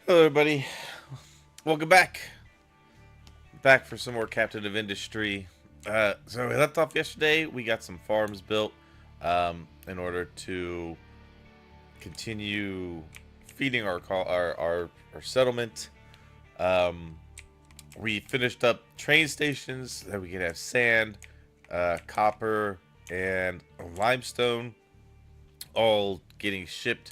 Hello, everybody. Welcome back. Back for some more Captain of Industry. So we left off yesterday. We got some farms built in order to continue feeding our settlement. Um, we finished up train stations that we could have sand, copper, and limestone, all getting shipped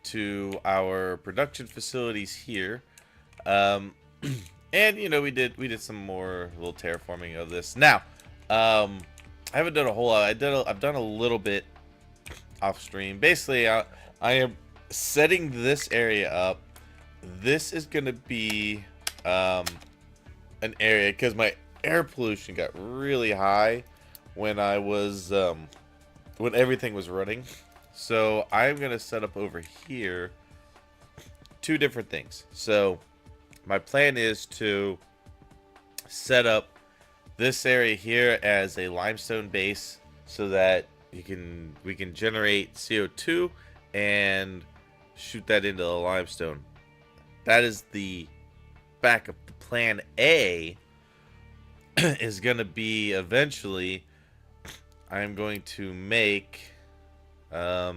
to our production facilities here. Um, and we did some more little terraforming of this. Now, I haven't done a whole lot. I've done a little bit off stream. Basically, I am setting this area up. This is gonna be an area because my air pollution got really high when I was when everything was running. So I'm gonna set up over here two different things. So my plan is to set up this area here as a limestone base so that we can generate CO2 and shoot that into the limestone. That is the backup. The plan A is going to be eventually I'm going to make where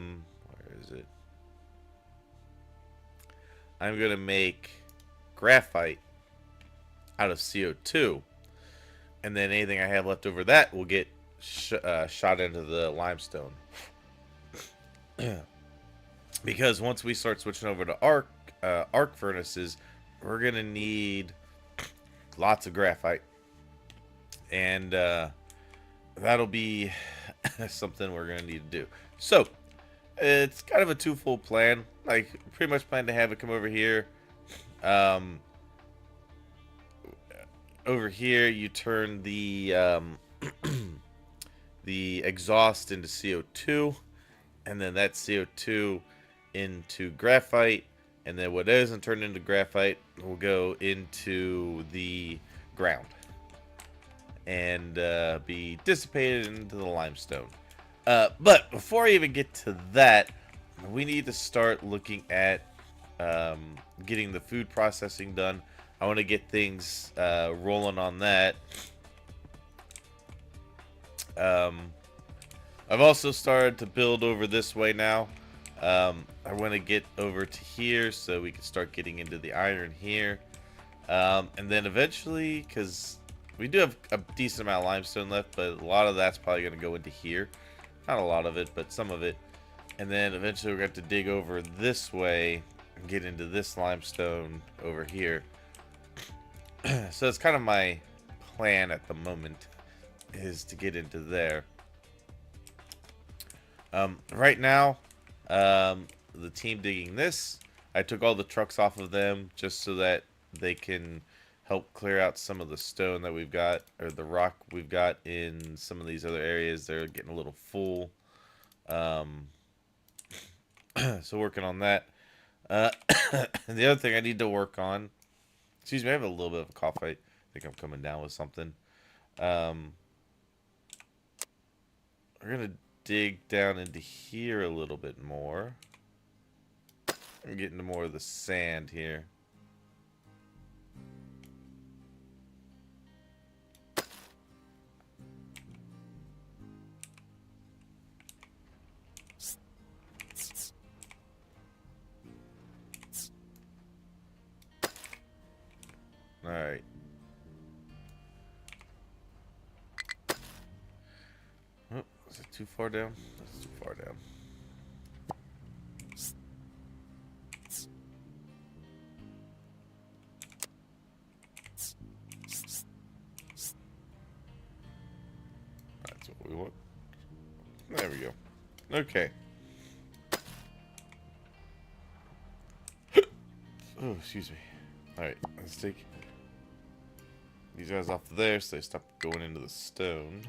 is it? I'm going to make graphite out of CO2, and then anything I have left over that will get shot into the limestone. Because once we start switching over to arc furnaces, we're gonna need lots of graphite, and that'll be something we're gonna need to do. So it's kind of a twofold plan. Like, pretty much plan to have it come over here. Over here, you turn the the exhaust into CO2, and then that CO2 into graphite, and then what isn't turned into graphite will go into the ground and be dissipated into the limestone. But before I even get to that, we need to start looking at getting the food processing done. I want to get things rolling on that. I've also started to build over this way now. I want to get over to here so we can start getting into the iron here. And then eventually, because we do have a decent amount of limestone left, but a lot of that's probably going to go into here. Not a lot of it, but some of it. And then eventually we're going to have to dig over this way and get into this limestone over here. So it's kind of my plan at the moment, is to get into there. Right now, the team digging this, I took all the trucks off of them just so that they can help clear out some of the stone that we've got, or the rock we've got in some of these other areas. They're getting a little full. So working on that. And the other thing I need to work on, excuse me, I have a little bit of a cough. I think I'm coming down with something. We're going to dig down into here a little bit more. I'm getting to more of the sand here. Alright. Oh, is it too far down? That's too far down. That's what we want. There we go. Okay. Oh, excuse me. Alright, let's take these guys off there so they stop going into the stone.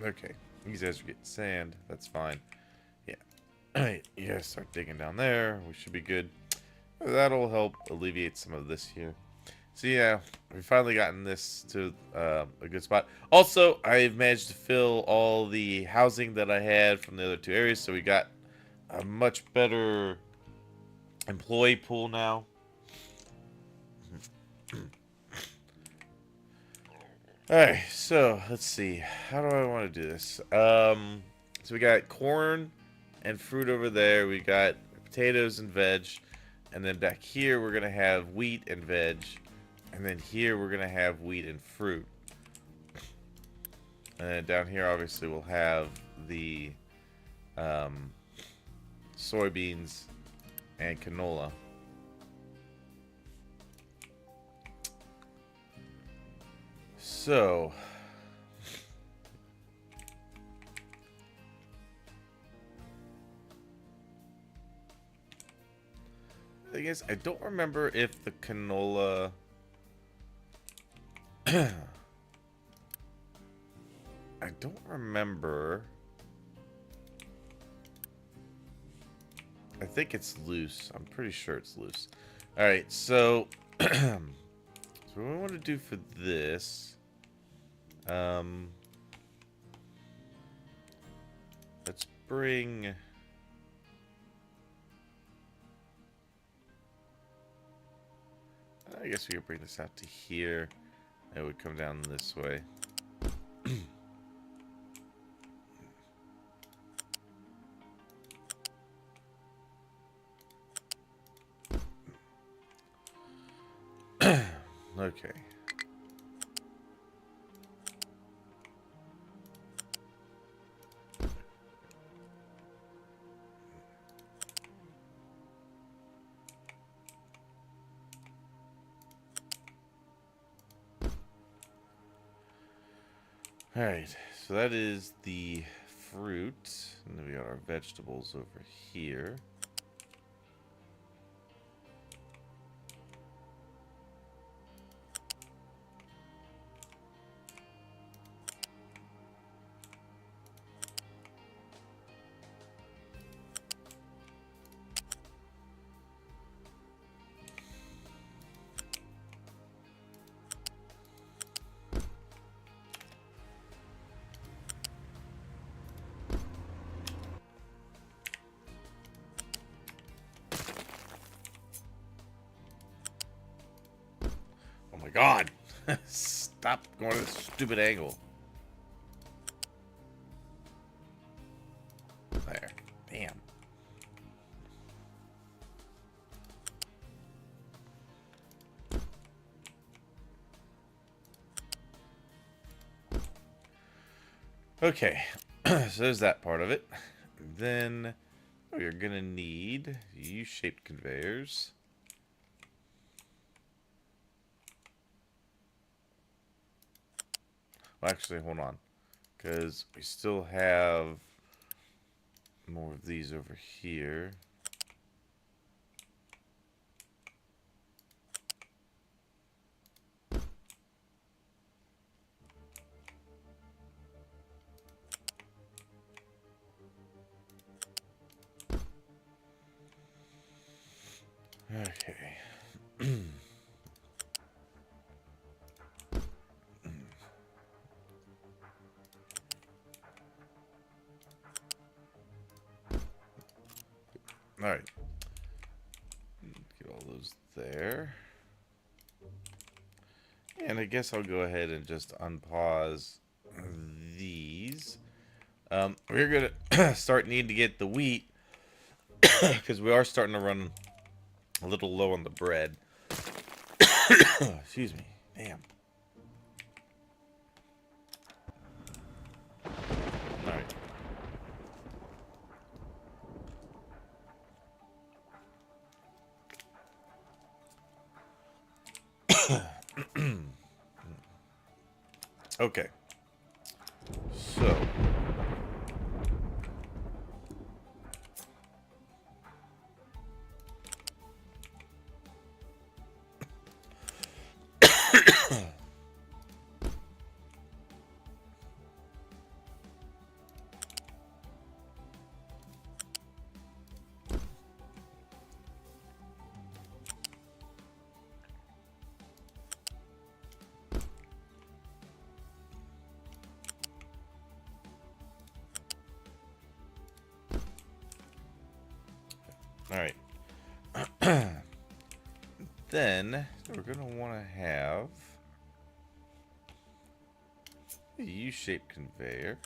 Okay, these guys are getting sand. That's fine. Yeah. Alright, you guys start digging down there. We should be good. That'll help alleviate some of this here. So yeah, we've finally gotten this to a good spot. Also, I've managed to fill all the housing that I had from the other two areas, so we got a much better employee pool now. Alright, so let's see. How do I want to do this? So we got corn and fruit over there. We got potatoes and veg. And then back here we're gonna have wheat and veg. And then here we're gonna have wheat and fruit. And then down here obviously we'll have the soybeans and canola. So I guess I don't remember if the canola I don't remember. I think it's loose. I'm pretty sure it's loose. Alright, so so what we want to do for this, let's bring I guess we could bring this out to here. It would come down this way. Okay. Alright, so that is the fruit. And then we got our vegetables over here. Oh my god! Stop going to this stupid angle. There. Damn. Okay, so there's that part of it. Then we're gonna need U-shaped conveyors. Well, actually, hold on, because we still have more of these over here. Okay. All right. Get all those there. And I guess I'll go ahead and just unpause these. We're gonna start needing to get the wheat because we are starting to run a little low on the bread. Excuse me. Damn. All right. Okay. So. All right. Then we're gonna want to have a U-shaped conveyor.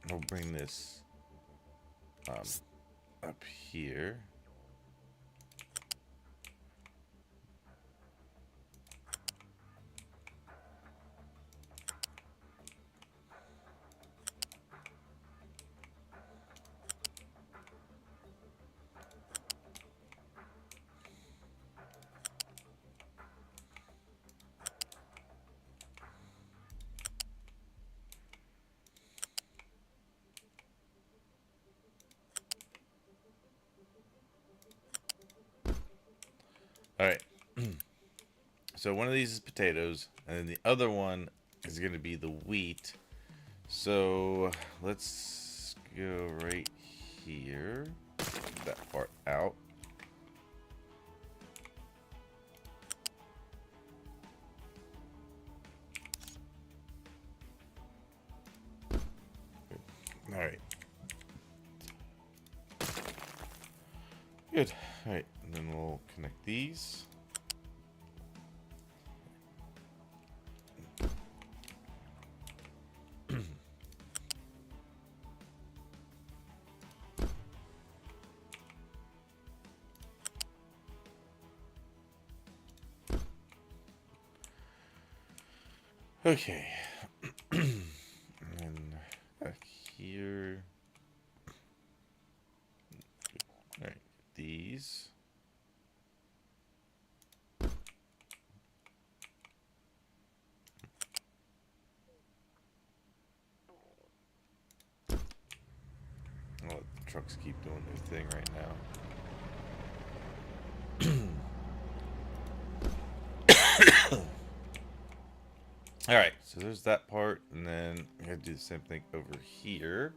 We'll bring this up here. All right. So one of these is potatoes, and then the other one is going to be the wheat. So let's go right here. Get that part out. All right. Good. All right. And then we'll connect these. Okay. And back here. All right. These. I'll let the trucks keep doing their thing right now. All right, so there's that part, and then I'm gonna do the same thing over here.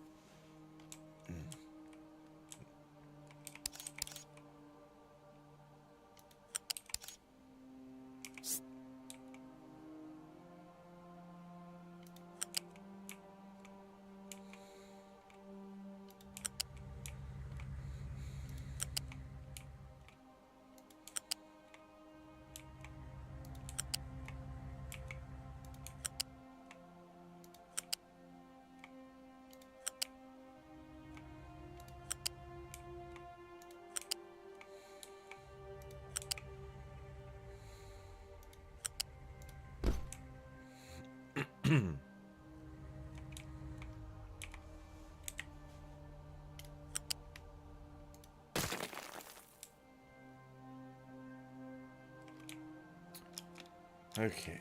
Okay.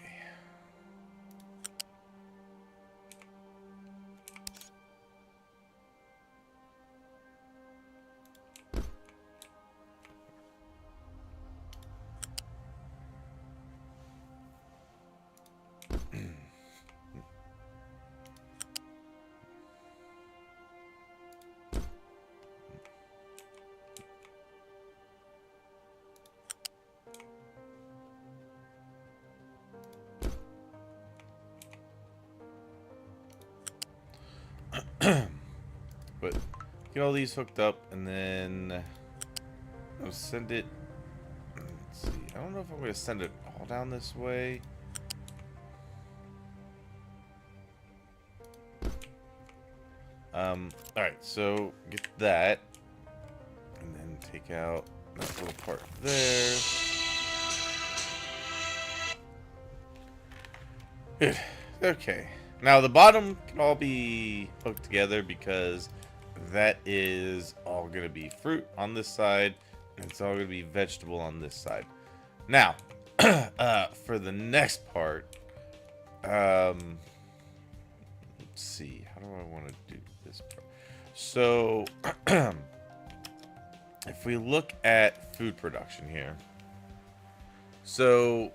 But get all these hooked up, and then I'll send it. Let's see. I don't know if I'm gonna send it all down this way. All right. So get that, and then take out that little part there. Good. Okay. Now the bottom can all be hooked together because that is all going to be fruit on this side, and it's all going to be vegetable on this side. Now, for the next part, let's see. How do I want to do this part? So, if we look at food production here, so,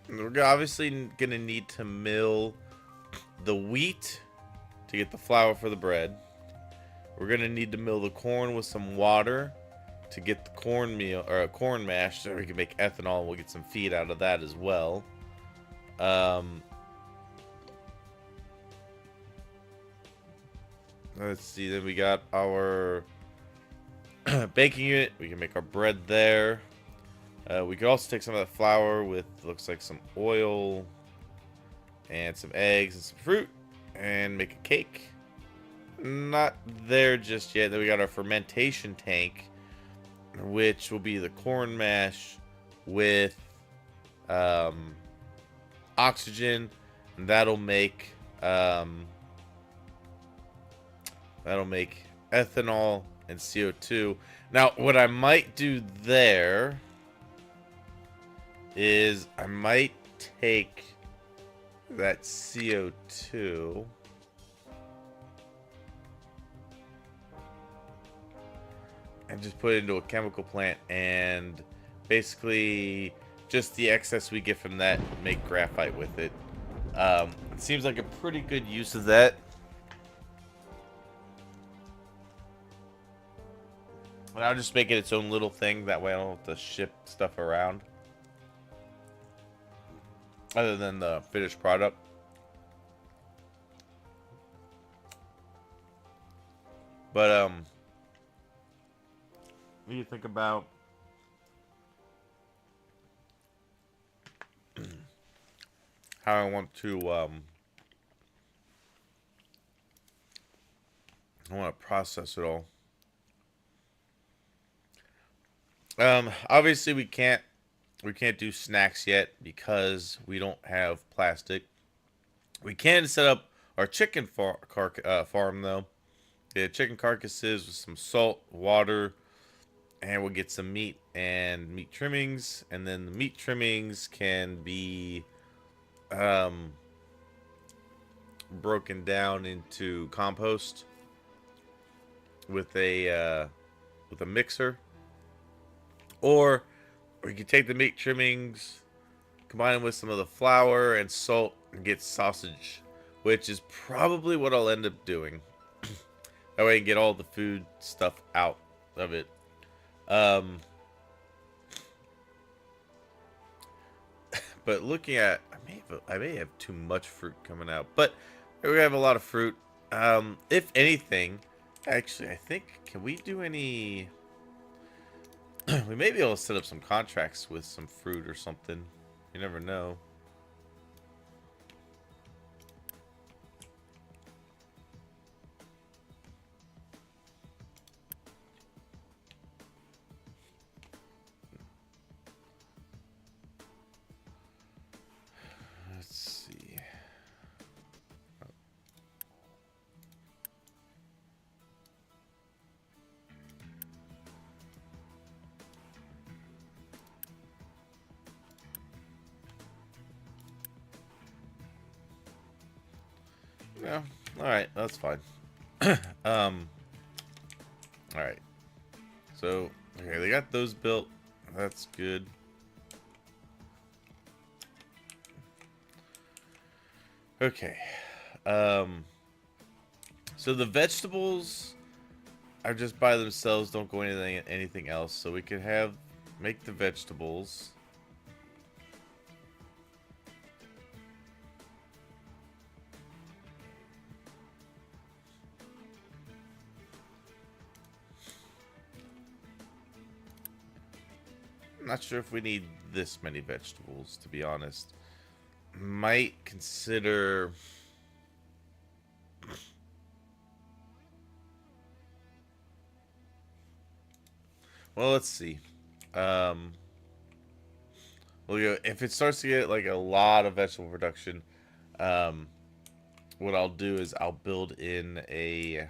we're obviously going to need to mill the wheat to get the flour for the bread. We're going to need to mill the corn with some water to get the cornmeal or corn mash so we can make ethanol. We'll get some feed out of that as well. Let's see. Then we got our baking unit. We can make our bread there. We could also take some of the flour with, looks like, some oil and some eggs and some fruit and make a cake. Not there just yet. Then we got our fermentation tank, which will be the corn mash with oxygen, and that'll make ethanol and CO2. Now, what I might do there is I might take that CO2 and just put it into a chemical plant, and basically just the excess we get from that, make graphite with it. It seems like a pretty good use of that. And I'll just make it its own little thing. That way I don't have to ship stuff around. Other than the finished product. But, what do you think about how I want to, process it all? Obviously we can't do snacks yet because we don't have plastic. We can set up our chicken farm though. The chicken carcasses with some salt, water, and we'll get some meat and meat trimmings, and then the meat trimmings can be broken down into compost with a mixer. Or we can take the meat trimmings, combine them with some of the flour and salt, and get sausage, which is probably what I'll end up doing. That way I can get all the food stuff out of it. But looking at, I may have too much fruit coming out, but we have a lot of fruit. If anything, actually, I think, can we do any? We may be able to set up some contracts with some fruit or something. You never know. Let's see. Yeah, alright, that's fine. Alright. So, okay, they got those built. That's good. Okay. So the vegetables are just by themselves, don't go anything else. So we could make the vegetables. I'm not sure if we need this many vegetables, to be honest. Might consider... Well, let's see. Well, if it starts to get like a lot of vegetable production, what I'll do is I'll build in a...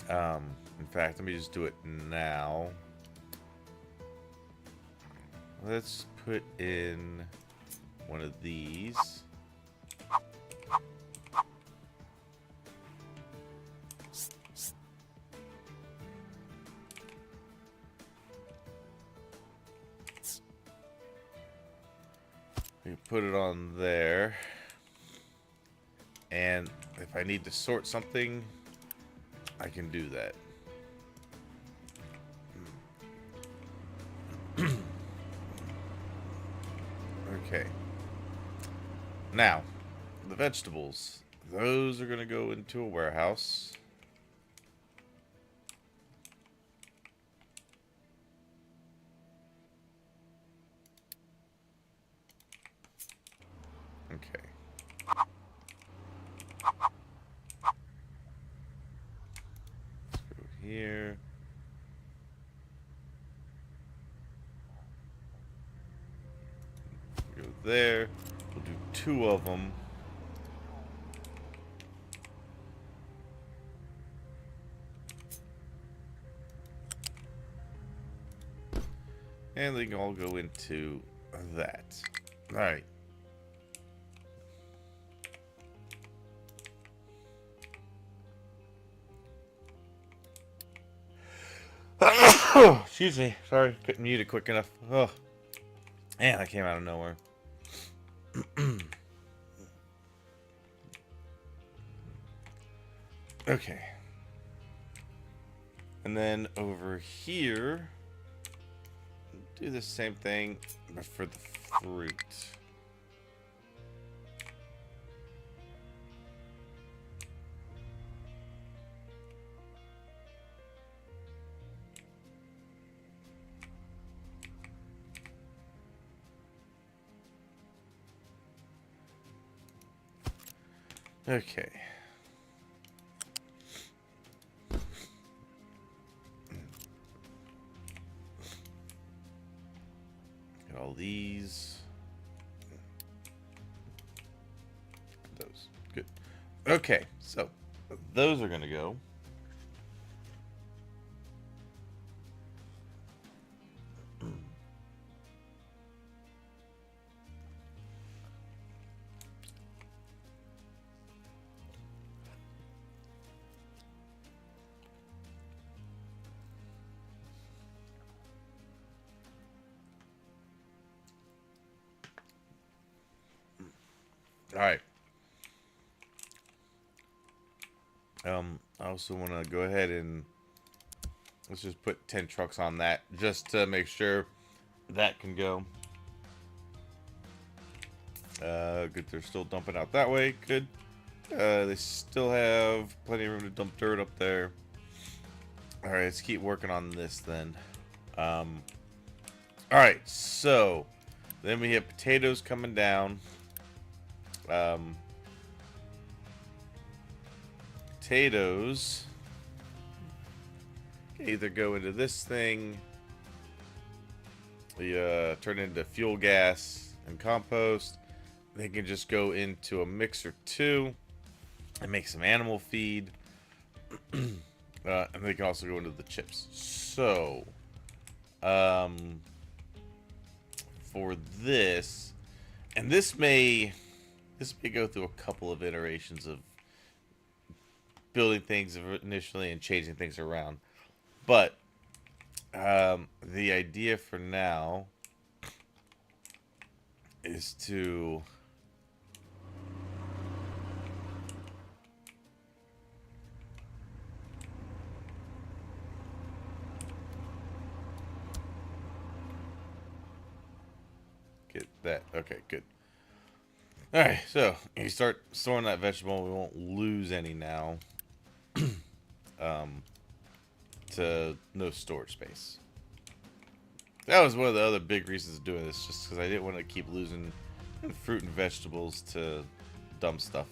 in fact, let me just do it now. Let's put in one of these. We put it on there. And if I need to sort something, I can do that. Okay. Now, the vegetables. Those are going to go into a warehouse. there. We'll do 2 of them. And they can all go into that. Alright. Excuse me. Sorry, couldn't mute it quick enough. Oh, man, that came out of nowhere. Okay. And then over here, do the same thing, but for the fruit. Okay. Get all these. Those. Good. Okay, so those are gonna go. All right. I also want to go ahead and let's just put 10 trucks on that just to make sure that can go. Good, they're still dumping out that way. Good. They still have plenty of room to dump dirt up there. All right, let's keep working on this then. All right, so then we have potatoes coming down. Potatoes either go into this thing, turn into fuel gas and compost. They can just go into a mixer too and make some animal feed. And they can also go into the chips. So, for this, and this may go through a couple of iterations of building things initially and changing things around. But the idea for now is to get that. Okay, good. All right, so you start storing that vegetable. We won't lose any now. To no storage space. That was one of the other big reasons of doing this, just because I didn't want to keep losing fruit and vegetables to dumb stuff.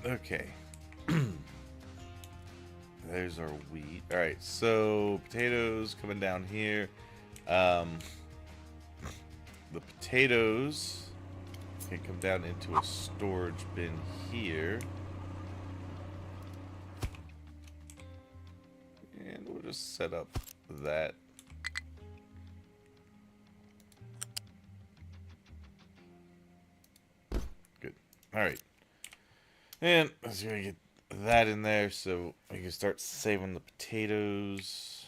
Okay. There's our wheat. All right, so potatoes coming down here. The potatoes can come down into a storage bin here. And we'll just set up that. Good. All right. And let's go get that in there so we can start saving the potatoes.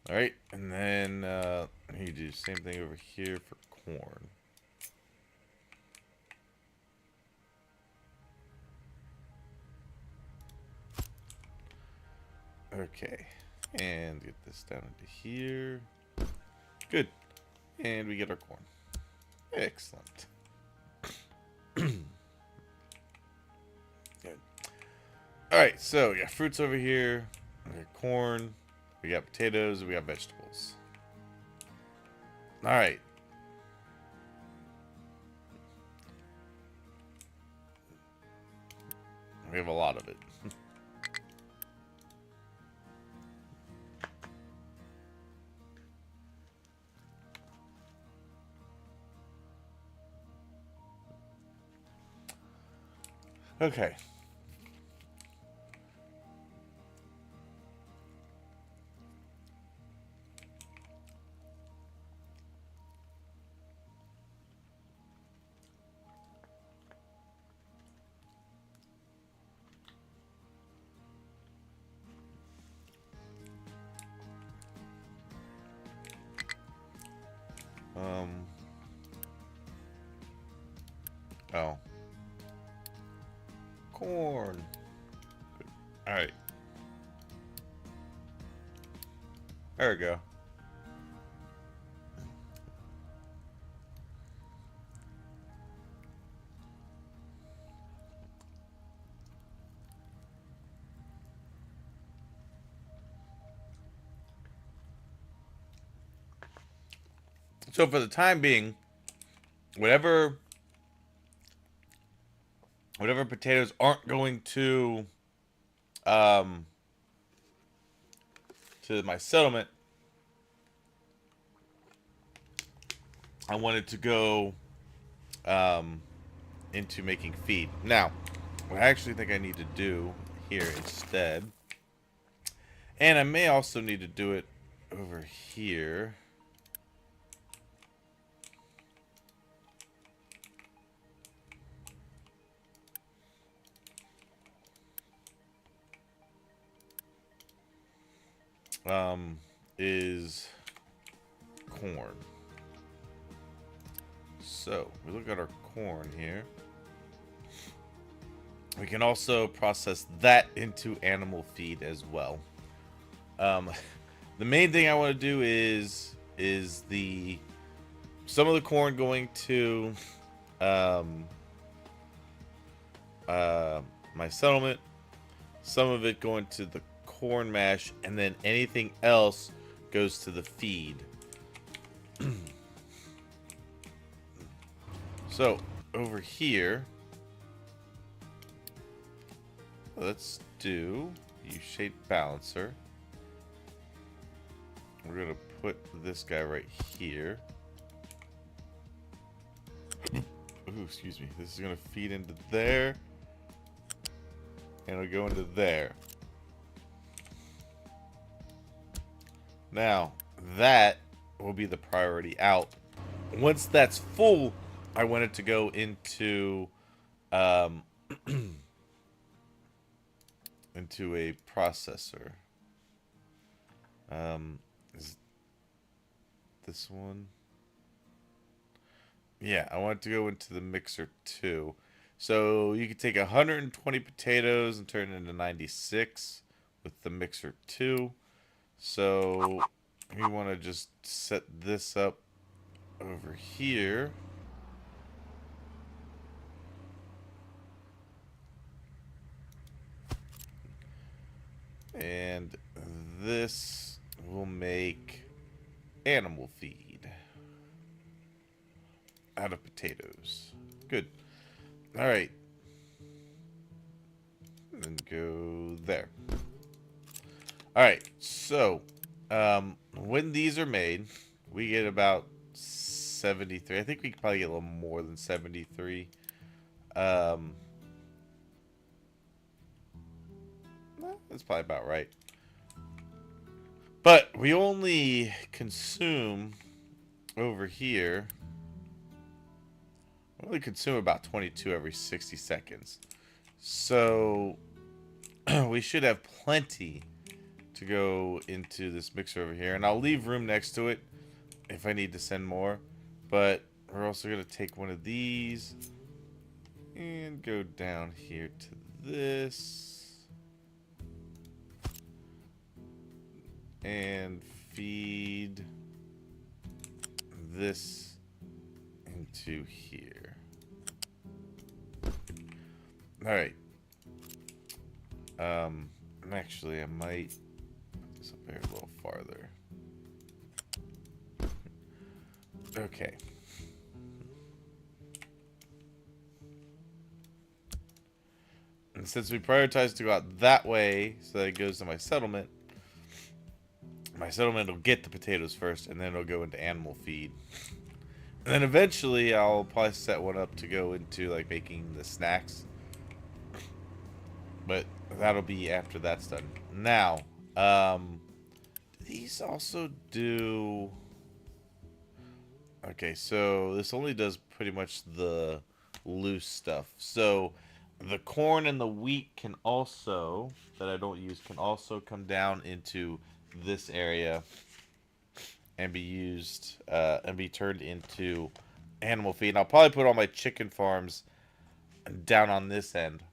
All right, and then you do the same thing over here for corn. Okay, and get this down into here. Good, and we get our corn. Excellent. Good. All right, so yeah, fruits over here. Corn. We got potatoes, we got vegetables. All right. We have a lot of it. Okay. Oh. Corn. All right. There we go. So for the time being, whatever potatoes aren't going um to my settlement, I wanted to go into making feed. Now, what I actually think I need to do here instead, and I may also need to do it over here. Is corn. So we look at our corn here. We can also process that into animal feed as well. The main thing I want to do is some of the corn going to my settlement, some of it going to the corn mash, and then anything else goes to the feed. So over here, let's do U-shaped balancer. We're gonna put this guy right here. Ooh, excuse me. This is gonna feed into there, and it'll go into there. Now, that will be the priority out. Once that's full, I want it to go into into a processor. Is this one? Yeah, I want it to go into the mixer too. So you could take 120 potatoes and turn it into 96 with the mixer 2. So we want to just set this up over here. And this will make animal feed out of potatoes. Good. All right. And go there. All right. So, when these are made, we get about 73. I think we could probably get a little more than 73. That's probably about right. But we only consume over here. We only consume about 22 every 60 seconds. So we should have plenty to go into this mixer over here. And I'll leave room next to it if I need to send more. But we're also going to take one of these and go down here to this. And feed this into here. All right. Actually, I might put this up very little farther. Okay. And since we prioritize to go out that way, so that it goes to my settlement will get the potatoes first, and then it'll go into animal feed. And then eventually, I'll probably set one up to go into, like, making the snacks. But that'll be after that's done. Now, these also do... Okay, so this only does pretty much the loose stuff. So the corn and the wheat can also, that I don't use, can also come down into this area and be used, and be turned into animal feed. And I'll probably put all my chicken farms down on this end.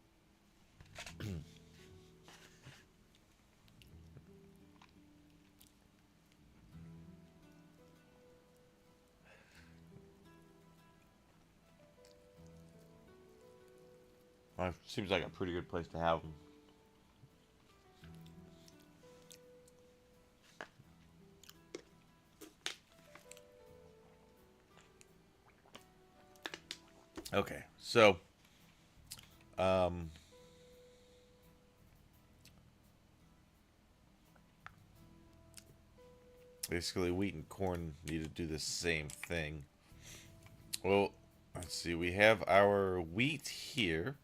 Well, seems like a pretty good place to have them. Okay, so basically wheat and corn need to do the same thing. Well, let's see. We have our wheat here.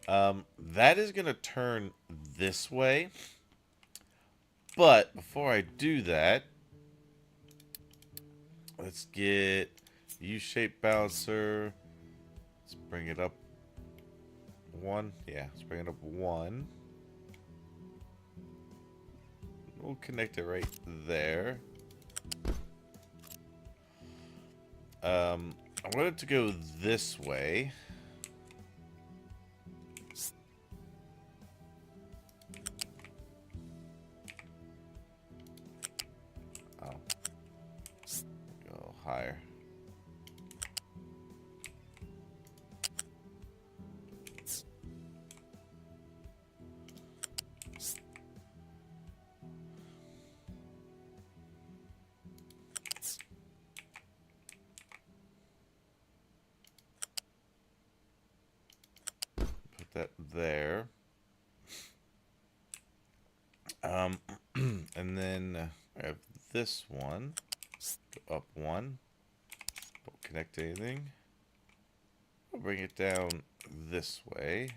That is going to turn this way. But before I do that, let's get U-shaped balancer. Let's bring it up one. Yeah, let's bring it up one. We'll connect it right there. I want it to go this way. Oh. Go higher. Put that there. And then I have this one. Go up one. Don't connect anything. I'll bring it down this way.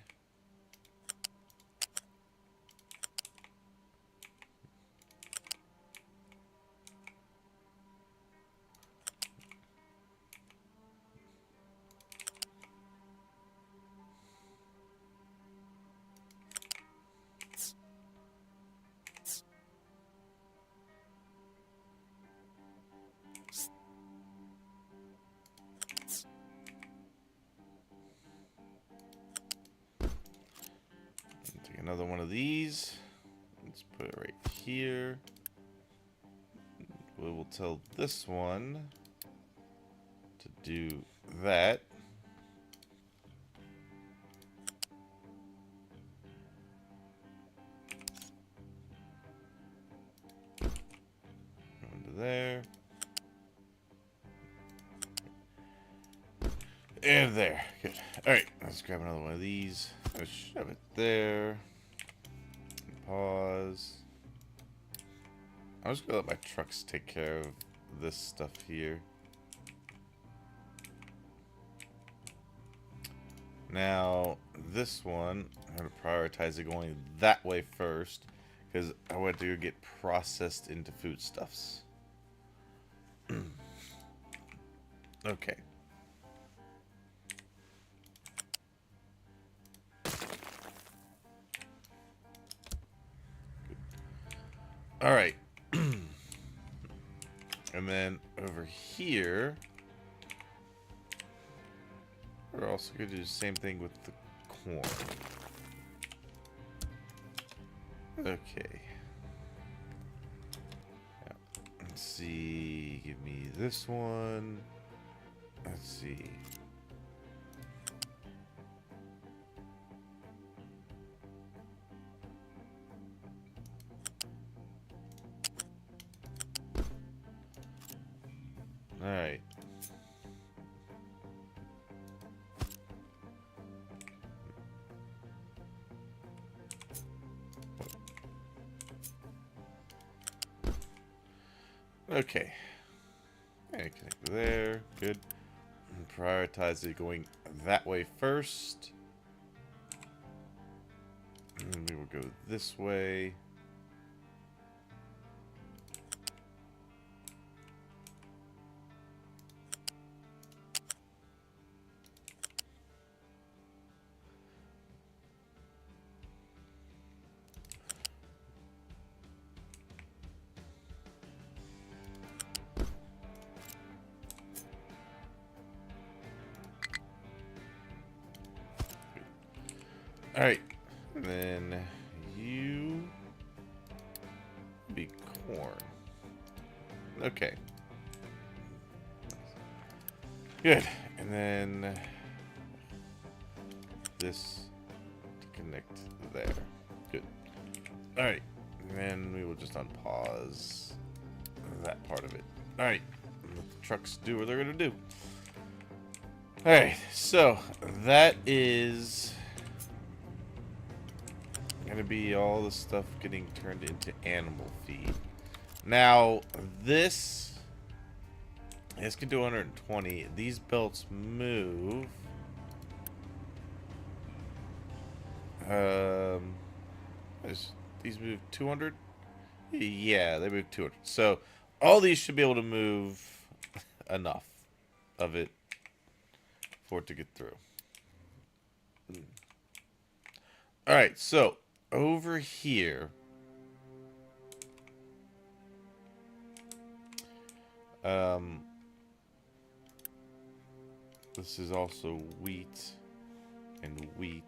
Take another one of these. Let's put it right here. We will tell this one to do that. Go into there. And there. Good. Alright, let's grab another one of these. Let's shove it there. Pause. I'm just gonna let my trucks take care of this stuff here. Now, this one, I'm gonna prioritize it going that way first, because I want to get processed into foodstuffs. Okay. All right. And then over here, we're also going to do the same thing with the corn. Okay. Now, let's see. Give me this one. Let's see. All right. Okay. And connect there. Good. And prioritize it going that way first. And we will go this way. All right. And then you be corn. Okay. Good. And then this to connect there. Good. All right. And then we will just unpause that part of it. All right. Let the trucks do what they're going to do. All right. So that is going to be all the stuff getting turned into animal feed. Now, this can do 120. These belts move. These move 200? Yeah, they move 200. So, all these should be able to move enough of it for it to get through. Alright, so, over here, this is also wheat and wheat.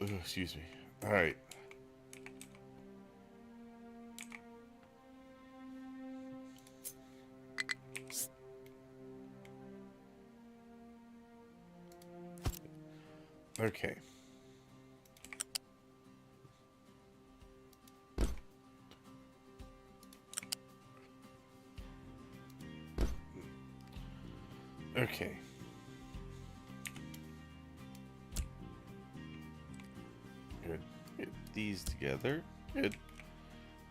Ugh, excuse me. Alright. Okay. Okay. Good. Get these together. Good.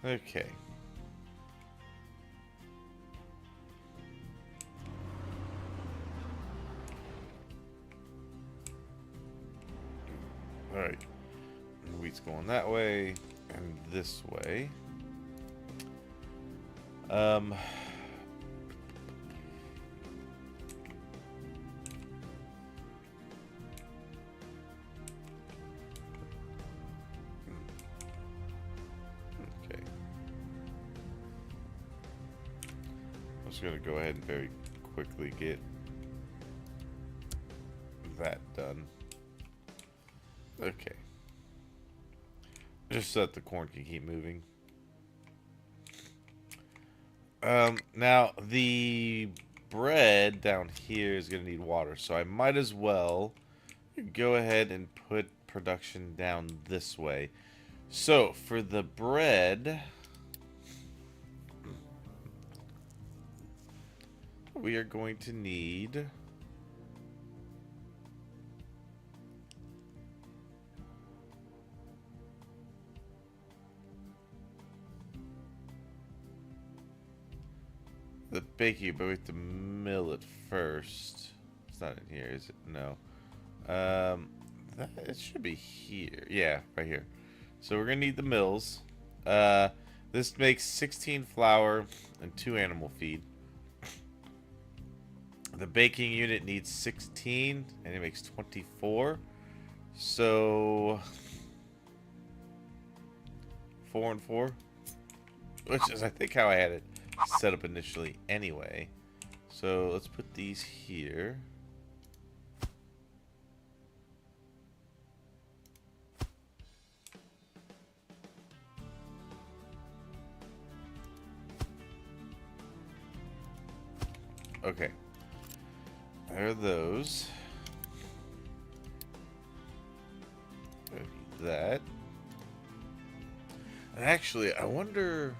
Okay. Alright. Wheat's going that way and this way. Okay. I'm just gonna go ahead and very quickly get that done. Okay. Just so that the corn can keep moving. Now the bread down here is gonna need water, so I might as well go ahead and put production down this way. So for the bread, we are going to need the baking, but we have to mill it first. It's not in here, is it? No. It should be here. Yeah, right here. So we're gonna need the mills. This makes 16 flour and 2 animal feed. The baking unit needs 16, and it makes 24. So 4 and 4, which is I think how I had it set up initially anyway. So let's put these here. Okay. There are those. That. Actually, I wonder...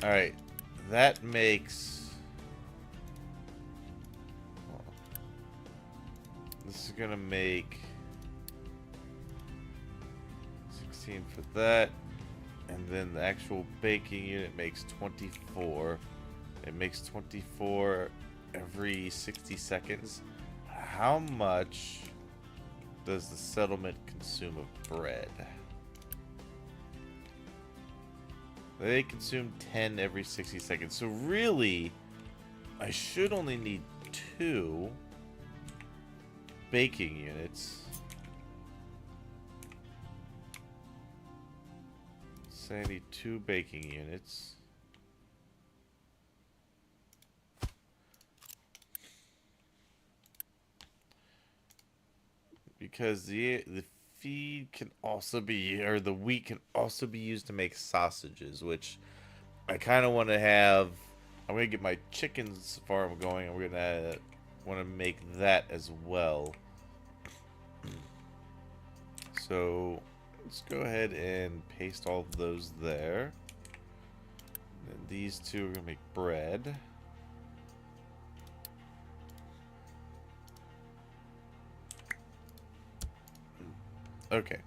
Alright. that makes... This is gonna make 16 for that, and then the actual baking unit makes 24. It makes 24 every 60 seconds. How much does the settlement consume of bread? They consume 10 every 60 seconds. So really, I should only need 2 baking units. Say I need 2 baking units. Because the feed can also be, or the wheat can also be used to make sausages, which I kind of want to have. I'm gonna get my chickens farm going, and we're gonna want to make that as well. So let's go ahead and paste all of those there. And these two are gonna make bread. Okay.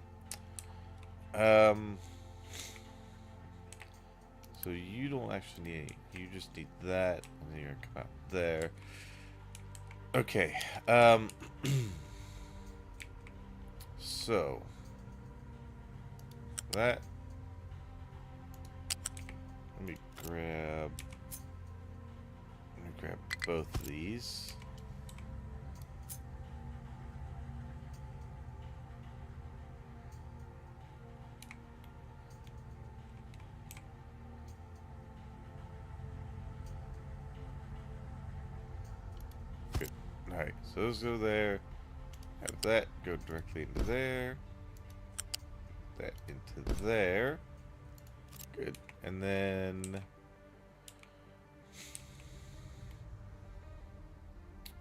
So you don't actually need any. You just need that, and then you're gonna come out there. Okay. So that. Let me grab both of these. Good. Alright, so those go there. Have that go directly into there. That into there. Good. And then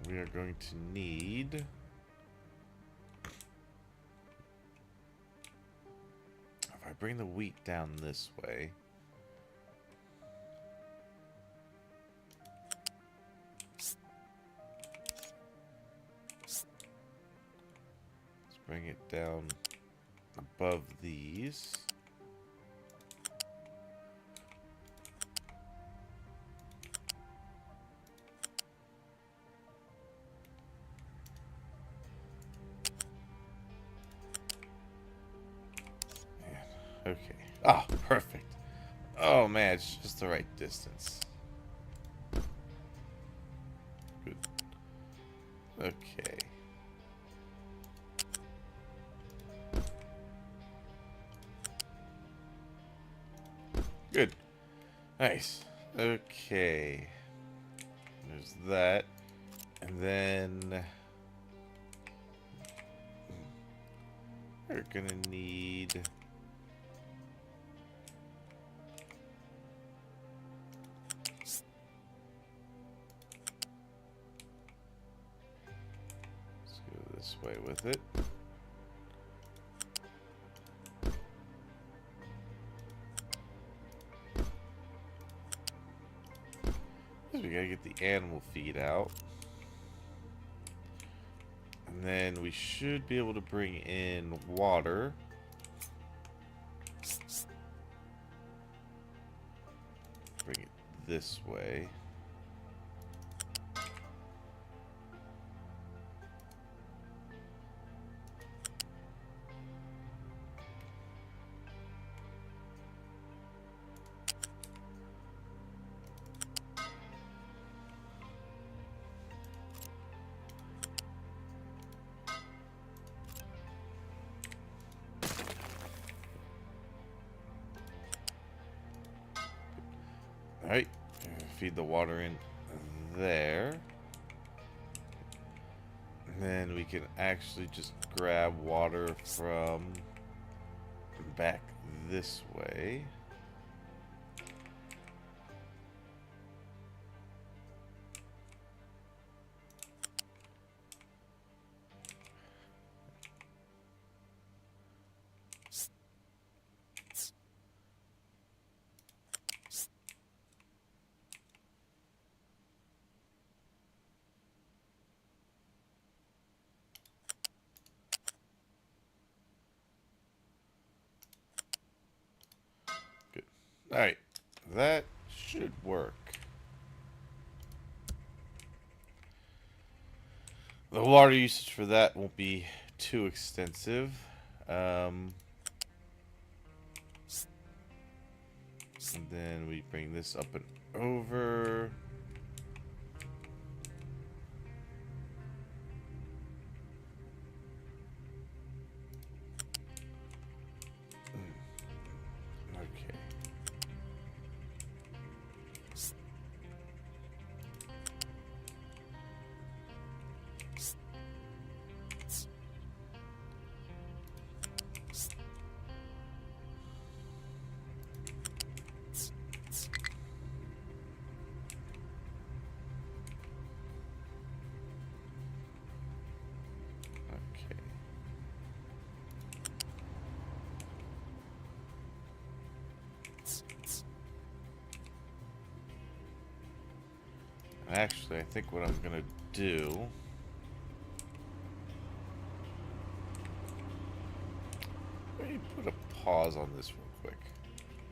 we are going to need if I bring the wheat down this way. Let's bring it down above these. Okay. Ah, perfect. Oh man, it's just the right distance. Good. Okay. Good. Nice. Okay. There's that. And then we're gonna need this way with it. We gotta get the animal feed out. And then we should be able to bring in water. Bring it this way. Alright, feed the water in there. And then we can actually just grab water from back this way. Alright. That should work. The water usage for that won't be too extensive. And then we bring this up and over. Okay. Okay. Actually, I think what I'm gonna do. Let me put a pause on this real quick.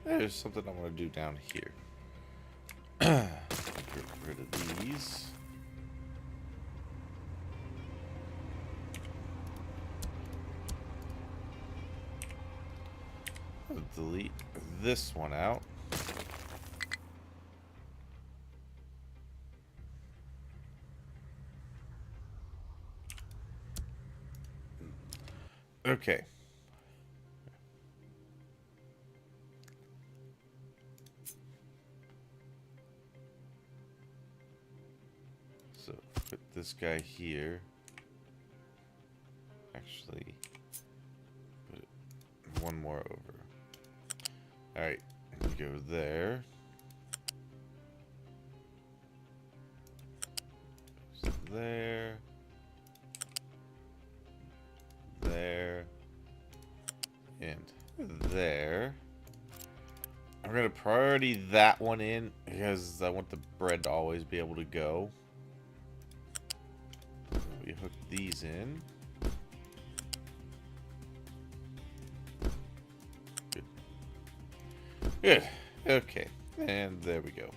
There's something I'm gonna do down here. Get rid of these. I'll delete this one out. Okay. So put this guy here. Actually, put it one more over. Alright, go there. There. There. And there. I'm going to priority that one in because I want the bread to always be able to go. So we hook these in. Good. Good. Okay. And there we go.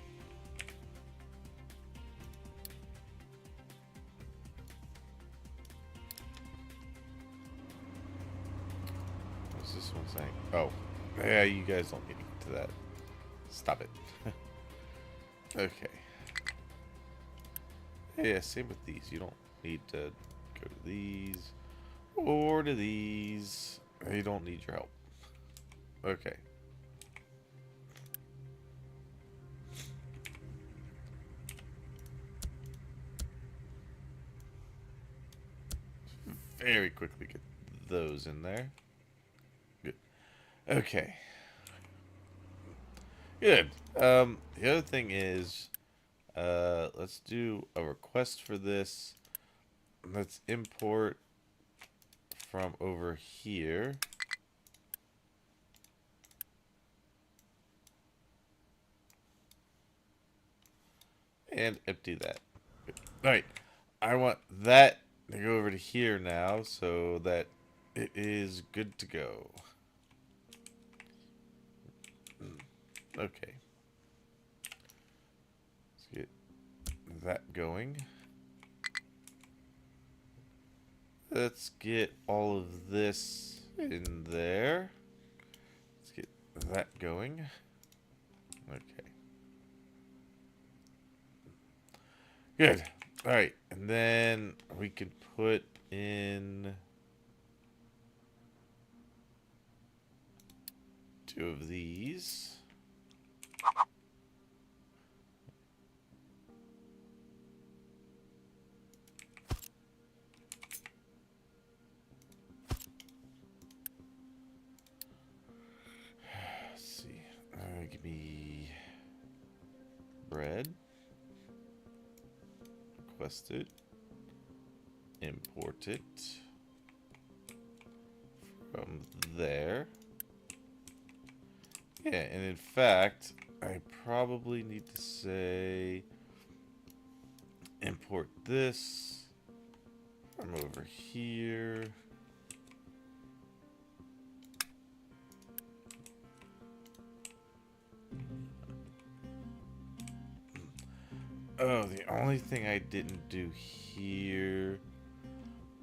What's this one saying? Oh. Yeah, you guys don't need to get to that. Stop it. Okay. Yeah, same with these. You don't need to go to these or to these. They don't need your help. Okay. Very quickly get those in there. Good. Okay. Good. The other thing is, let's do a request for this. Let's import from over here. And empty that. Alright. I want that to go over to here now so that it is good to go. Okay. Let's get that going. Let's get all of this in there. Let's get that going. Okay. Good. Alright, and then we can put in 2 of these. Let's see. Give me bread. Request it. Import it from there. Yeah, and in fact, I probably need to say import this from over here. Oh, the only thing I didn't do here,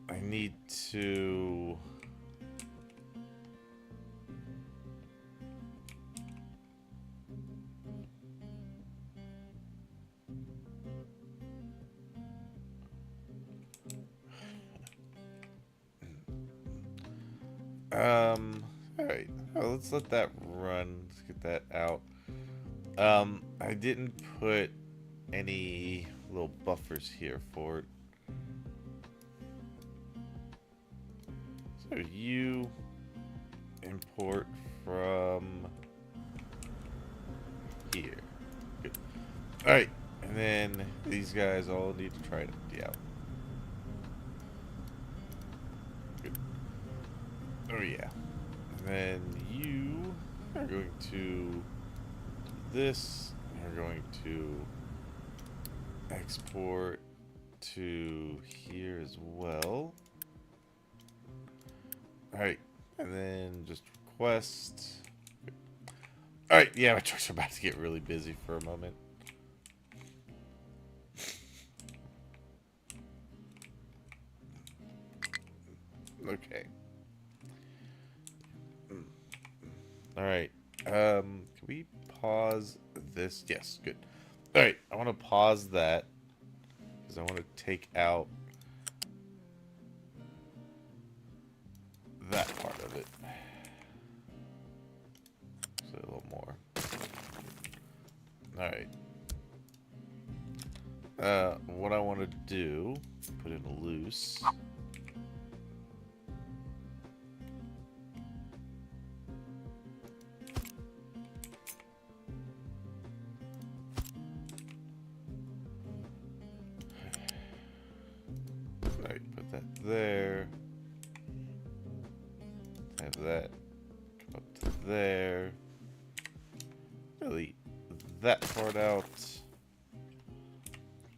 I need to... Alright. Oh, let's let that run. Let's get that out. I didn't put any little buffers here for it. So you import from here. Good. Alright. And then these guys all need to try to empty out. Good. Oh yeah. And then you are going to do this. You're going to export to here as well. Alright. And then just request. Alright, yeah, my trucks are about to get really busy for a moment. Okay. Alright. Can we pause this? Yes, good. Alright, I want to pause that because I want to take out that part of it. So a little more. Alright. What I want to do, put in a loose. Alright, put that there. Have that come up to there. Delete that part out.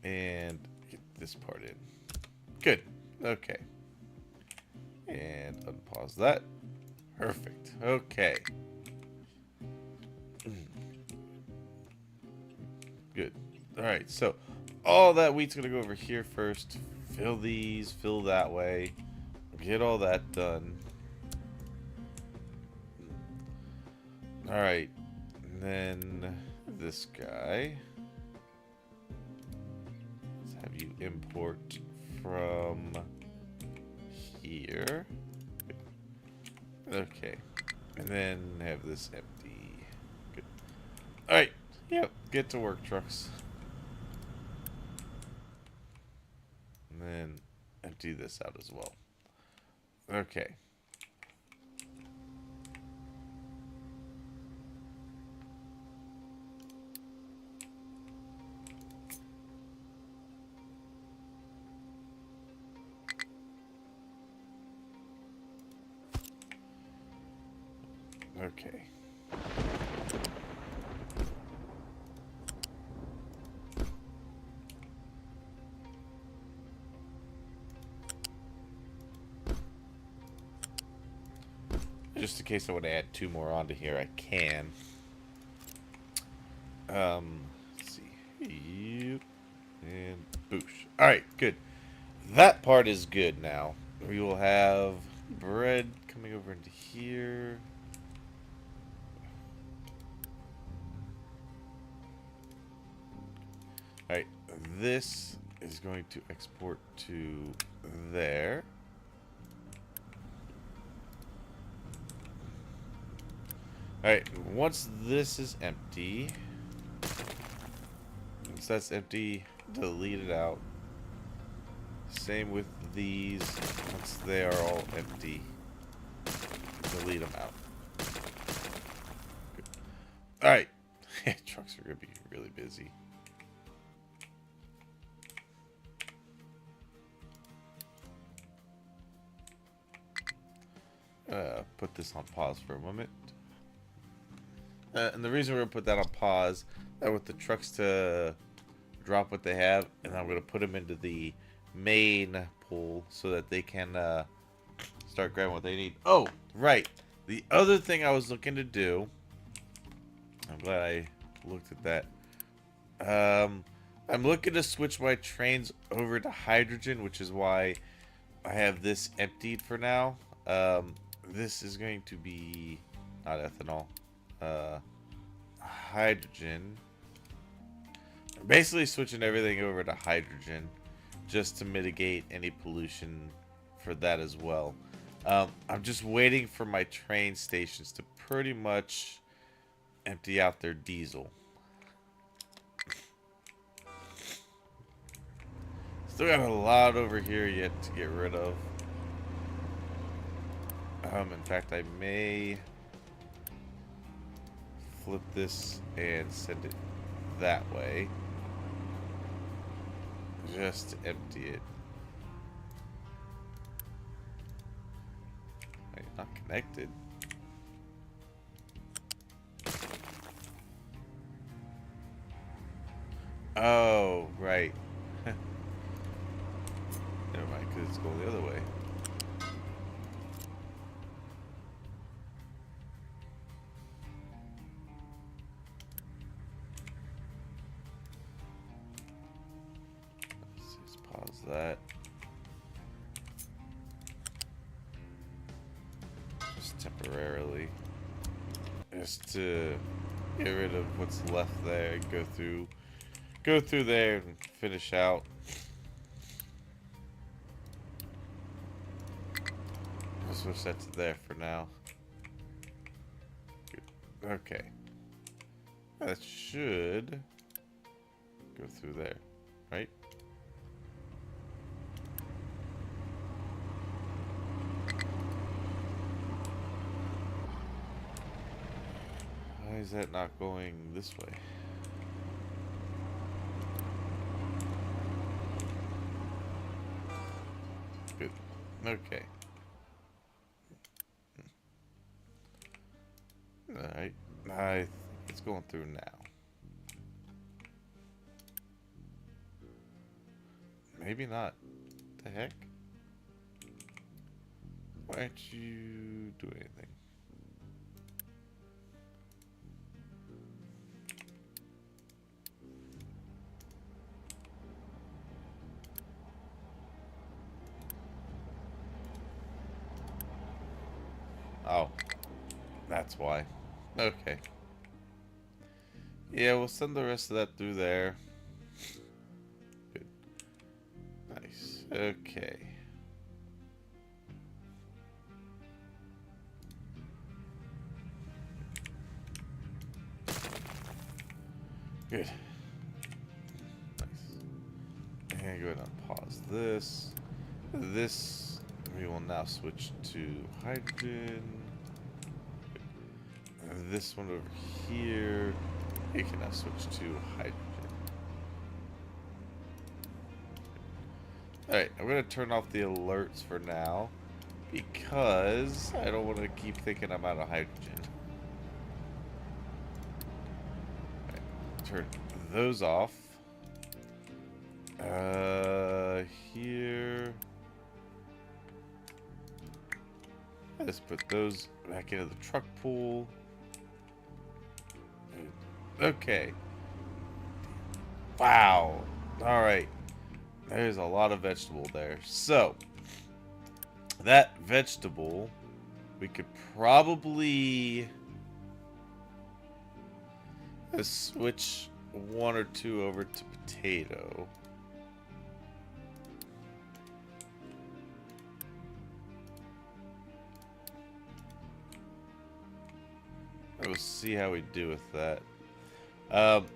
And get this part in. Good. Okay. And unpause that. Perfect. Okay. Good. Alright, so all that wheat's going to go over here first. Fill these, fill that way. Get all that done. Alright. And then this guy. Let's have you import from here. Okay. And then have this empty. Good. Alright. Yep. Get to work, trucks. And then empty this out as well. Okay. Okay. Just in case I want to add 2 more onto here, I can. Let's see. Yep. And boosh. Alright, good. That part is good now. We will have bread coming over into here. Alright, this is going to export to there. Alright, once this is empty, once that's empty, delete it out. Same with these, once they are all empty, delete them out. Alright, trucks are going to be really busy. Put this on pause for a moment. And the reason we're going to put that on pause, that with the trucks to drop what they have, and I'm going to put them into the main pool so that they can start grabbing what they need. Oh, right. The other thing I was looking to do, I'm glad I looked at that. I'm looking to switch my trains over to hydrogen, which is why I have this emptied for now. This is going to be not ethanol, hydrogen. I'm basically switching everything over to hydrogen just to mitigate any pollution for that as well. I'm just waiting for my train stations to pretty much empty out their diesel. Still got a lot over here yet to get rid of. In fact, I may flip this and send it that way. Just to empty it. Wait, not connected. Oh, right. Never mind, because it's going the other way. Let's pause that. Just temporarily. Just to get rid of what's left there. Go through there and finish out. I'll switch that to there for now. Good. Okay. That should go through there, right? Why is that not going this way? Good. Okay. Alright. I think it's going through now. Maybe not. The heck? Why aren't you doing anything? Oh. That's why. Okay. Yeah, we'll send the rest of that through there. Good. Nice. Okay. Good. Nice. And go ahead and pause this. This we will now switch to hydrogen. And this one over here, you can now switch to hydrogen. Alright, I'm going to turn off the alerts for now because I don't want to keep thinking I'm out of hydrogen. Right, turn those off. Here. Let's put those back into the truck pool. Okay. Wow. Alright. There's a lot of vegetable there. So, that vegetable, we could probably switch one or two over to potato. We'll see how we do with that.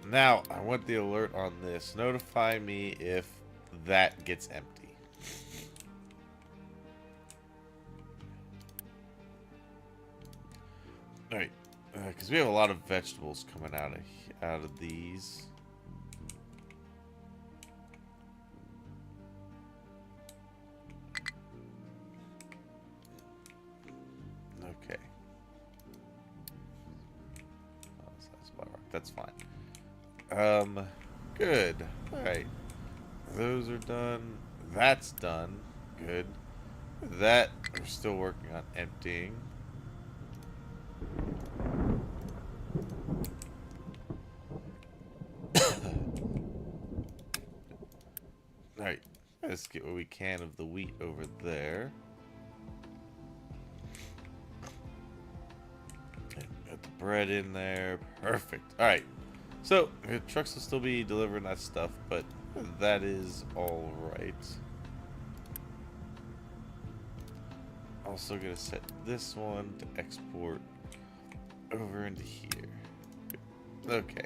Now, I want the alert on this. Notify me if that gets empty. Alright, because we have a lot of vegetables coming out of these. Okay. That's fine. Good. Alright. Those are done. That's done. Good. That, we're still working on emptying. Alright, let's get what we can of the wheat over there. And put the bread in there. Perfect. Alright. So, the trucks will still be delivering that stuff, but that is alright. Also gonna set this one to export over into here. Okay.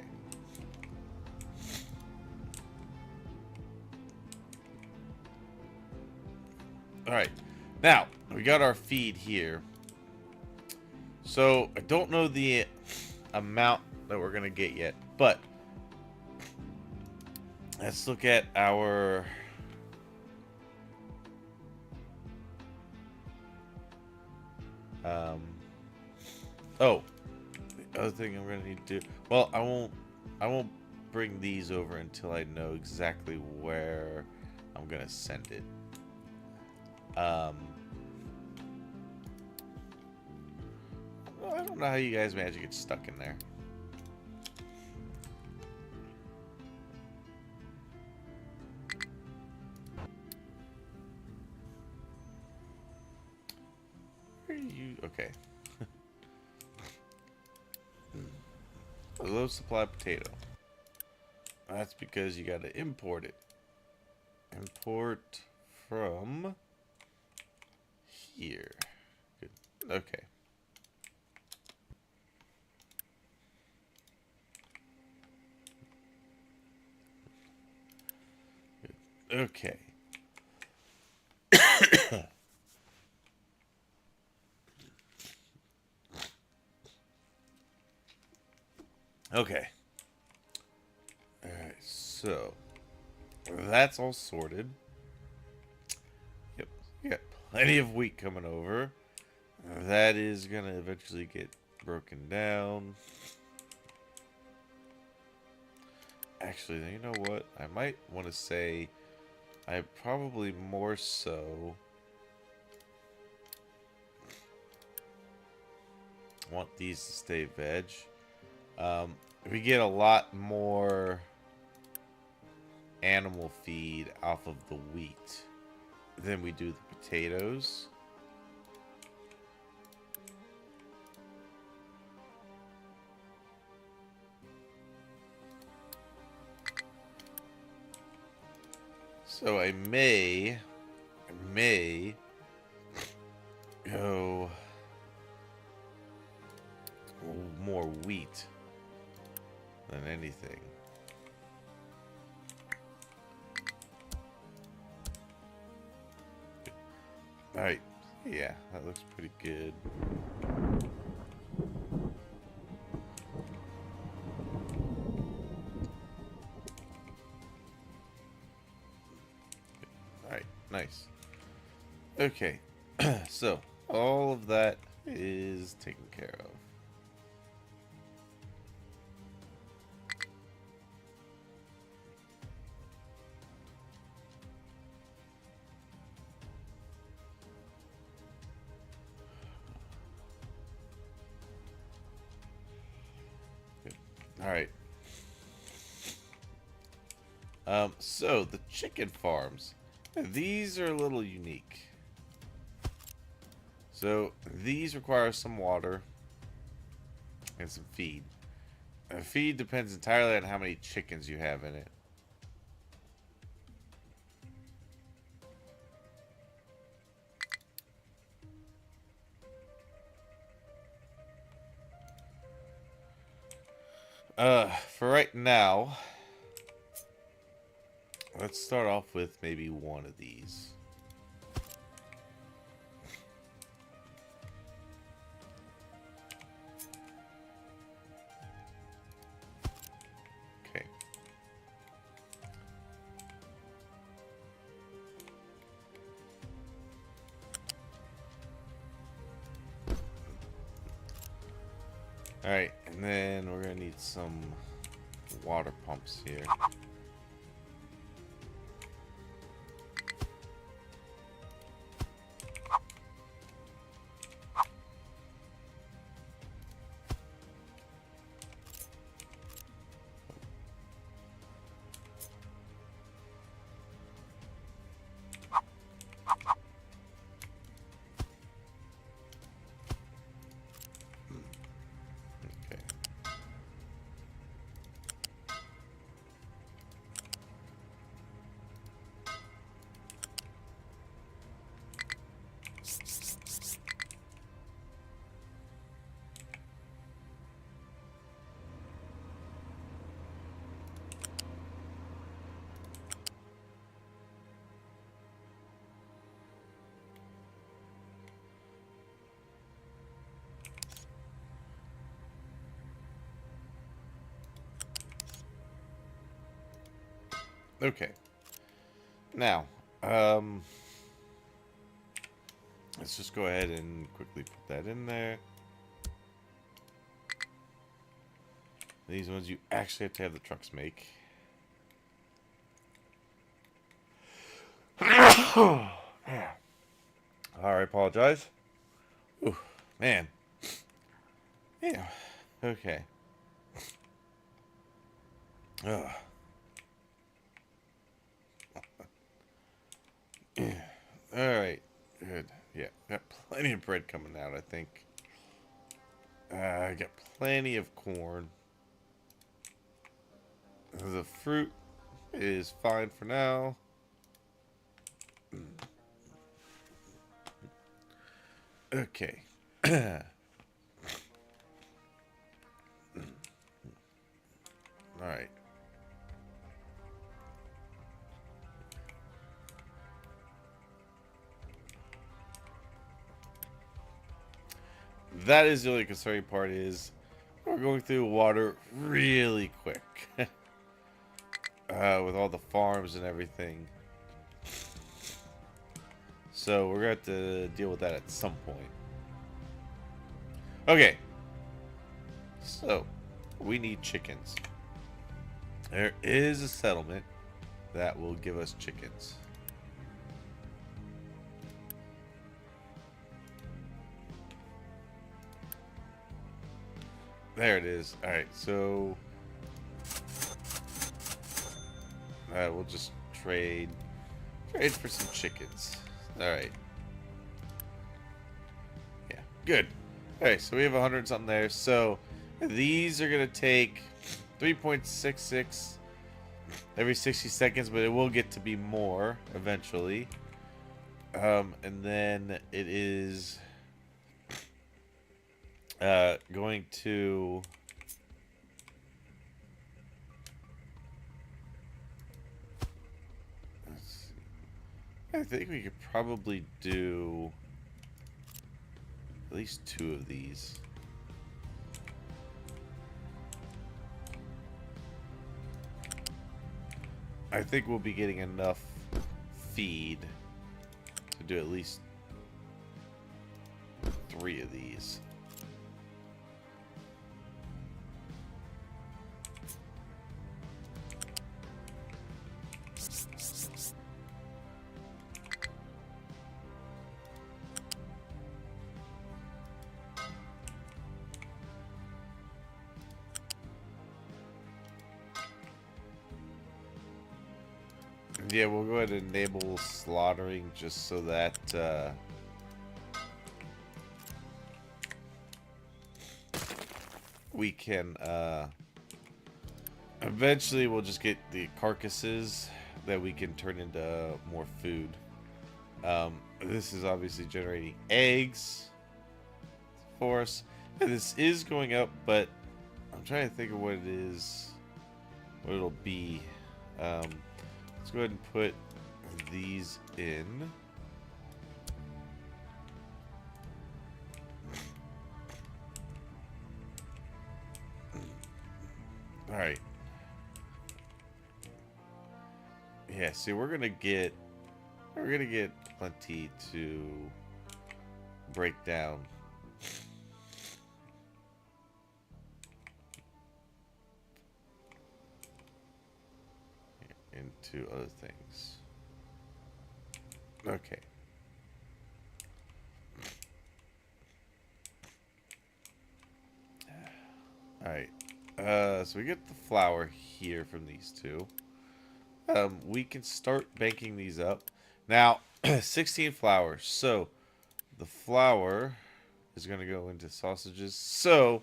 Alright. Now, we got our feed here. So, I don't know the amount that we're gonna get yet, but let's look at our oh, the other thing I'm gonna need to do. Well, I won't bring these over until I know exactly where I'm gonna send it. Well, I don't know how you guys manage to get stuck in there. Where are you? Okay. A low supply of potato. That's because you got to import it. Import from here. Good. Okay. Good. Okay. Okay. Alright, so that's all sorted. Yep. We got plenty of wheat coming over. That is gonna eventually get broken down. Actually, you know what? I might want to say I probably more so want these to stay veg. We get a lot more animal feed off of the wheat than we do the potatoes. So I may go more wheat than anything. Alright, yeah, that looks pretty good. Alright, nice. Okay, so all of that is taken care of. Alright. So the chicken farms. These are a little unique. So these require some water and some feed. Feed depends entirely on how many chickens you have in it. For right now, let's start off with maybe one of these. Okay. Alright, and then we're gonna need some water pumps here. Okay. Now, um, let's just go ahead and quickly put that in there. These ones you actually have to have the trucks make. Oh, I apologize. Ooh, man. Yeah. Okay. Ugh. Alright. Good. Yeah. Got plenty of bread coming out, I think. I got plenty of corn. The fruit is fine for now. Okay. Alright. That is the only concerning part is we're going through water really quick. With all the farms and everything. So we're going to have to deal with that at some point. Okay. So, we need chickens. There is a settlement that will give us chickens. There it is. Alright, so we'll just trade for some chickens. Alright. Yeah, good. Alright, so we have 100 something there. So these are going to take 3.66 every 60 seconds, but it will get to be more eventually. And then it is going to let's see. I think we could probably do at least 2 of these. I think we'll be getting enough feed to do at least 3 of these. Yeah, we'll go ahead and enable slaughtering just so that we can eventually we'll just get the carcasses that we can turn into more food. This is obviously generating eggs for us. And this is going up, but I'm trying to think of what it is, what it'll be. Let's go ahead and put these in. All right. Yeah, see, we're gonna get plenty to break down. Into other things. Okay. Alright. So we get the flour here from these two. We can start banking these up. Now, 16 flour. So, the flour is going to go into sausages. So,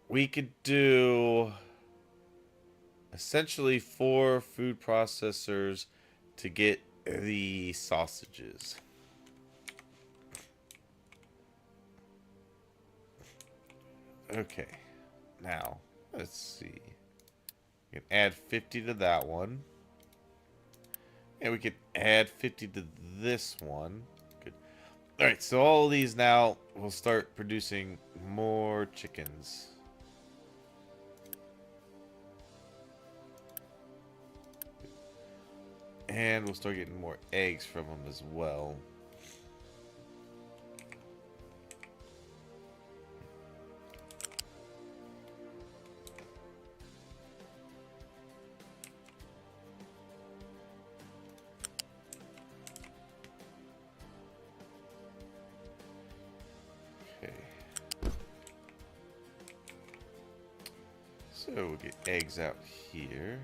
we could do essentially 4 food processors to get the sausages. Okay. Now, let's see. We can add 50 to that one. And we can add 50 to this one. Good. Alright, so all of these now will start producing more chickens. And we'll start getting more eggs from them as well. Okay. So we'll get eggs out here.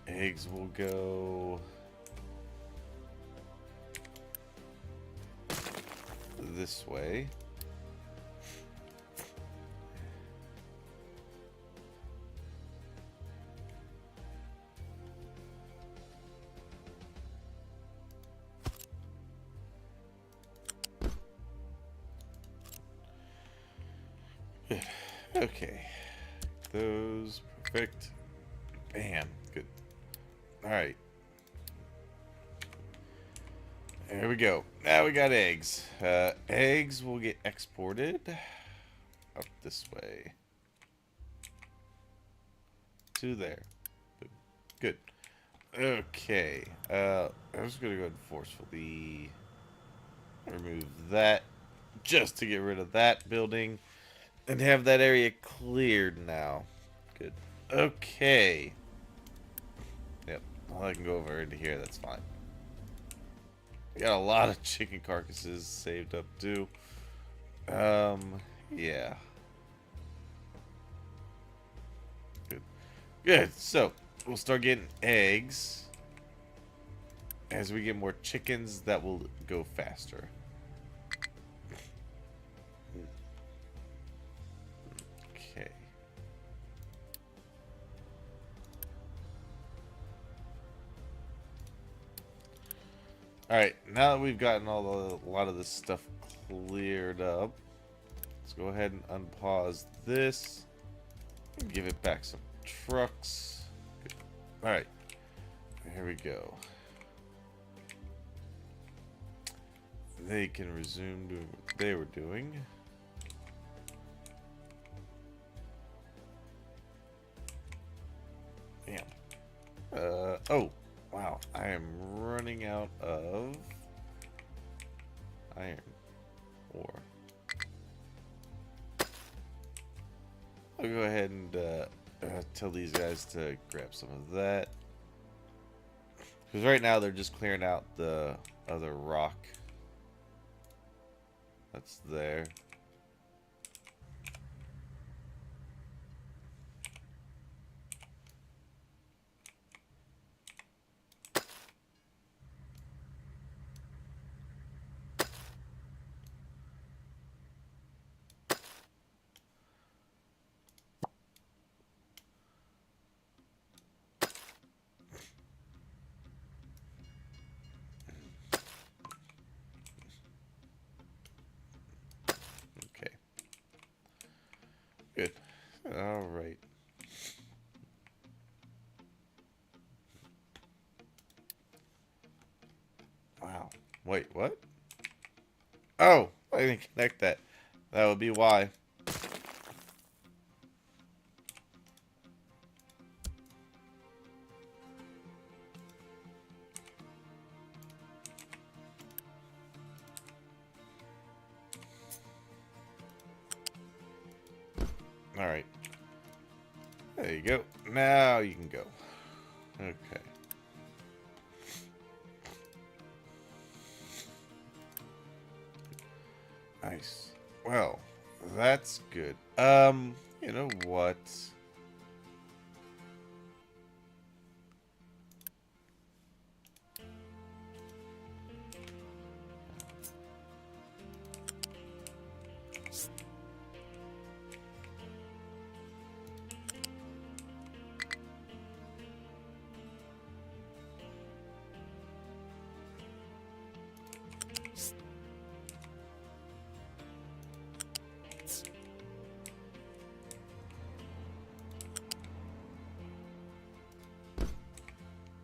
Eggs will go this way. Good. Okay. Those perfect. Bam. Good. Alright. There we go. Now we got eggs. Eggs will get exported up this way. To there. Good. Okay. I'm just going to go ahead and forcefully remove that. Just to get rid of that building. And have that area cleared now. Good. Okay. Yep. Well, I can go over into here. That's fine. We got a lot of chicken carcasses saved up too. Yeah. Good. Good. So, we'll start getting eggs. As we get more chickens, that will go faster. Okay. Alright, now that we've gotten a lot of this stuff cleared up, let's go ahead and unpause this and give it back some trucks. Alright, here we go. They can resume doing what they were doing. Damn. Oh. Wow, I am running out of iron ore. I'll go ahead and tell these guys to grab some of that. Because right now they're just clearing out the other rock that's there. Okay. Good. All right. Wow. Wait, what? Oh, I didn't connect that. That would be why. All right. There you go. Now you can go. Okay. Nice. Well, that's good. You know what?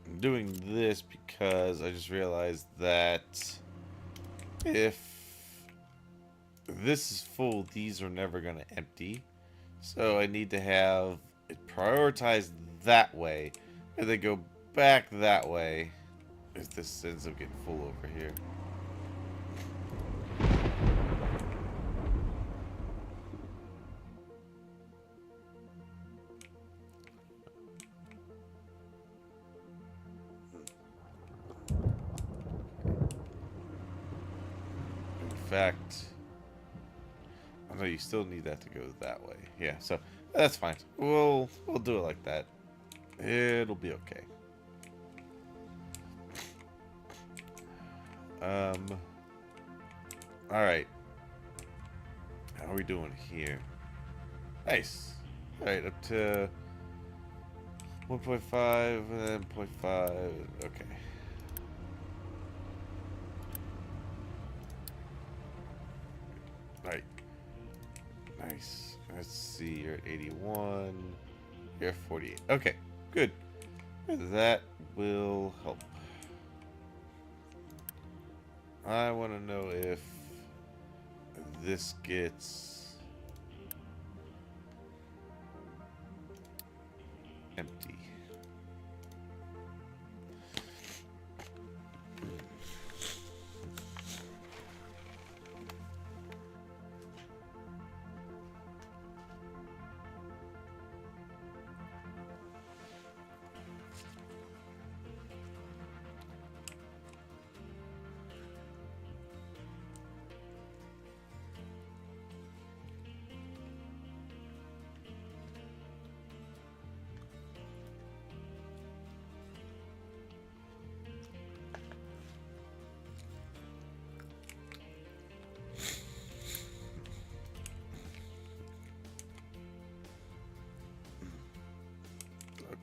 I'm doing this because I just realized that if this is full, these are never going to empty. So I need to have it prioritized that way, and then go back that way if this ends up getting full over here. In fact, oh no, you still need that to go that way. Yeah, so that's fine. We'll do it like that. It'll be okay. All right. How are we doing here? Nice. All right, up to 1.5 and then 0.5. Okay. All right. Nice. Let's see. You're at 81. You're at 48. Okay. Good. That will help. I want to know if this gets empty.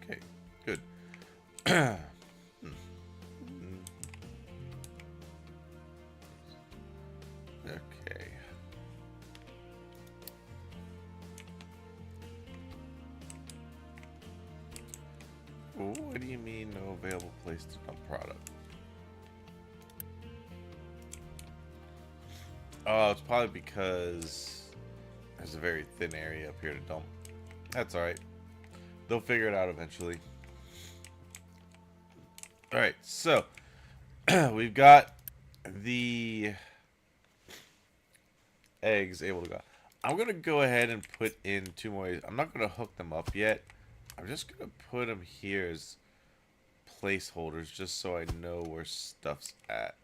Okay, good. Okay. What do you mean no available place to dump product? Oh, it's probably because there's a very thin area up here to dump. That's alright. They'll figure it out eventually. Alright, so we've got the eggs able to go. I'm going to go ahead and put in 2 more. I'm not going to hook them up yet. I'm just going to put them here as placeholders just so I know where stuff's at.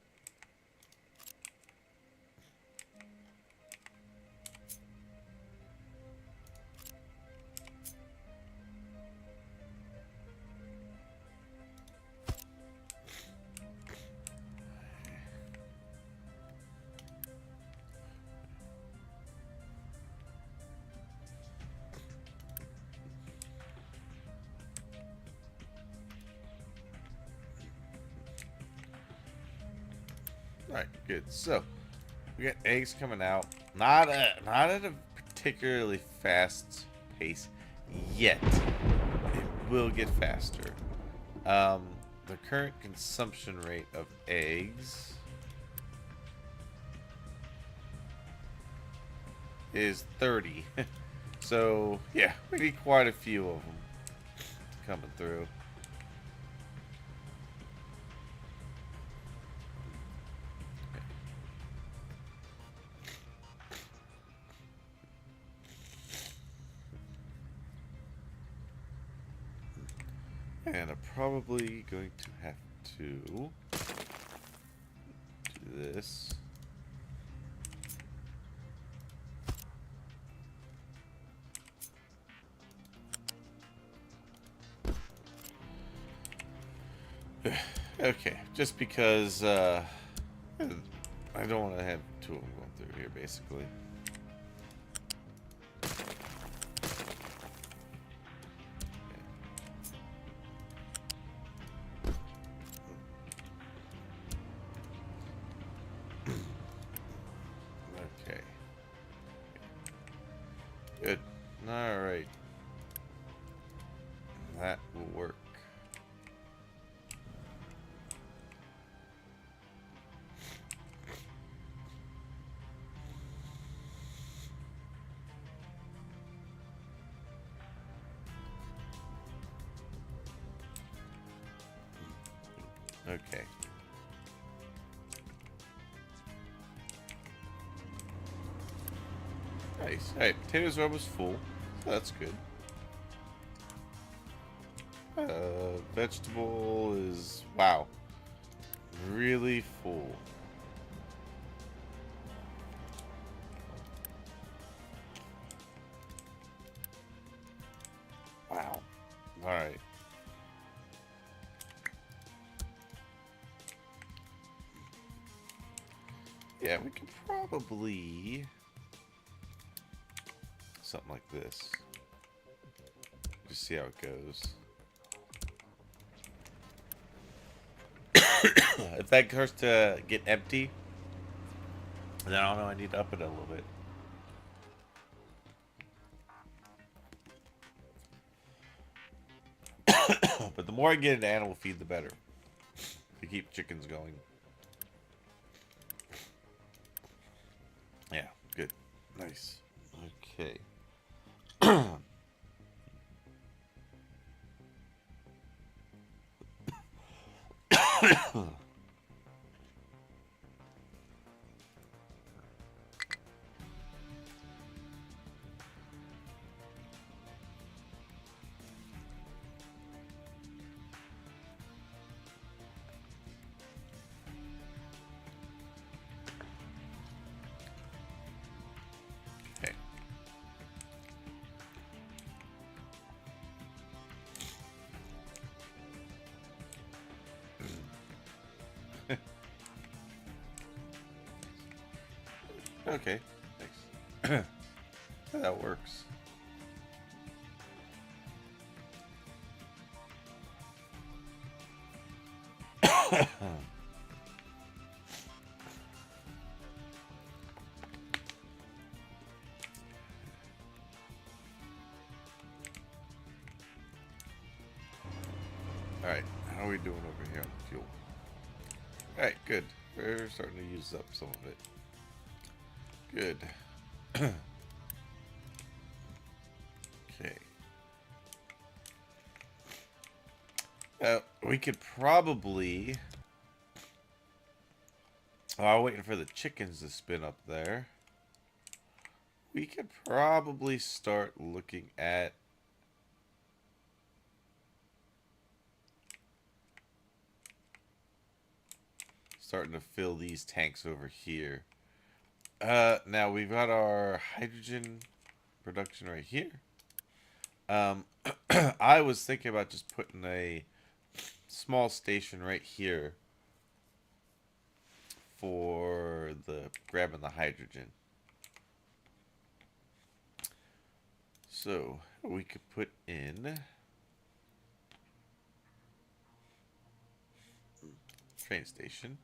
Alright, good. So, we got eggs coming out. Not at a particularly fast pace yet. It will get faster. The current consumption rate of eggs is 30. So, yeah, we need quite a few of them coming through. And I'm probably going to have to do this. Okay, just because I don't want to have 2 of them going through here, basically. Okay. Good. All right. That will work. Okay. Nice. Alright, potatoes are almost full. So that's good. Vegetable is... Wow. Really full. Wow. Alright. Yeah, we could probably... something like this. Just see how it goes. If that starts to get empty, then I don't know, I need to up it a little bit. But the more I get into animal feed, the better. To keep chickens going. Yeah, good. Nice. Okay. Okay. Okay. Thanks. That works. Alright, how are we doing over here on the fuel? Alright, good. We're starting to use up some of it. Good. Okay. We could probably... While waiting for the chickens to spin up there, we could probably start looking at... starting to fill these tanks over here. Now we've got our hydrogen production right here. I was thinking about just putting a small station right here for the grabbing the hydrogen. So we could put in train station.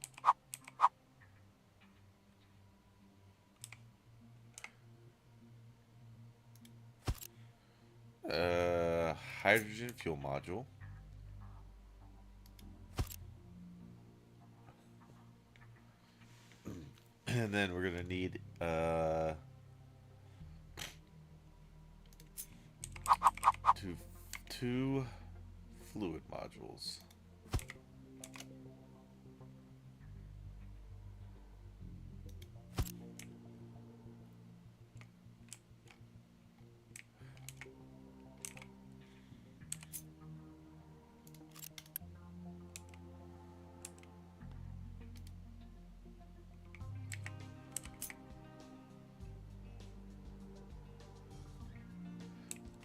Hydrogen fuel module. And then we're gonna need two fluid modules.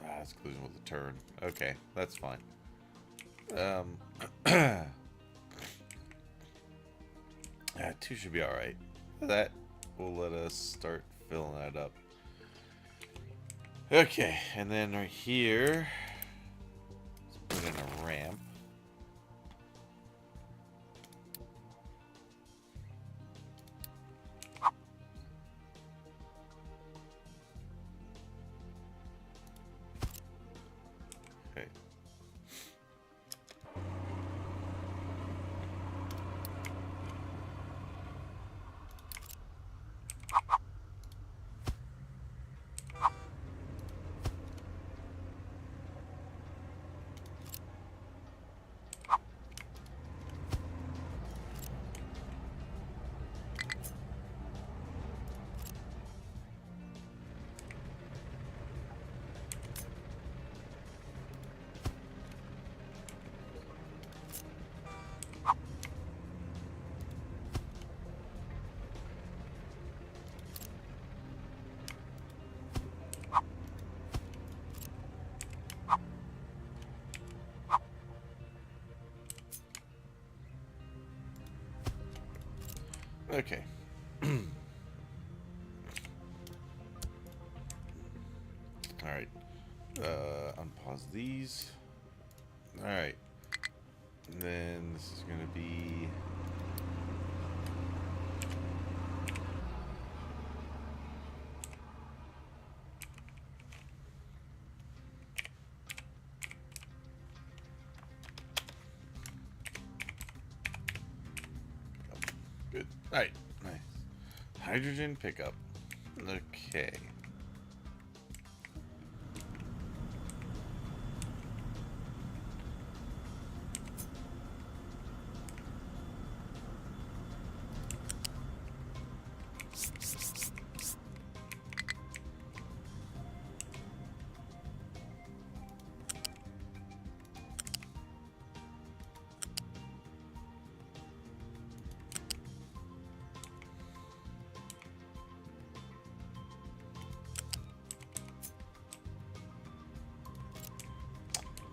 That's collision with a turn. Okay, that's fine. Yeah, two should be alright. That will let us start filling that up. Okay, and then right here, let's put in a ramp. Okay. Okay. All right. Unpause these. All right. And then this is gonna be. Good. All right. Nice. Hydrogen pickup. Okay.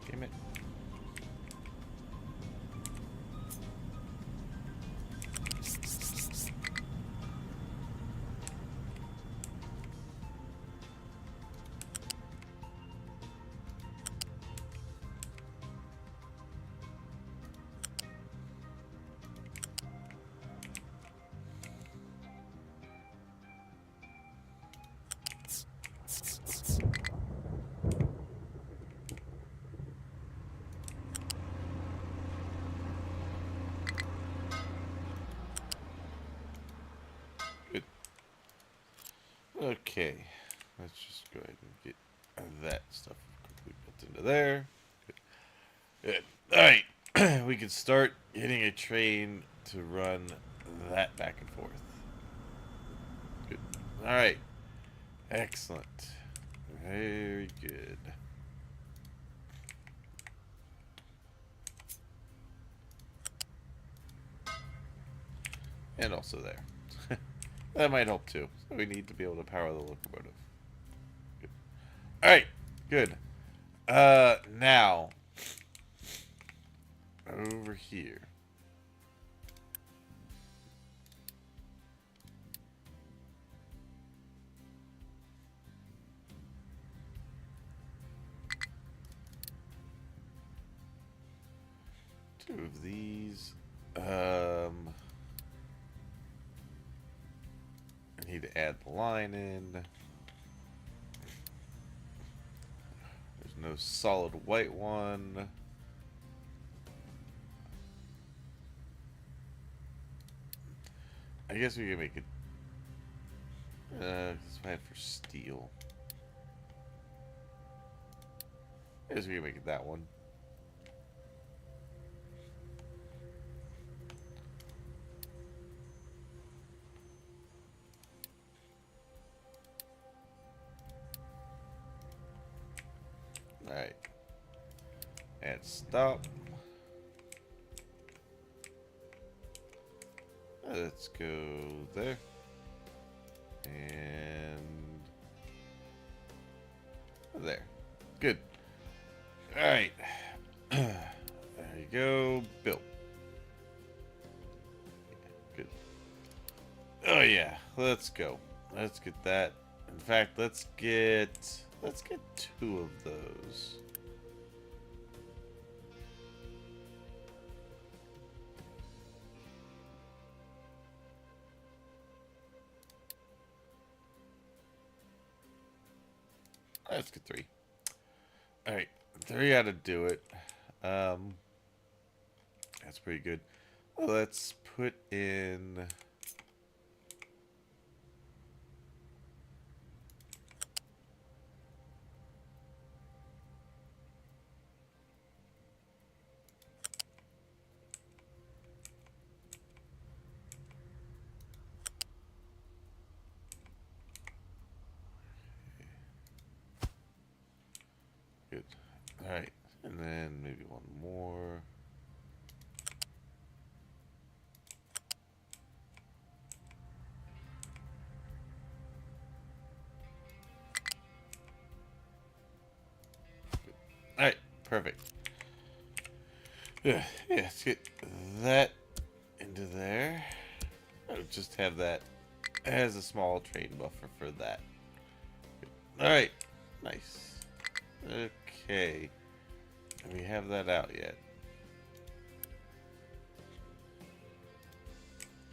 Damn it. Good. Okay. Let's just go ahead and get that stuff quickly built into there. Good. All right. We can start getting a train to run that back and forth. Good. All right. Excellent. Very good. And also there. That might help too. So we need to be able to power the locomotive. Good. All right. Good. Now over here. Two of these. I need to add the line in. There's no solid white one. I guess we can make it. It's fine for steel. I guess we can make it that one. Alright. And stop. Let's go there. And there. Good. Alright. There you go. Built. Good. Oh yeah. Let's go. Let's get that. In fact, let's get two of those. Let's get three. All right, three ought to do it. That's pretty good. Well, let's put in. Good. All right, and then maybe one more. Good. All right, perfect. Yeah, let's get that into there. I'll just have that as a small train buffer for that. Alright. Nice. Okay. Do we have that out yet?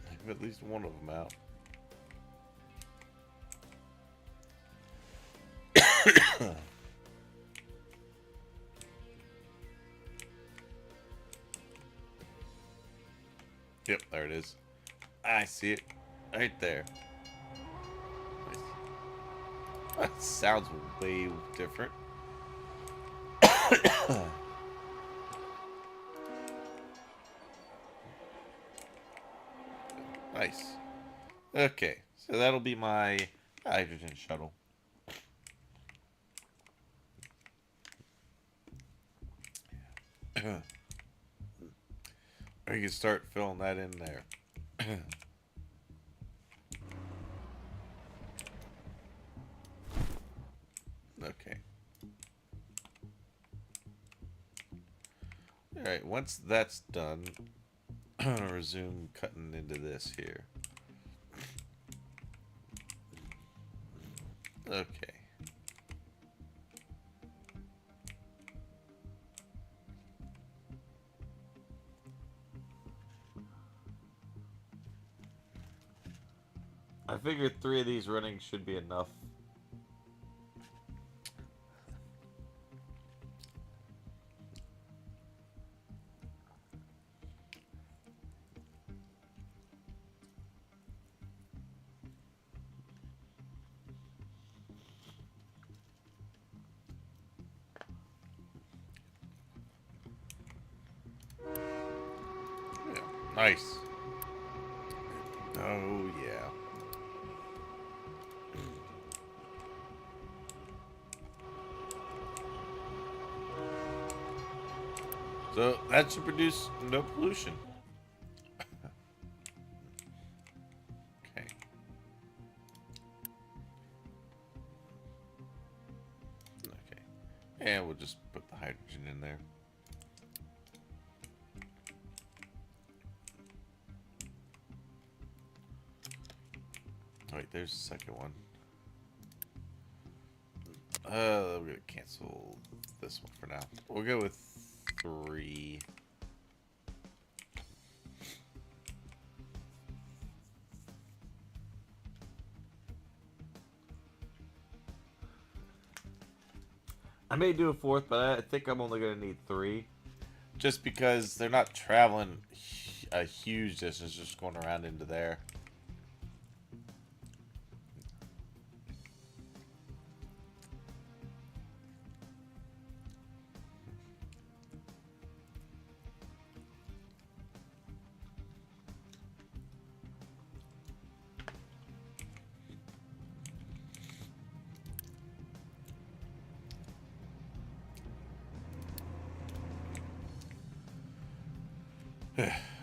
I have at least one of them out. Yep, there it is. I see it. Right there. Nice. That sounds way different. Nice. Okay, so that'll be my hydrogen shuttle. We can start filling that in there. Okay. Alright, once that's done, I'm gonna resume cutting into this here. Okay. I figured 3 of these running should be enough. Yeah, nice. Oh, yeah. So that should produce no pollution. Okay. Okay. And we'll just put the hydrogen in there. Wait, there's the second one. We're gonna cancel this one for now. We'll go with 3. I may do a 4th, but I think I'm only gonna need 3. Just because they're not traveling a huge distance, just going around into there.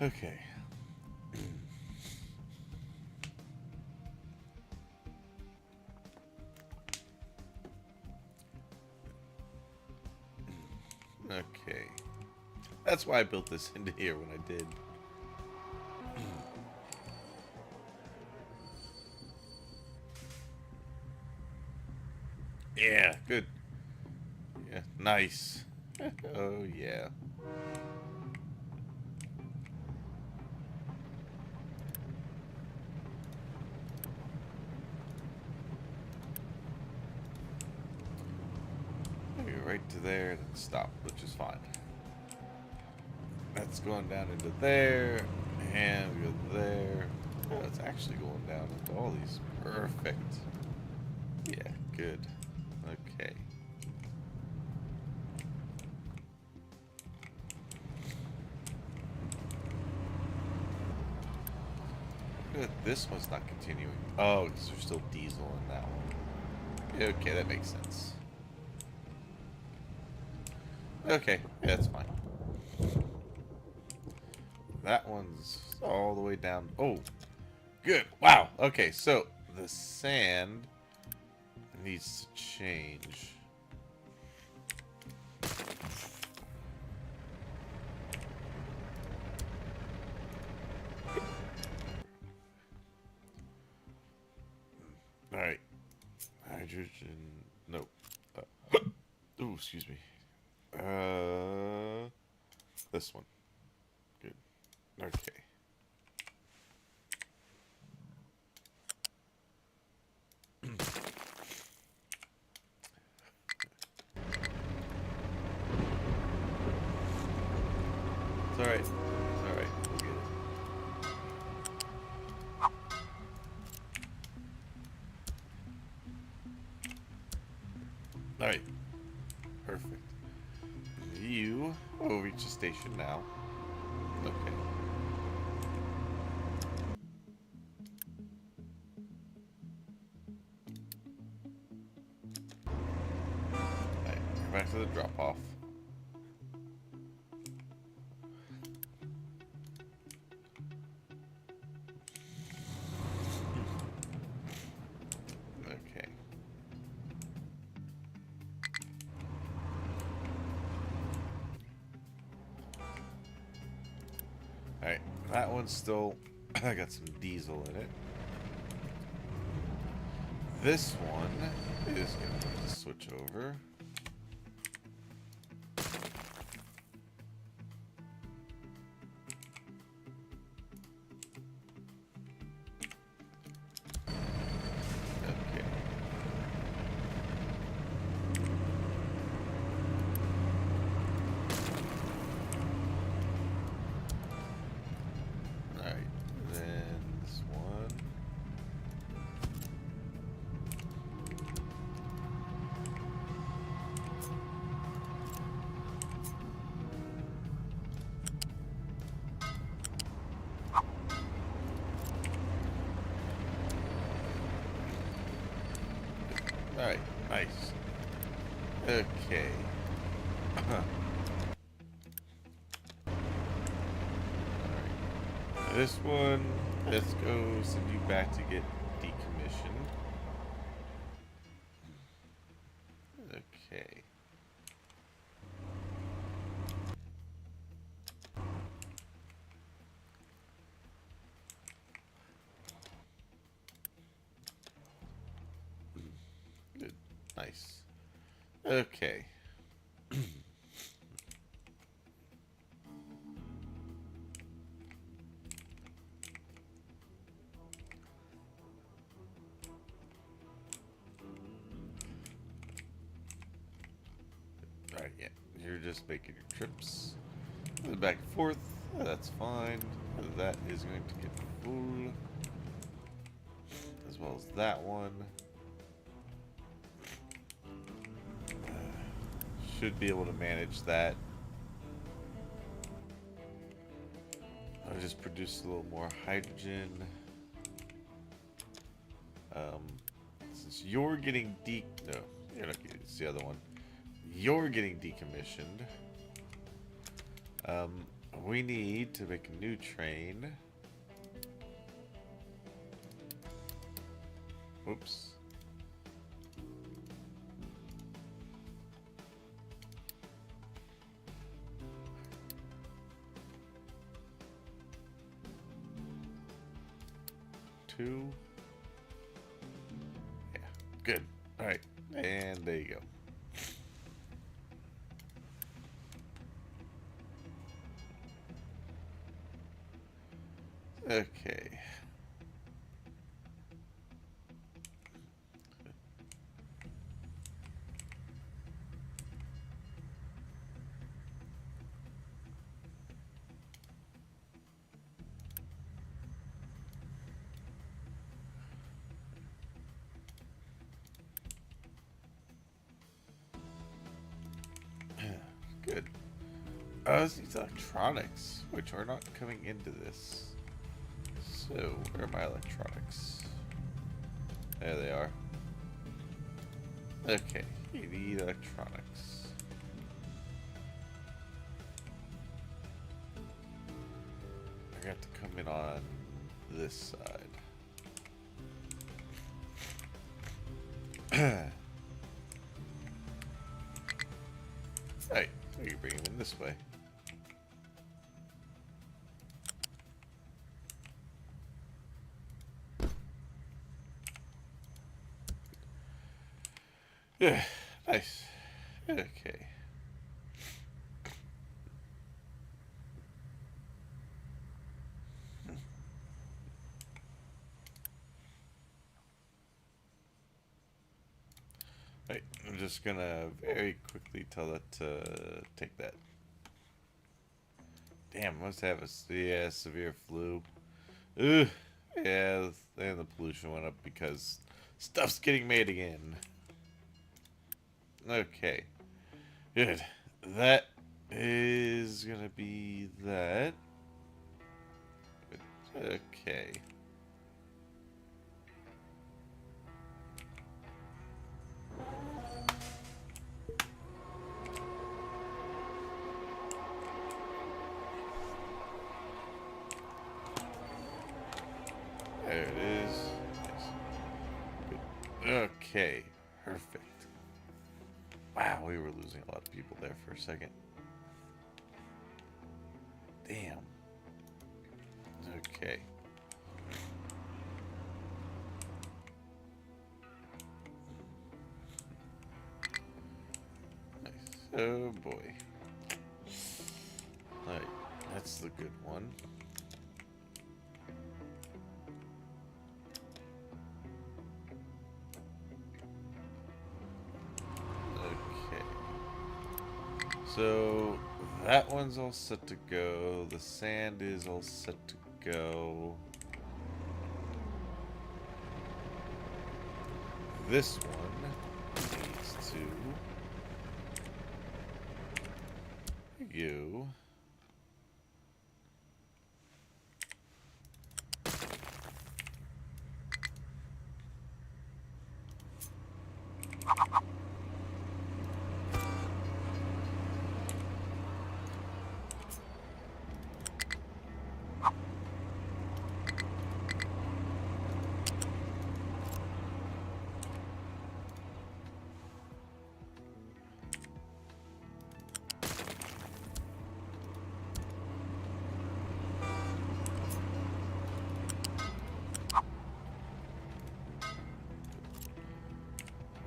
Okay. Okay. That's why I built this into here when I did. Yeah, good. Yeah, nice. Oh, yeah. Okay, right to there, then stop, which is fine. That's going down into there, and we go there. Oh, it's actually going down into all these. Perfect. Yeah, good. Okay. Good. This one's not continuing. Oh, because there's still diesel in that one. Okay, that makes sense. Okay, yeah, that's fine. That one's all the way down. Oh, good. Wow. Okay, so the sand needs to change. hydrogen. No. Ooh, excuse me. This one. Good. Okay. It's alright. It's alright. We'll get it. Alright. Perfect. You will reach the station now. Okay. Alright. Go back to the drop off. Okay. Alright, that one's still got some diesel in it. This one is going to have to switch over. Okay. Alright, then this one. Alright, nice. Okay. Alright. This one, let's go send you back to get decommissioned. Okay. Good. Nice. Okay. Alright, yeah. You're just making your trips. Back and forth. That's fine. That is going to get full. As well as that one. Should be able to manage that. I'll just produce a little more hydrogen. Since you're getting no, you're not getting, it's the other one. You're getting decommissioned. We need to make a new train. Oops. Two. Yeah, good. All right, and there you go. Okay. Good. It's these electronics, which are not coming into this. So, where are my electronics? There they are. Okay, you need electronics. I got to come in on this side. Hey, so you bring him in this way. Nice. Okay. Right, I'm just gonna very quickly tell it to take that. Damn, must have a severe flu. Ugh. Yeah, and the pollution went up because stuff's getting made again. Okay, good. That is gonna be that. Okay. There it is. Nice. Good. Okay, perfect. Wow, we were losing a lot of people there for a second. Damn. Okay. Nice. Oh boy. Alright, that's the good one. Okay. So that one's all set to go. The sand is all set to go. This one needs to go.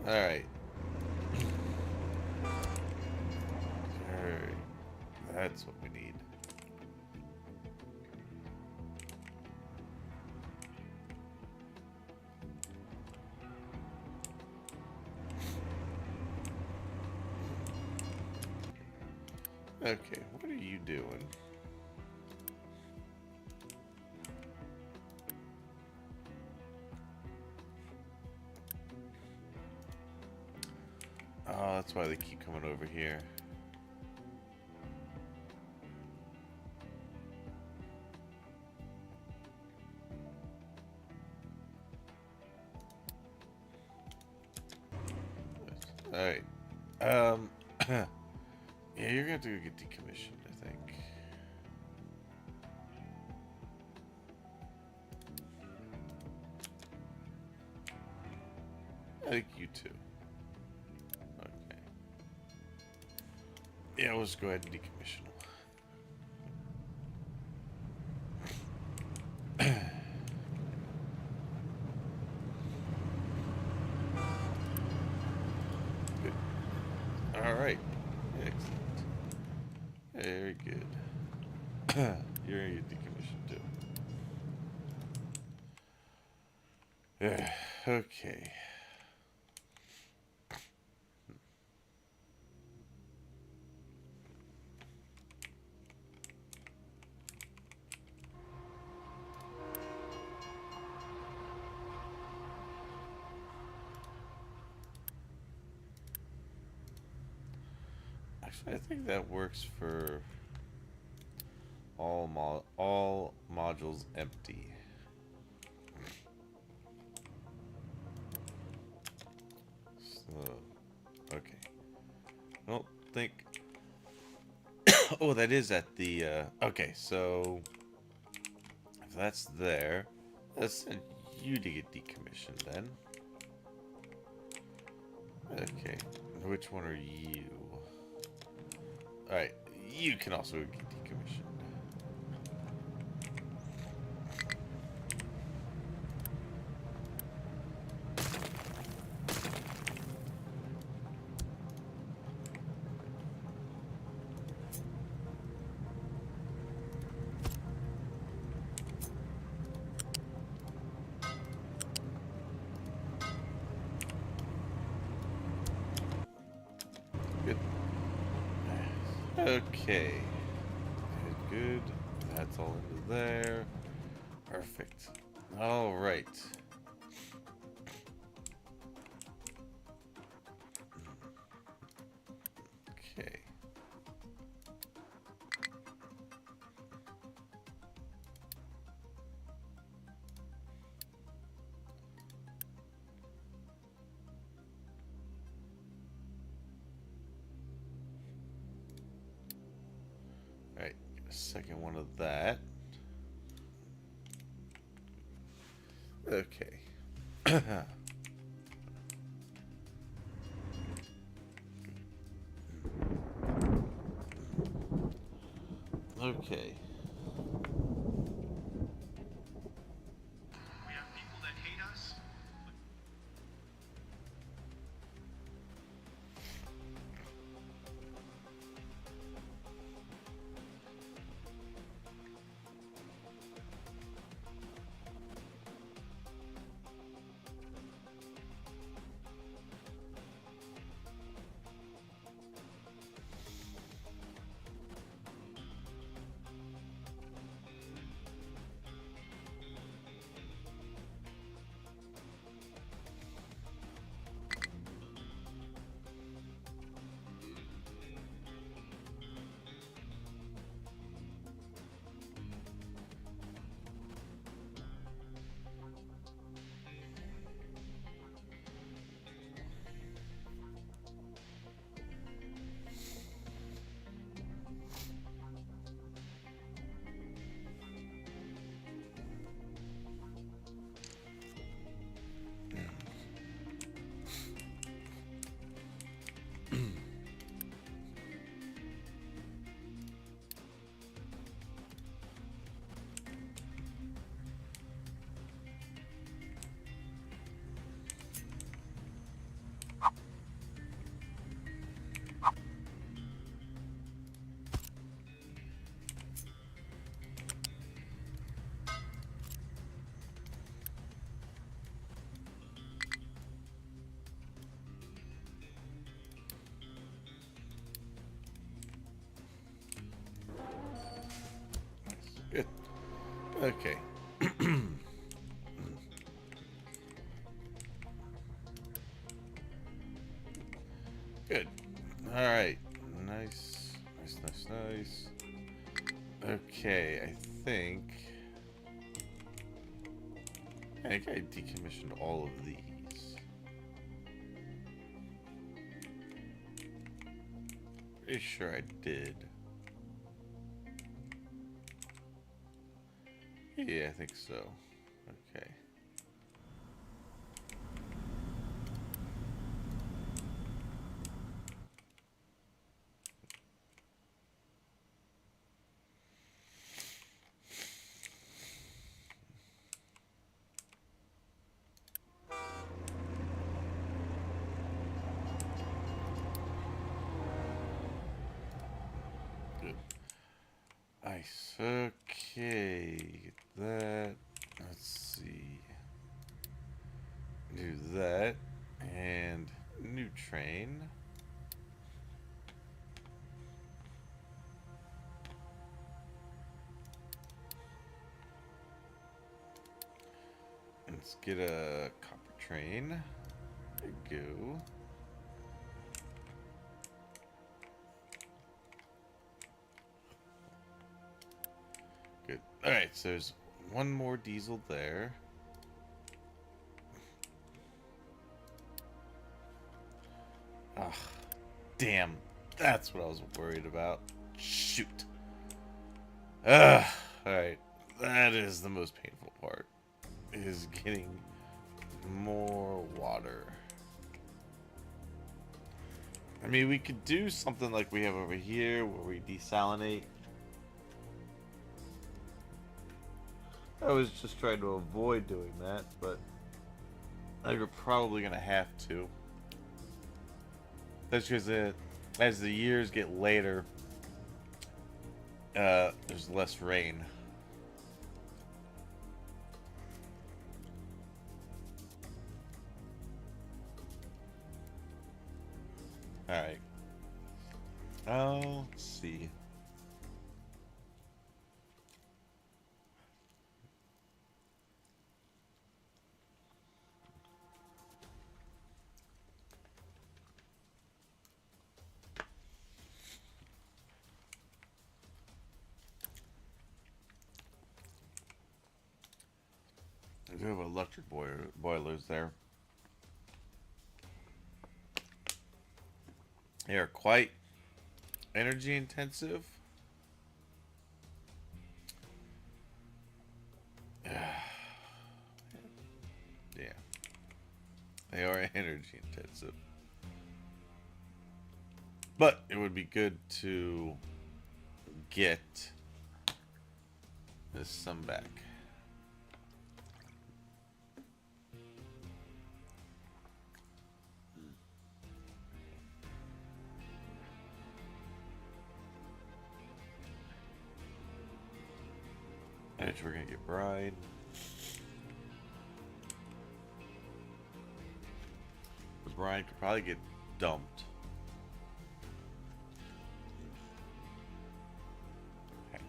Alright. Alright. That's what we need. Okay, what are you doing? Oh, that's why they keep coming over here. Alright. Yeah, you're gonna have to go get decommissioned, I think. I think you too. Okay. Yeah, we'll just go ahead and decommission them. Good. Alright. Excellent. Very good. You're gonna get decommissioned too. Yeah. Okay. Actually, I think that works for all modules empty. So, okay. I don't think. Oh, that is at the. Okay, so if that's there, let's send you to get decommissioned then. Okay, which one are you? Alright, you can also get decommissioned. Okay. Good, good. That's all into there. Perfect. All right. Okay. All right. Get a second one of that. Okay. Okay. We have people that hate us. Good. Okay. Good. All right. Nice. Nice, nice, nice. Okay, I think I decommissioned all of these. Pretty sure I did. Yeah, I think so. Okay. Good. Nice. Okay. Get that. Let's see. Do that. And new train. Let's get a copper train. There you go. Good. Alright, so there's one more diesel there. Ah, damn. That's what I was worried about. Shoot. Ugh. Alright. That is the most painful part. Is getting more water. I mean, we could do something like we have over here where we desalinate. I was just trying to avoid doing that, but you're probably going to have to. That's because as the years get later, there's less rain. Alright. Oh, let's see. I do have electric boilers there. They are quite energy intensive. Yeah, they are energy intensive. But it would be good to get this some back. And we're gonna get bride. The bride could probably get dumped. Okay.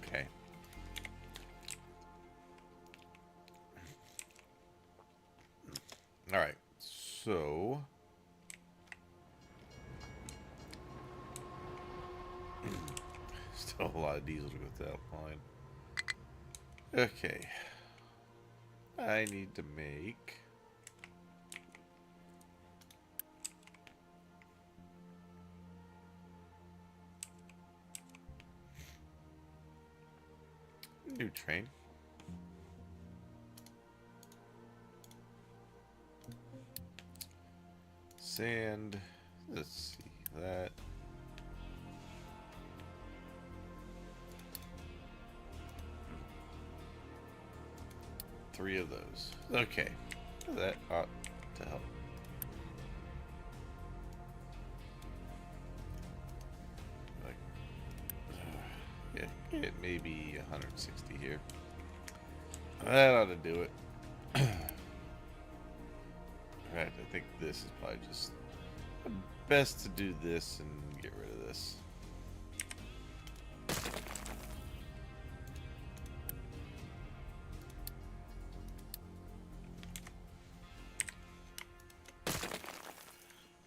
Okay. All right. So still a lot of diesel to go through that line. Okay. I need to make a new train. Sand. Let's see that. Three of those. Okay. That ought to help. Like, yeah, it may be 160 here. That ought to do it. Alright, I think this is probably just best to do this and get rid of this.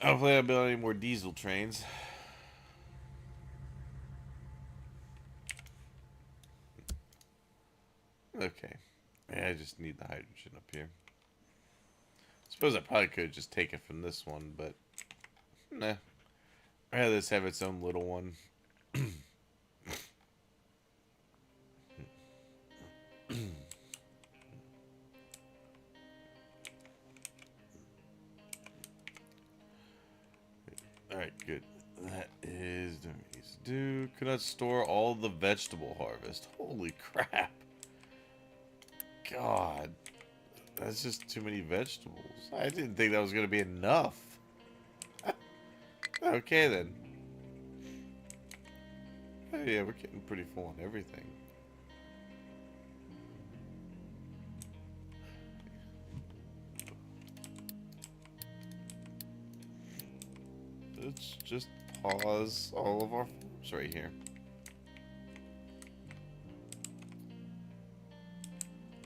Hopefully I don't build any more diesel trains. Okay. Yeah, I just need the hydrogen up here. Suppose I probably could just take it from this one, but nah. I'd rather this have its own little one. Alright, good. That is do could not store all the vegetable harvest. Holy crap. God. That's just too many vegetables. I didn't think that was gonna be enough. Okay then. Oh, yeah, we're getting pretty full on everything. Let's just pause all of our farms right here.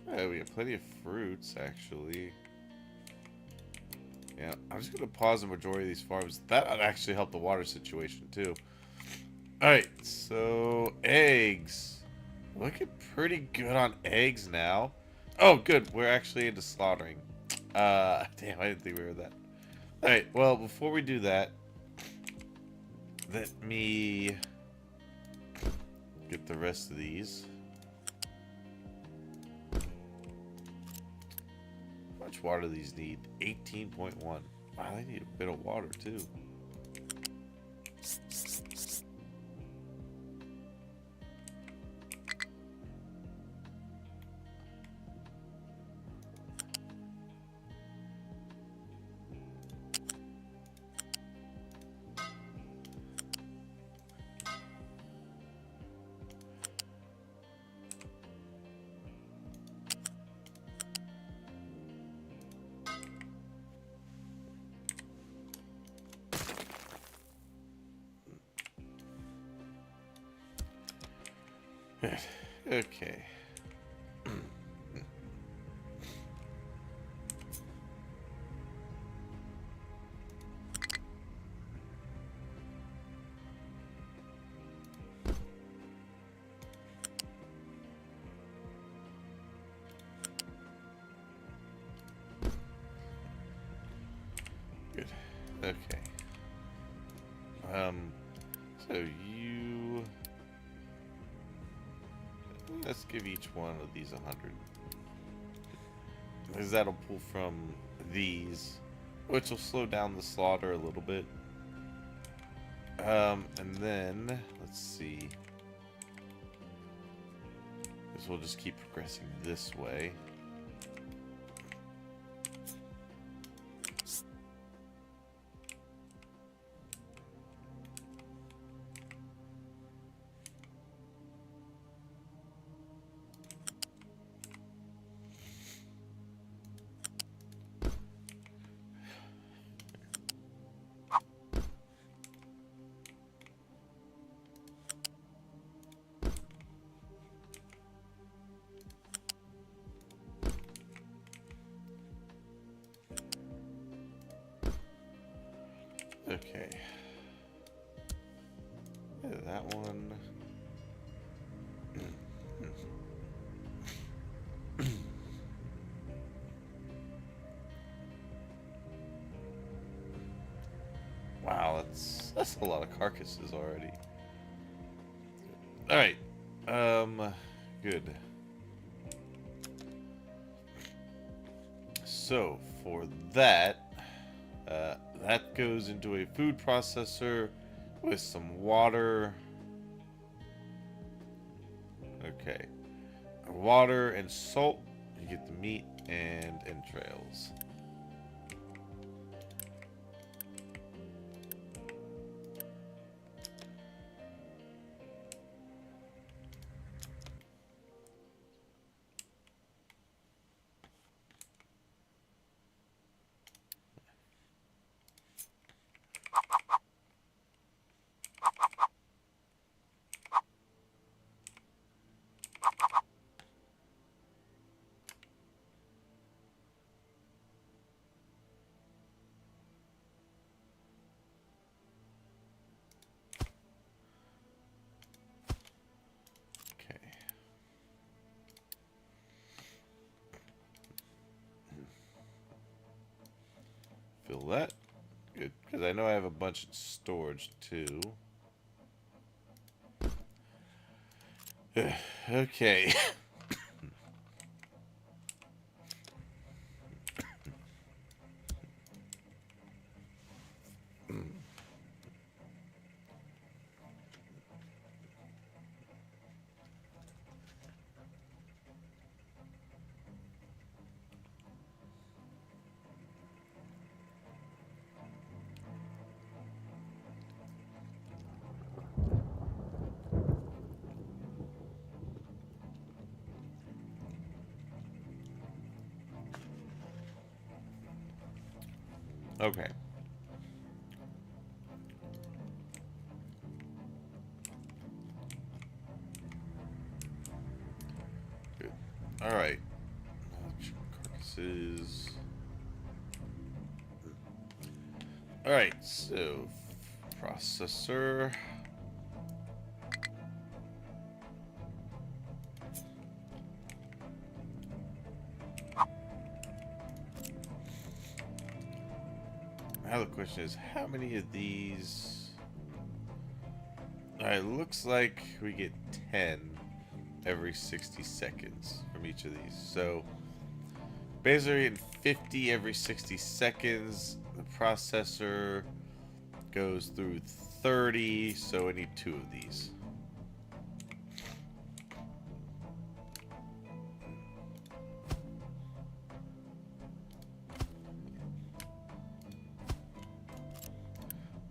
Yeah, we have plenty of fruits, actually. Yeah, I'm just going to pause the majority of these farms. That would actually help the water situation, too. Alright, so eggs. Looking pretty good on eggs now. Oh, good. We're actually into slaughtering. Damn, I didn't think we were that. Alright, well, before we do that, let me get the rest of these. How much water do these need? 18.1. Wow, they need a bit of water, too. Okay. Good. Okay. So you... Let's give each one of these 100. Because that'll pull from these, which will slow down the slaughter a little bit. And then, let's see. This will just keep progressing this way. Okay. Yeah, that one. Wow, that's a lot of carcasses already. All right. Good. So for that, that goes into a food processor with some water. Okay. Water and salt. You get the meat and entrails. Okay. Fill that. Good. Because I know I have a bunch in storage too. Okay. Okay. Good. All right. Carcasses. All right. So processor. Now the question is, how many of these? Alright, looks like we get 10 every 60 seconds from each of these. So, basically in 50 every 60 seconds. The processor goes through 30, so I need 2 of these.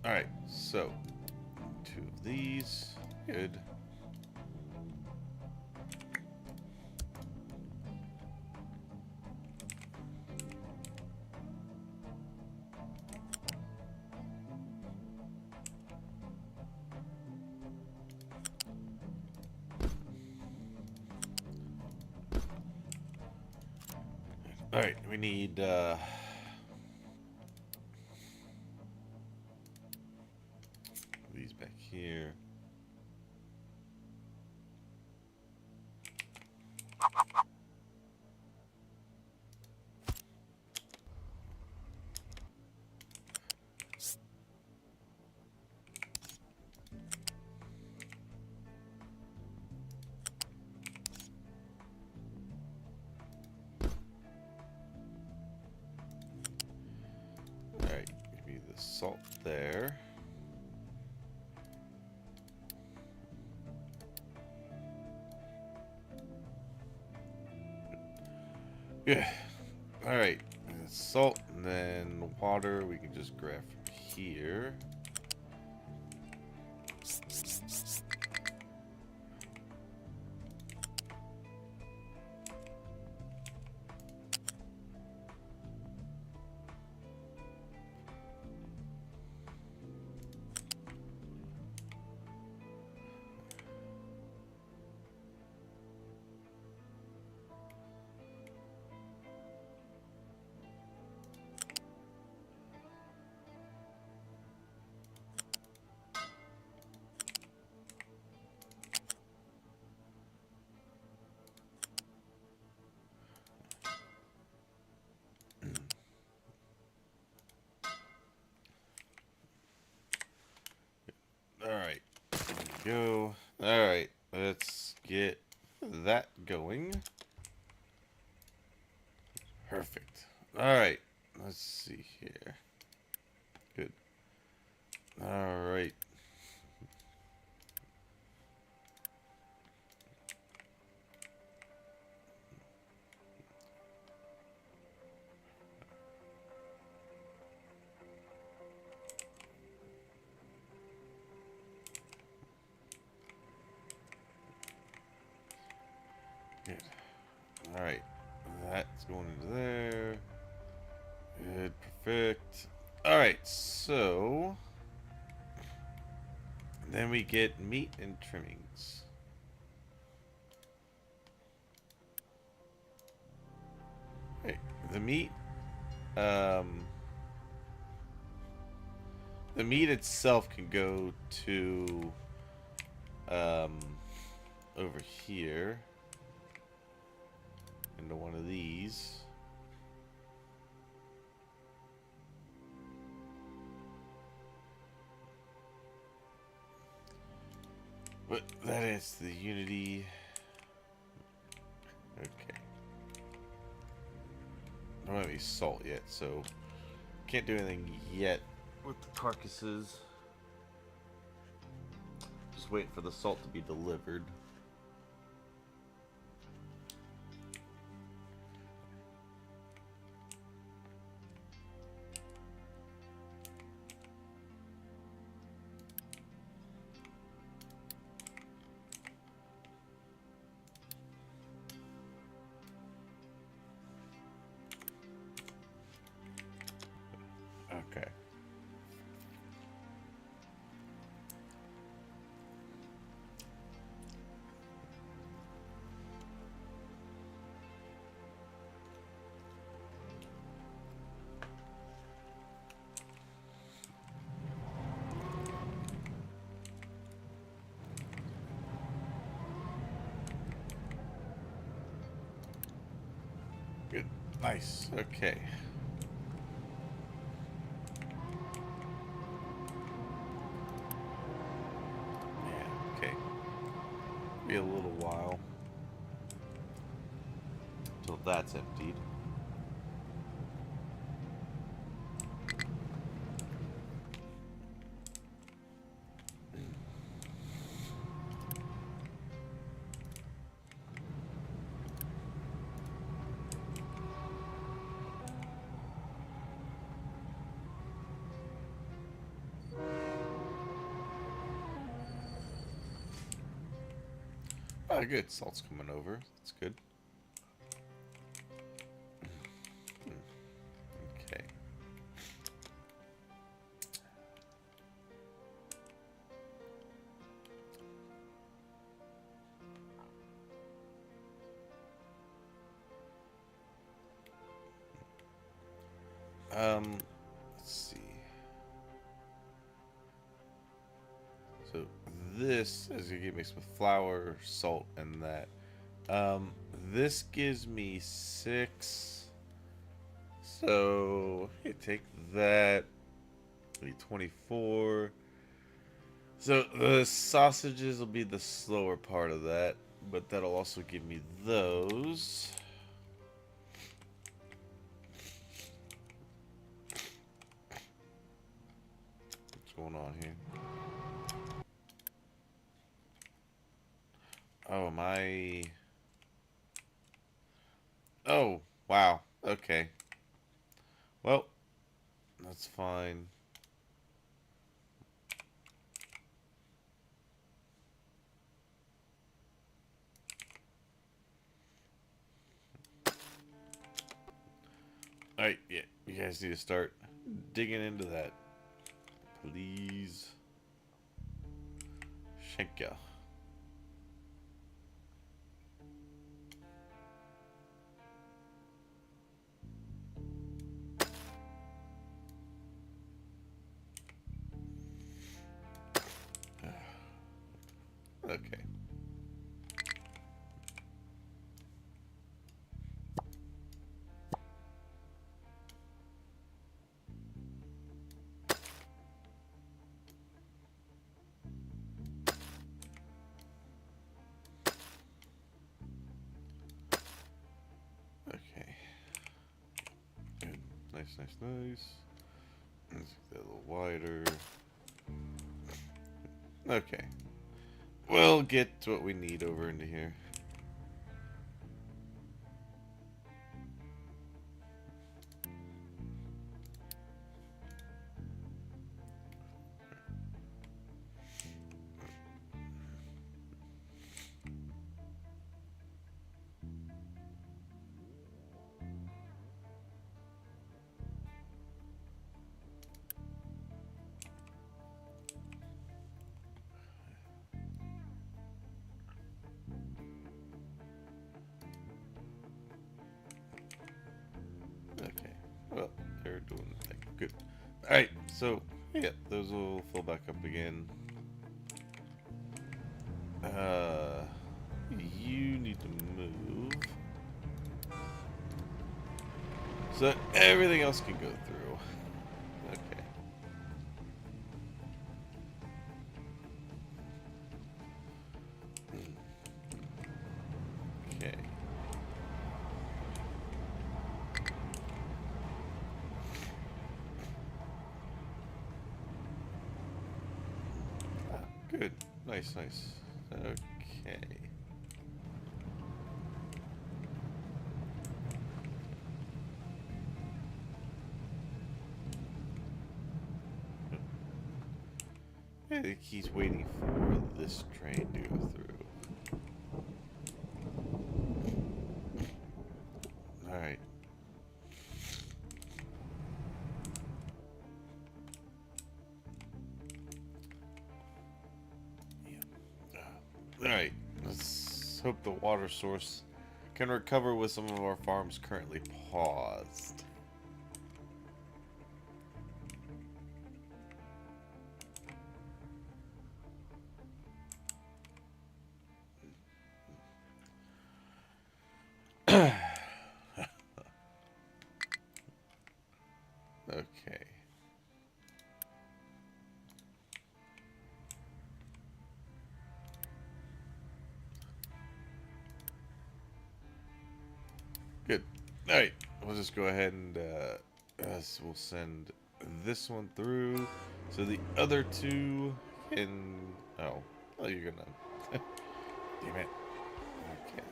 Alright, so 2 of these. Good. All right, we need these back here. All right, give me the salt there. Yeah. All right, and salt, and then water. We can just grab from here. All right, there we go. All right, let's get that going. Perfect. All right, let's see here. Good. All right. Good. All right, that's going into there. Good. Perfect. All right, so then we get meat and trimmings. Right, the meat. Um, the meat itself can go to um, over here into one of these. But that is the Unity. Okay. I don't have any salt yet, so can't do anything yet with the carcasses. Just waiting for the salt to be delivered. Okay. Good. Nice. Okay. Yeah, okay. Be a little while until that's emptied. Oh, good. Salt's coming over. That's good. Okay. let's see. So this is gonna give me some flour, salt, and that. This gives me 6. So you take that. Be 24. So the sausages will be the slower part of that, but that'll also give me those. What's going on here? Oh, my. Oh, wow. Okay. Well, that's fine. Alright, yeah, you guys need to start digging into that. Please. Schenka. Okay. Okay. Good. Nice, nice, nice. Let's get that a little wider. Okay. We'll get what we need over into here. Okay. Well, they're doing the thing. Good. Alright, so, yeah, those will fill back up again. You need to move. So everything else can go through. Okay. Okay. Ah, good. Nice, nice. Okay. I think he's waiting for this train to go through. Alright. Alright. Let's hope the water source can recover with some of our farms currently paused. Okay. Good. Alright. We'll just go ahead and we'll send this one through. So the other two can... Oh. Oh, you're gonna... Damn it. Okay.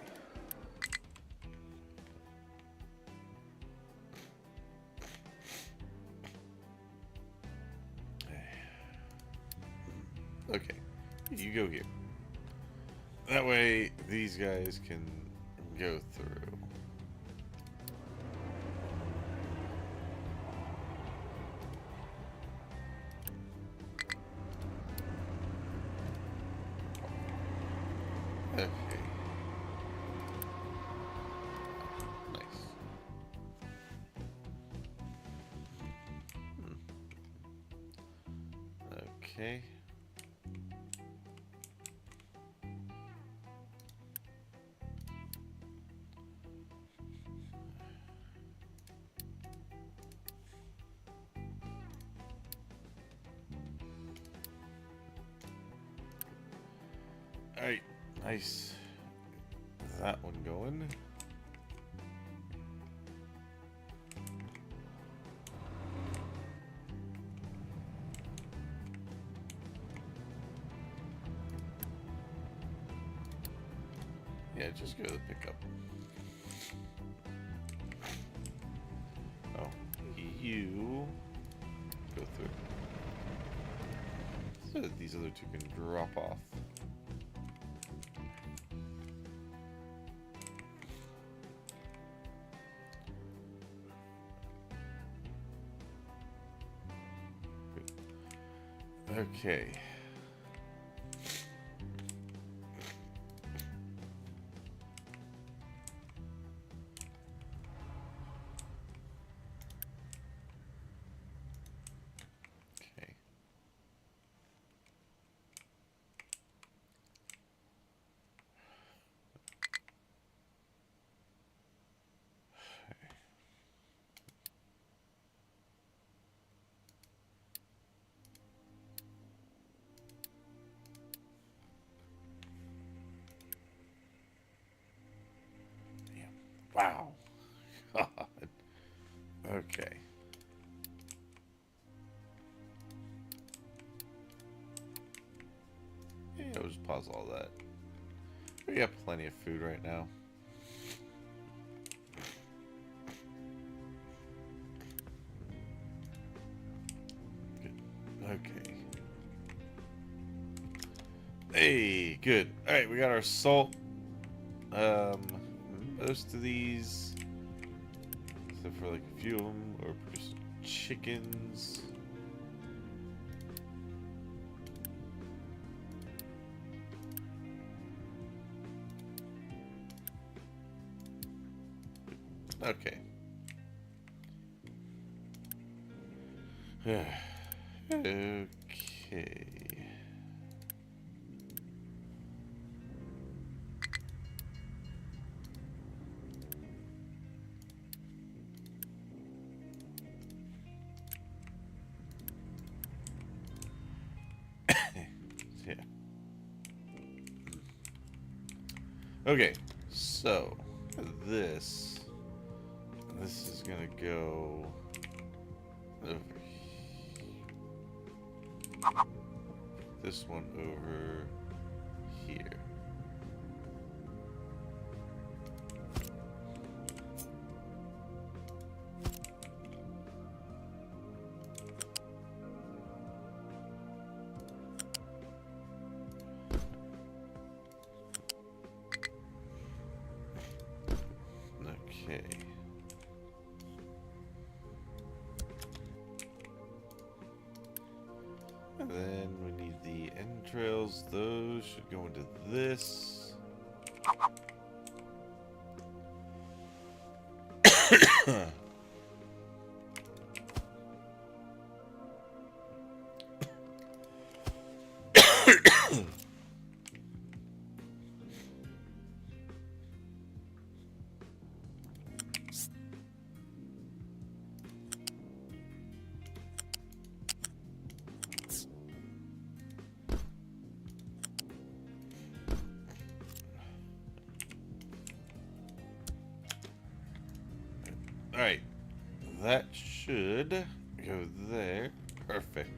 Okay. You go here. That way, these guys can go through. Okay. Nice. Okay. Alright, nice. That one going. Yeah, just go to the pickup. Oh, you go through. So that these other two can drop off. Okay. Okay. Wow. God. Okay. Yeah, we'll just pause all that. We got plenty of food right now. Good. Okay. Hey, good. Alright, we got our salt. Most of these, except for like a few of them, are producing chickens. Okay. Okay. Yeah. Okay. So this is gonna go over here. This one over here. Okay. And then we need the entrails. Those should go into this. Alright. That should go there. Perfect.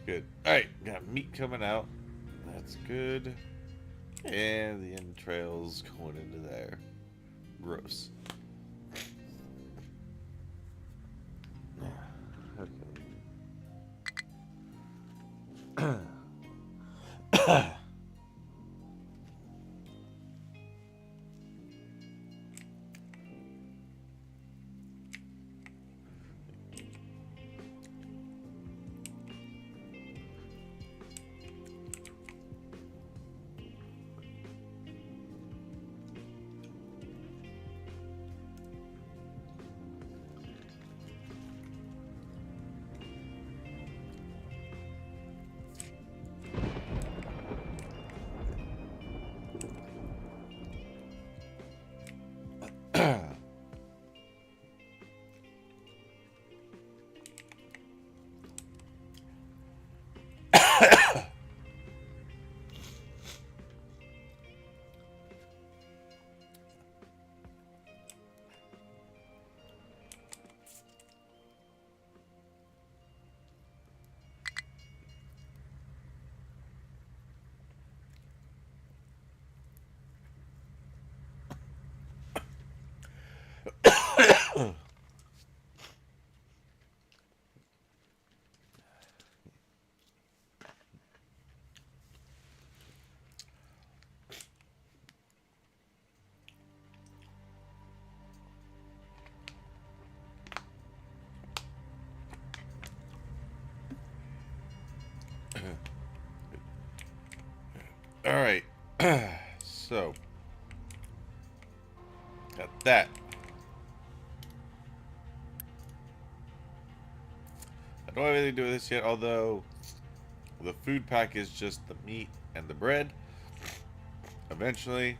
Good. Alright, got meat coming out. That's good. And the entrails going into there. Gross. Okay. All right. So, got that. I don't have anything to do with this yet, although the food pack is just the meat and the bread. Eventually,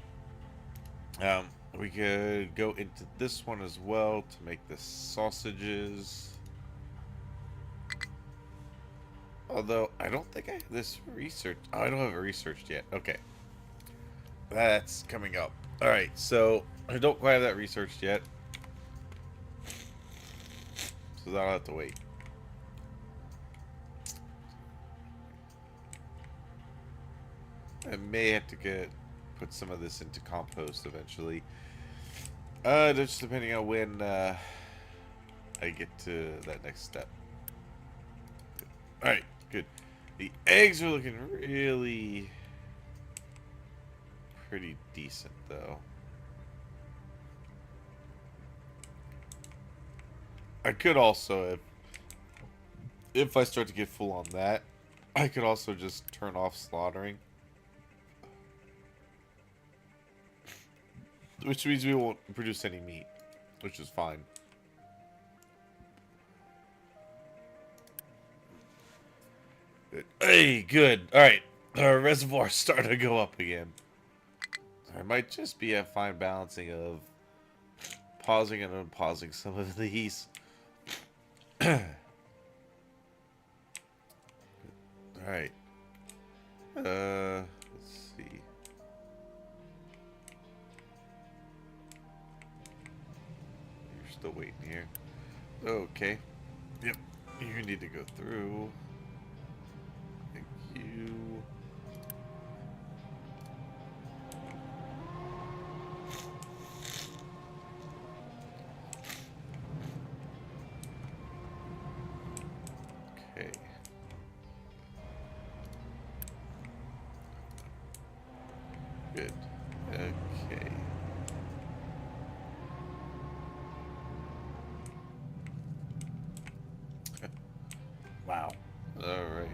um, we could go into this one as well to make the sausages. Although, I don't think I have this researched. Oh, I don't have it researched yet. Okay. That's coming up. Alright, so I don't quite have that researched yet. So that'll have to wait. I may have to put some of this into compost eventually. Just depending on when I get to that next step. Alright, good. The eggs are looking really pretty decent though. I could also, if I start to get full on that, I could also just turn off slaughtering. Which means we won't produce any meat, which is fine. Hey, good. Alright, our reservoir's starting to go up again. There might just be a fine balancing of pausing and unpausing some of these. Alright. Let's see. You're still waiting here. Okay. Yep. You need to go through. Thank you. Okay. Good. Okay. Wow. All right.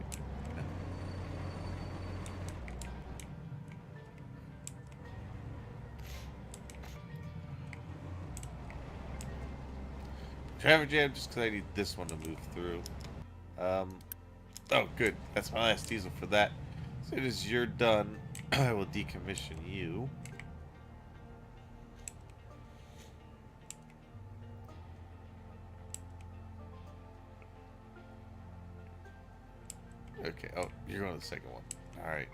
Traffic jam just because I need this one to move through. Oh, good. That's my last diesel for that. As soon as you're done, I will decommission you. Okay. Oh, you're going to the second one. All right.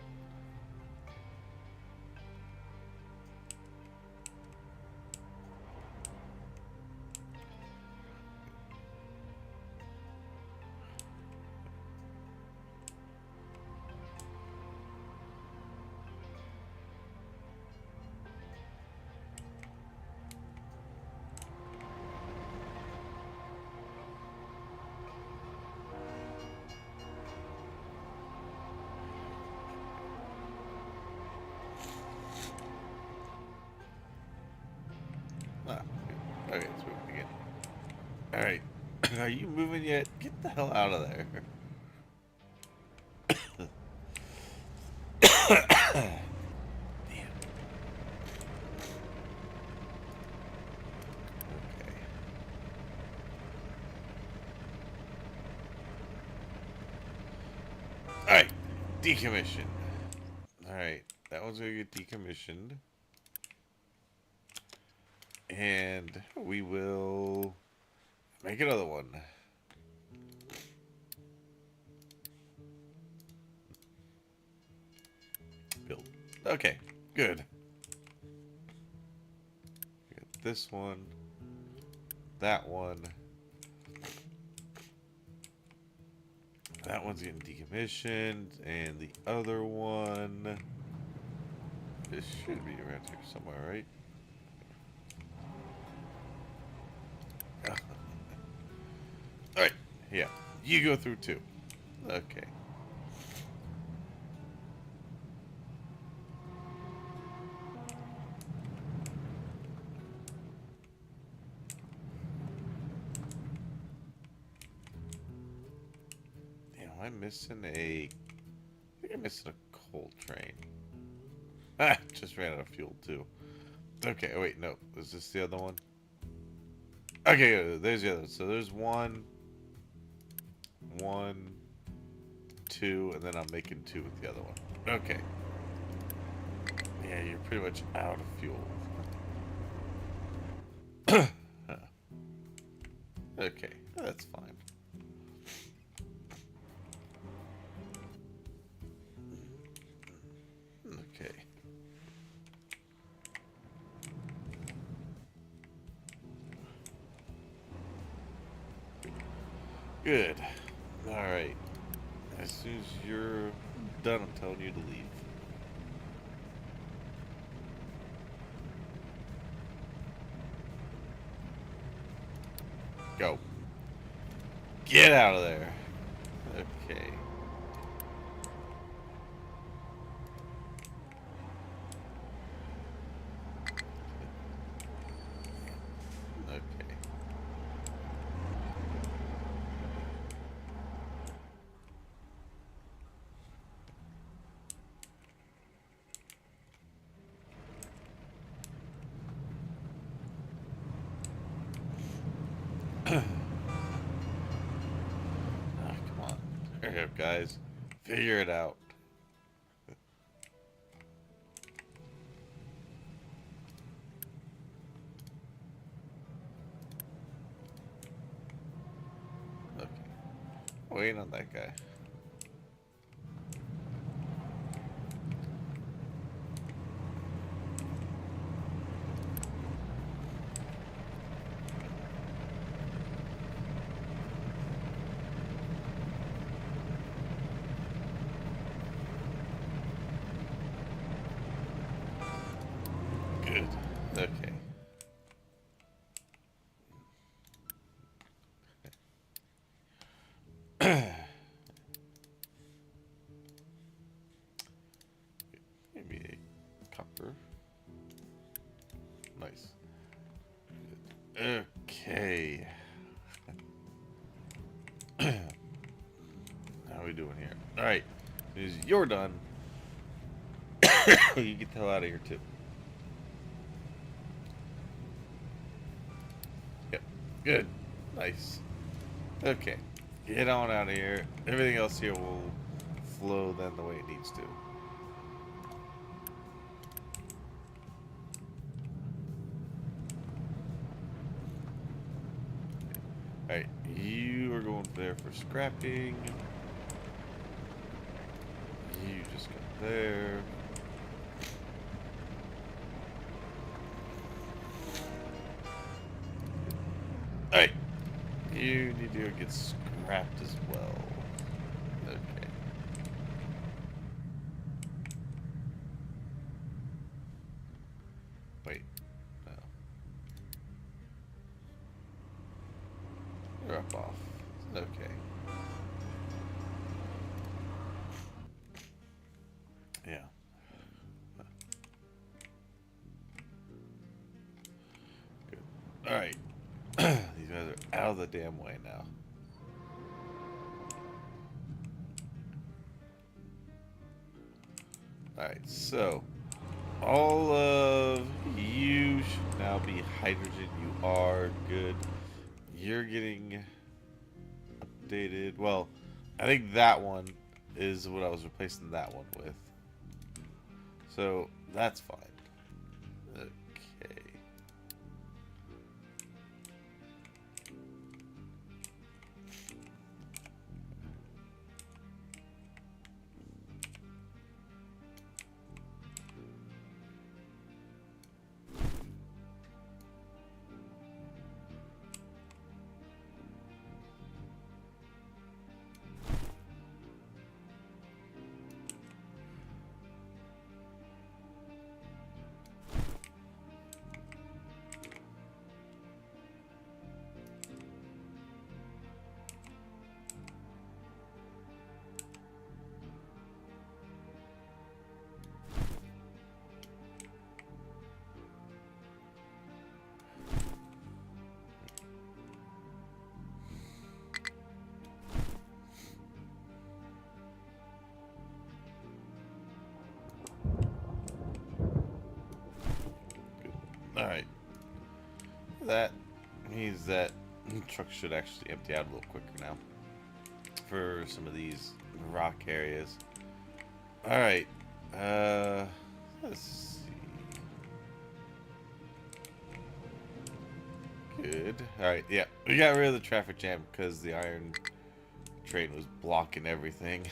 Ah, okay, it's moving again. All right. Are you moving yet? Get the hell out of there. Damn. Okay. All right. Decommission. All right. That one's going to get decommissioned. And we will make another one. Okay, good. We got this one, that one. That one's getting decommissioned, and the other one. This should be around here somewhere, right? Alright, yeah. You go through too. Okay. Damn, am I missing a... I think I'm missing a coal train. Ah, just ran out of fuel too. Okay, wait, no. Is this the other one? Okay, there's the other. So there's one, two, and then I'm making two with the other one. Okay. Yeah, you're pretty much out of fuel. Okay, that's fine. Okay. Good. Alright. As soon as you're done, I'm telling you to leave. Go. Get out of there. Okay. Okay. Ah, come on. Hurry up, guys. Figure it out. Okay. Waiting on that guy. Good. Okay. Maybe a copper. Nice. Okay. How are we doing here? Alright. As soon as you're done, you get the hell out of here too. Yep. Good. Nice. Okay. Get on out of here. Everything else here will flow then the way it needs to. Alright, you are going there for scrapping. You just go there. Alright, you need to get scrapped as well. Okay. Wait, no. You're up off. Okay. Yeah. Good. Alright. These guys are out of the damn way now. Alright, so all of you should now be hydrogen. You are good. You're getting updated. Well, I think that one is what I was replacing that one with. So that's fine. Okay. That means that trucks should actually empty out a little quicker now for some of these rock areas. All right. Let's see. Good. All right. Yeah, we got rid of the traffic jam because the iron train was blocking everything.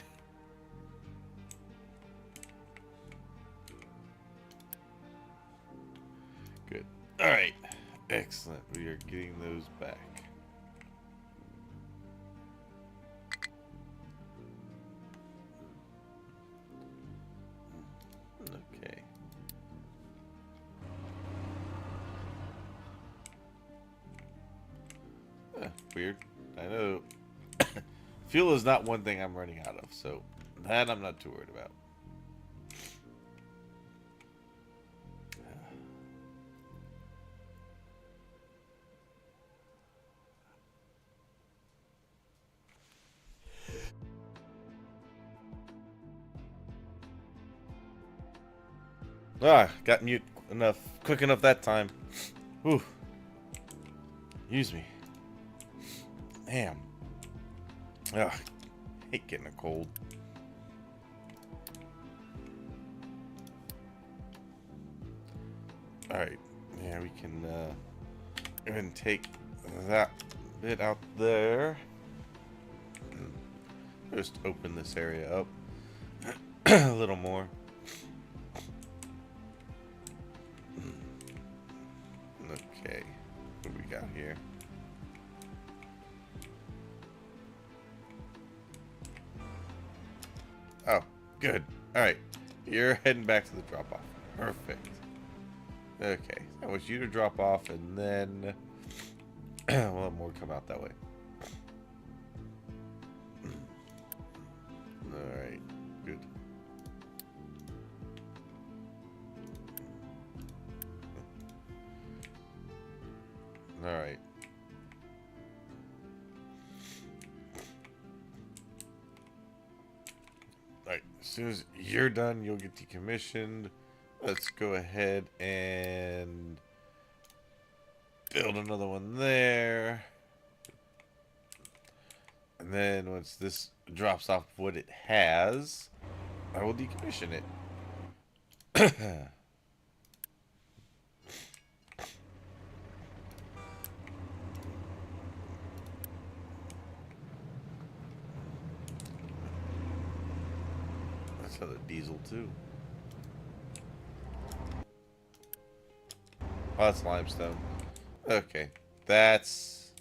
Good. All right. Excellent. We are getting those back. Okay. Weird. I know. Fuel is not one thing I'm running out of, so that I'm not too worried about. Got mute quick enough that time. Whew. Use me. Damn. Hate getting a cold. Alright. Yeah, we can go ahead and take that bit out there. Just open this area up a little more. Okay. What do we got here? Oh, good. Alright. You're heading back to the drop-off. Perfect. Okay. I want you to drop off, and then we'll have more come out that way. Alright. Good. Alright. Alright, as soon as you're done, you'll get decommissioned. Let's go ahead and build another one there. And then once this drops off what it has, I will decommission it. That's another diesel too. Oh, that's limestone. Okay, that's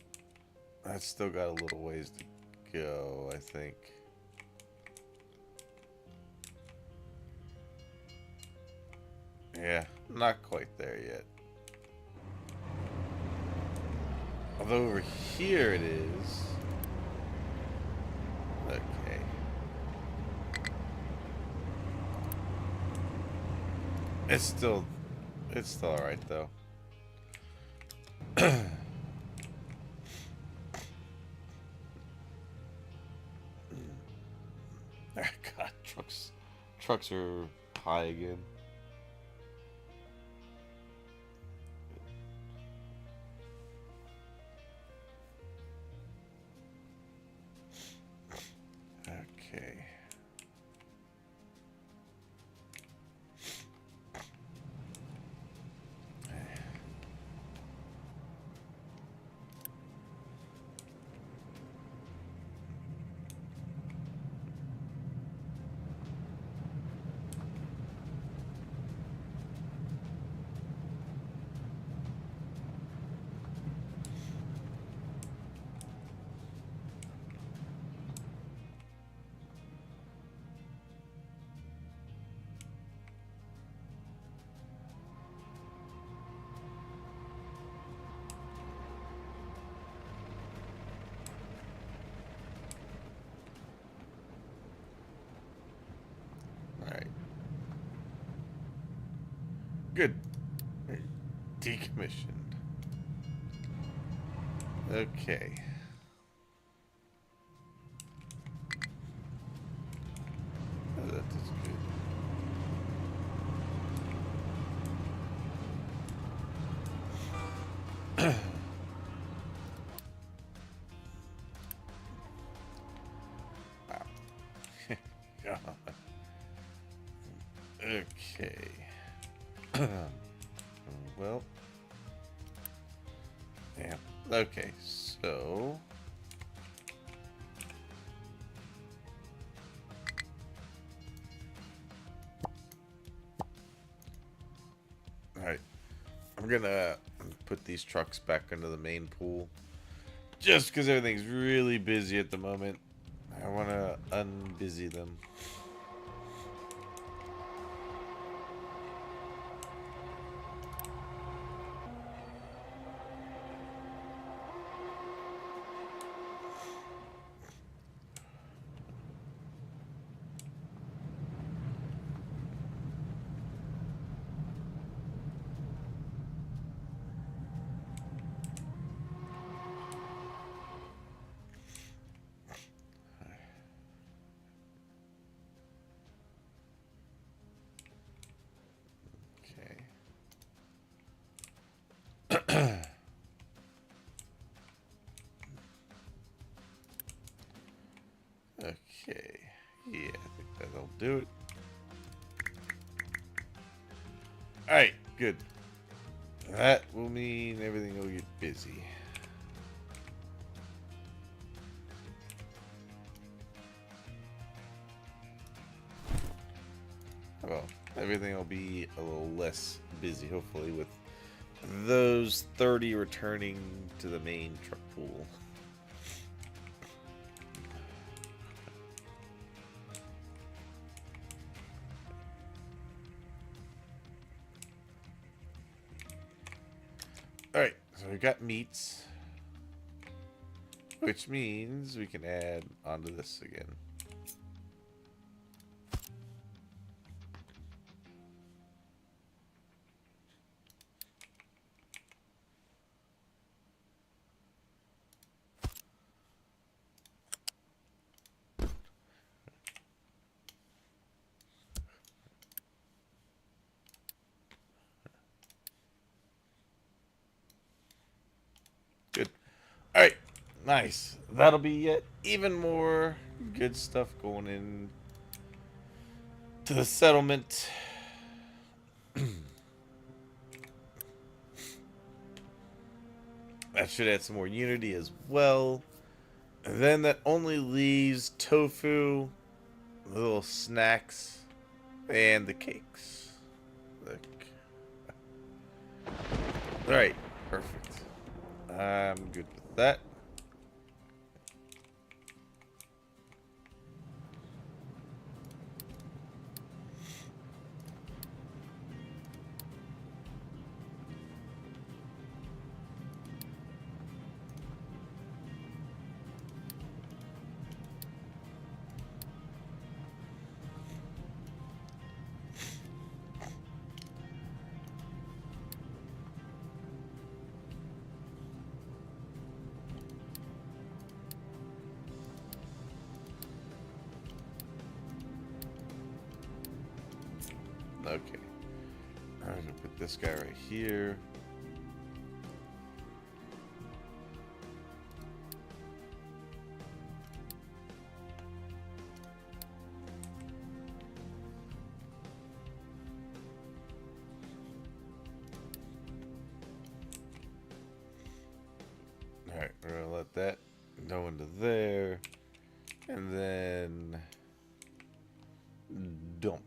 still got a little ways to go, I think. Yeah, not quite there yet. Although over here it is. Okay. It's still alright though. God, trucks are high again. Okay. Good. Decommissioned. Okay. Oh, that is good. God. Okay. Well. Damn. Okay, so. Alright. I'm gonna put these trucks back into the main pool. Just because everything's really busy at the moment. I want to unbusy them. Okay. Yeah, I think that'll do it. Alright, good. That will mean everything will get busy. Well, everything will be a little less busy, hopefully, with those 30 returning to the main truck pool. Alright, so we got meats, which means we can add onto this again. Good. Alright, nice. That'll be yet even more good stuff going in to the settlement. That should add some more unity as well. And then that only leaves tofu, little snacks, and the cakes. Alright, perfect. I'm good with that. Okay. I'm gonna put this guy right here. Alright, we're gonna let that go into there. And then dump.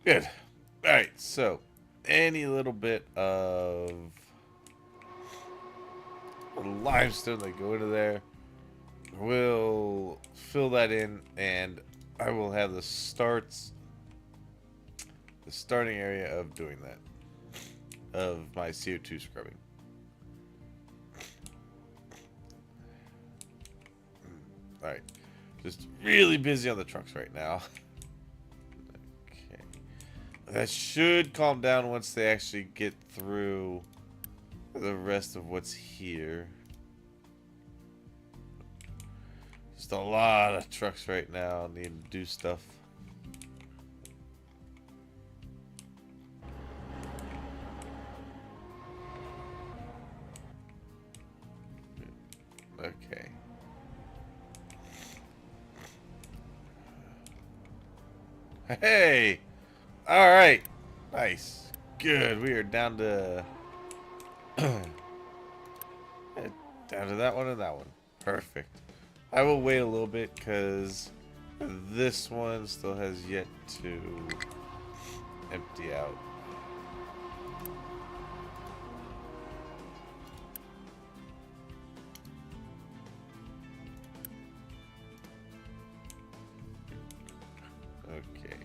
Good. Alright, so any little bit of limestone that go into there, we'll fill that in, and I will have the starting area of doing that, of my CO2 scrubbing. Alright, just really busy on the trucks right now. Okay, that should calm down once they actually get through the rest of what's here. Just a lot of trucks right now need to do stuff. Okay. Hey! Alright. Nice. Good. We are down to... down to that one and that one. Perfect. I will wait a little bit because this one still has yet to empty out. Okay.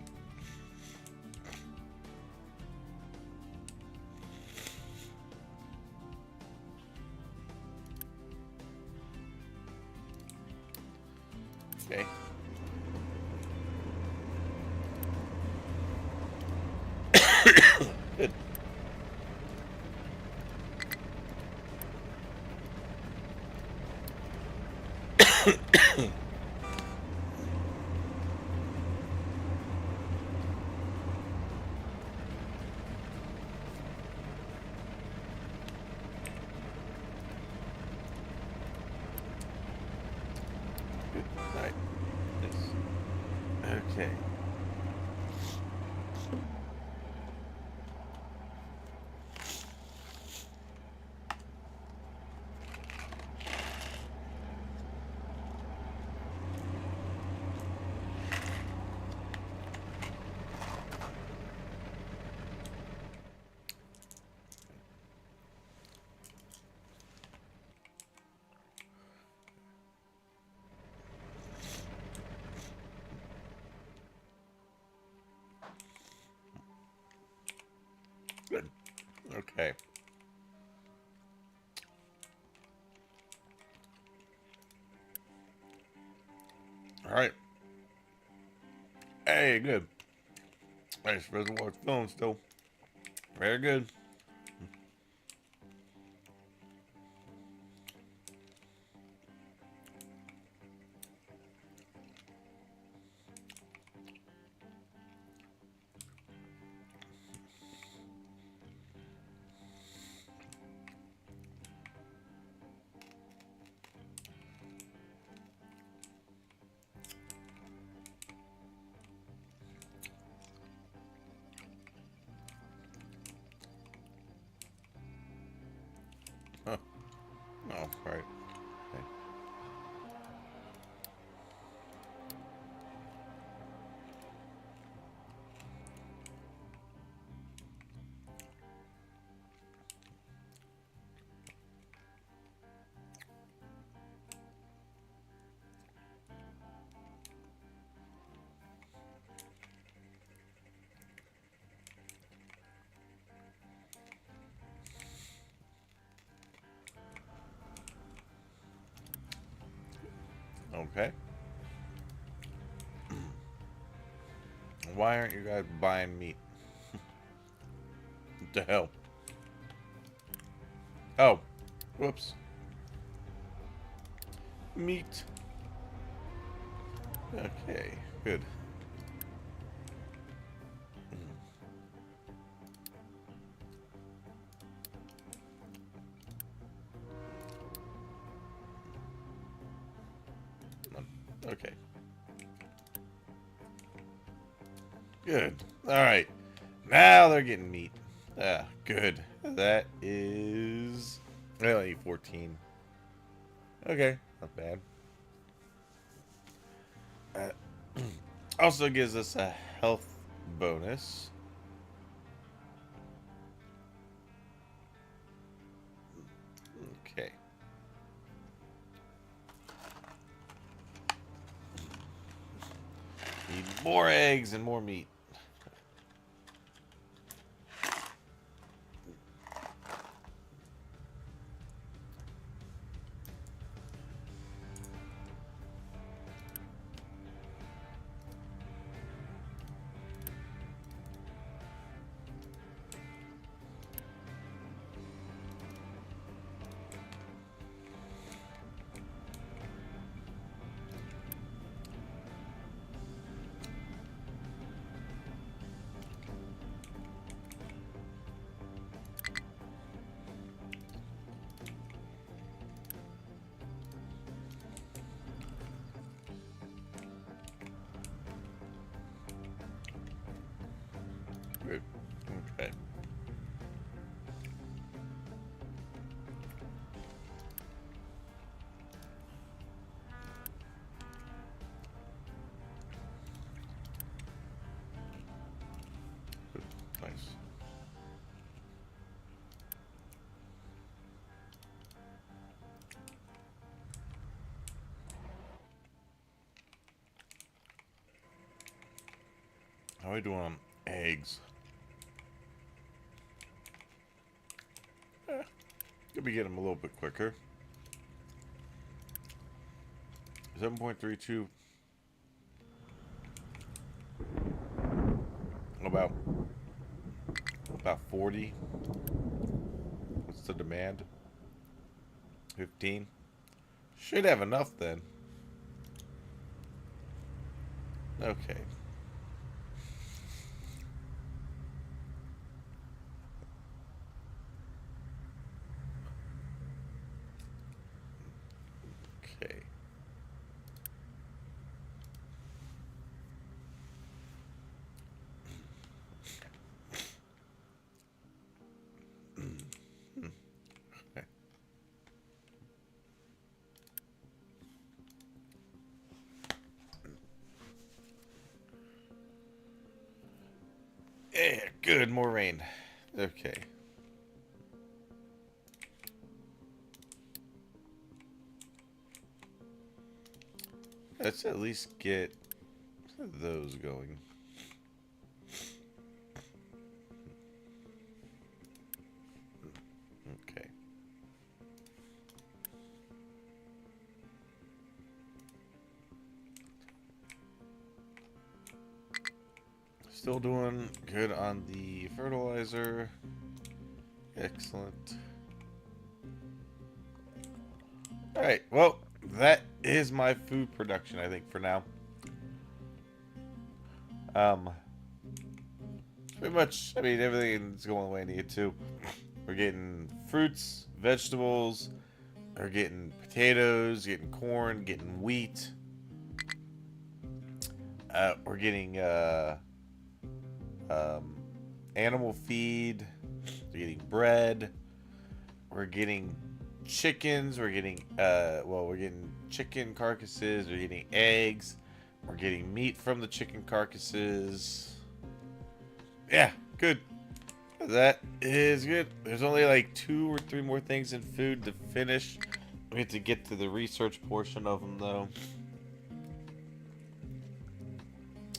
Okay. Good. Good. All right. Nice. Okay. Good. Okay. All right. Hey, good. Nice reservoir film still. Very good. Huh. Oh, right. Okay. Why aren't you guys buying meat? What the hell? Oh. Whoops. Meat. Okay. Good. Okay. Good. All right. Now they're getting meat. Ah, good. That is... I only need 14. Okay. Not bad. Also gives us a health bonus. Okay. Need more eggs and more meat. Okay. Nice. How are we doing on eggs? Could be getting them a little bit quicker. 7.32. About 40. What's the demand? 15. Should have enough then. Okay. Okay. Yeah, good. More rain. Okay. Let's at least get those going. Okay. Still doing good on the fertilizer. Excellent. Alright, well, that is my food production, I think, for now. Pretty much, I mean, everything's going the way I need it to. We're getting fruits, vegetables, we're getting potatoes, getting corn, getting wheat. We're getting animal feed, we're getting bread, we're getting chickens, we're getting we're getting chicken carcasses, we're getting eggs, we're getting meat from the chicken carcasses. Yeah, good. That is good. There's only like 2 or 3 more things in food to finish. We have to get to the research portion of them though.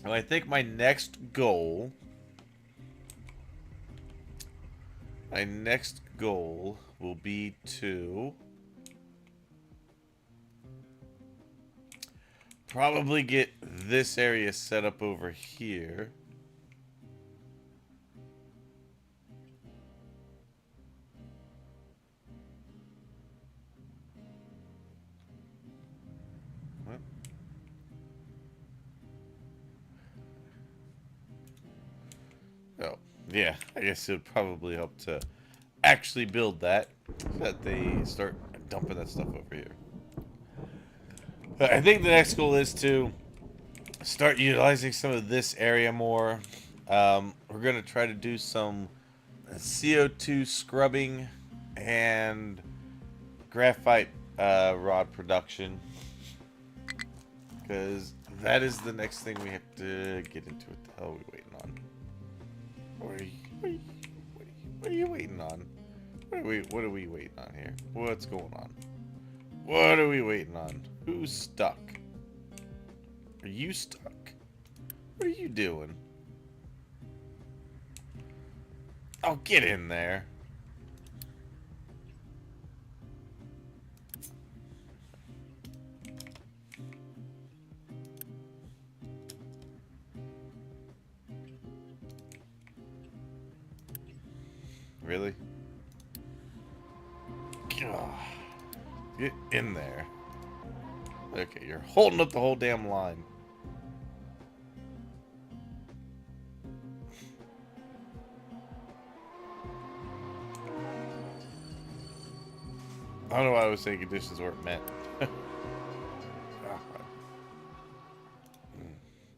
And I think my next goal will be to probably get this area set up over here. What? Oh, yeah. I guess it would probably help to actually build that so that they start dumping that stuff over here. I think the next goal is to start utilizing some of this area more. We're going to try to do some CO2 scrubbing and graphite rod production, because that is the next thing we have to get into. What the hell are we waiting on? What are you waiting on? What are we waiting on here? What's going on? What are we waiting on? Who's stuck? Are you stuck? What are you doing? Oh, get in there. Really? Ugh. Get in there. Okay, you're holding up the whole damn line. I don't know why I was saying conditions weren't met.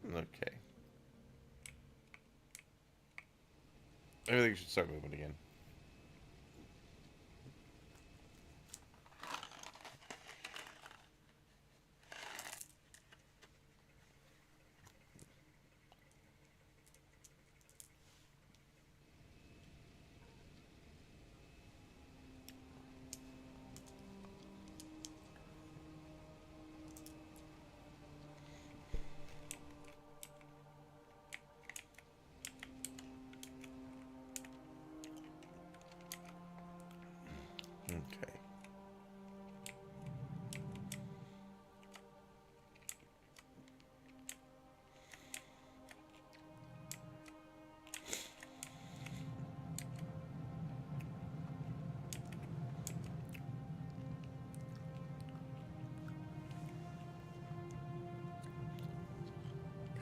Okay. Everything should start moving again. Okay.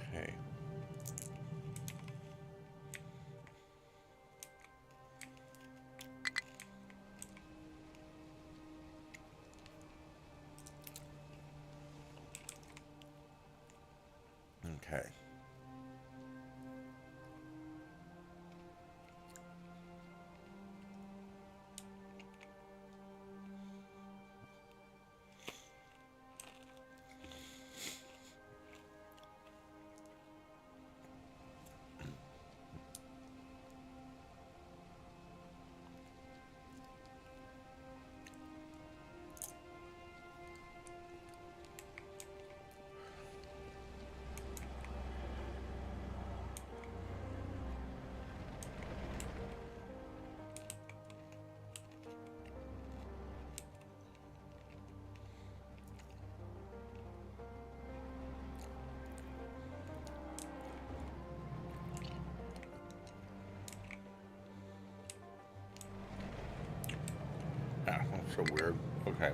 Okay. Okay. Ah, that's so weird. Okay.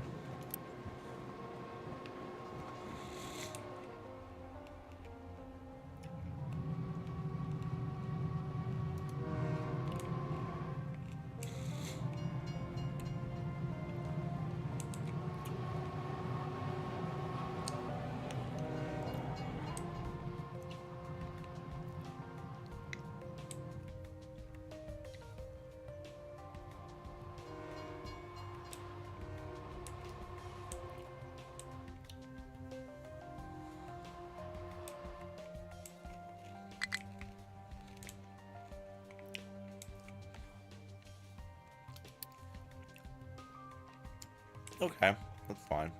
Okay. That's fine.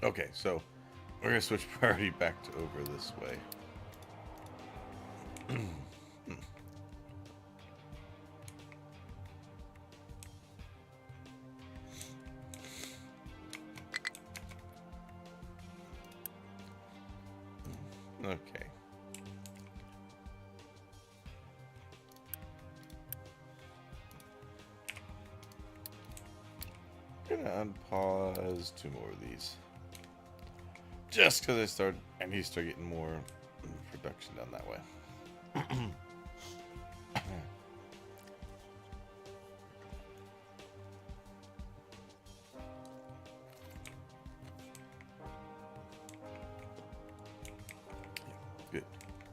Okay, so we're gonna switch priority back to over this way. Okay. Gonna unpause 2 more of these. Just because I need to start getting more production done that way. Good.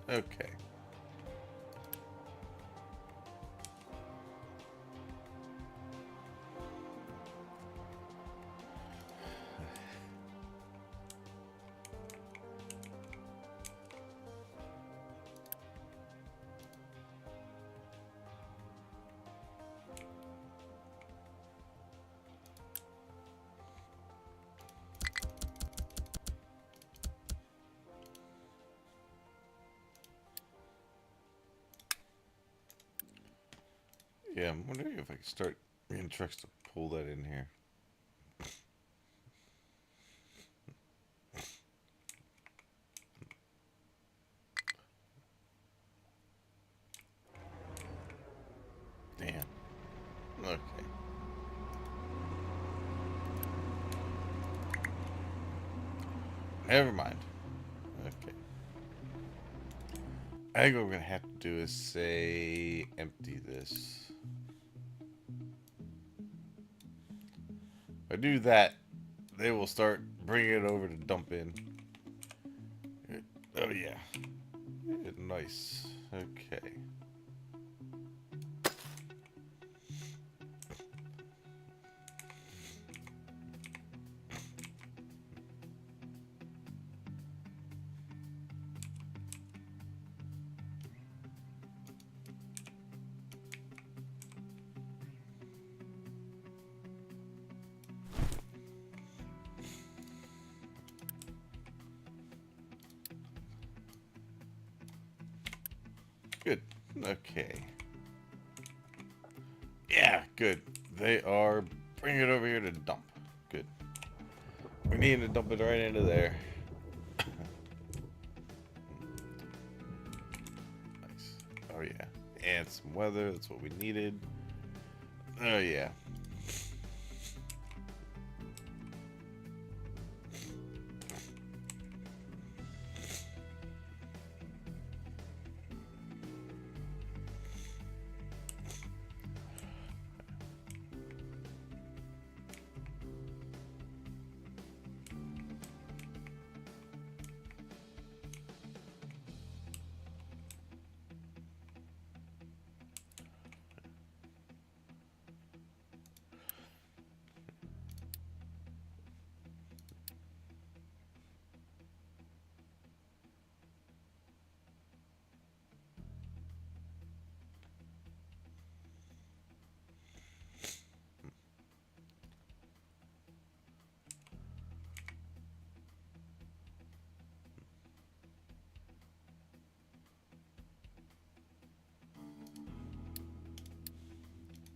Okay. Yeah, I'm wondering if I can start getting trucks to pull that in here. Damn. Okay. Never mind. Okay. I think what we're gonna have to do is say empty this. If I do that, they will start bringing it over to dump in. Oh yeah. Nice. Okay. Good. Okay. Yeah, good. They are bringing it over here to dump. Good. We need to dump it right into there. Nice. Oh yeah. And some weather. That's what we needed. Oh yeah.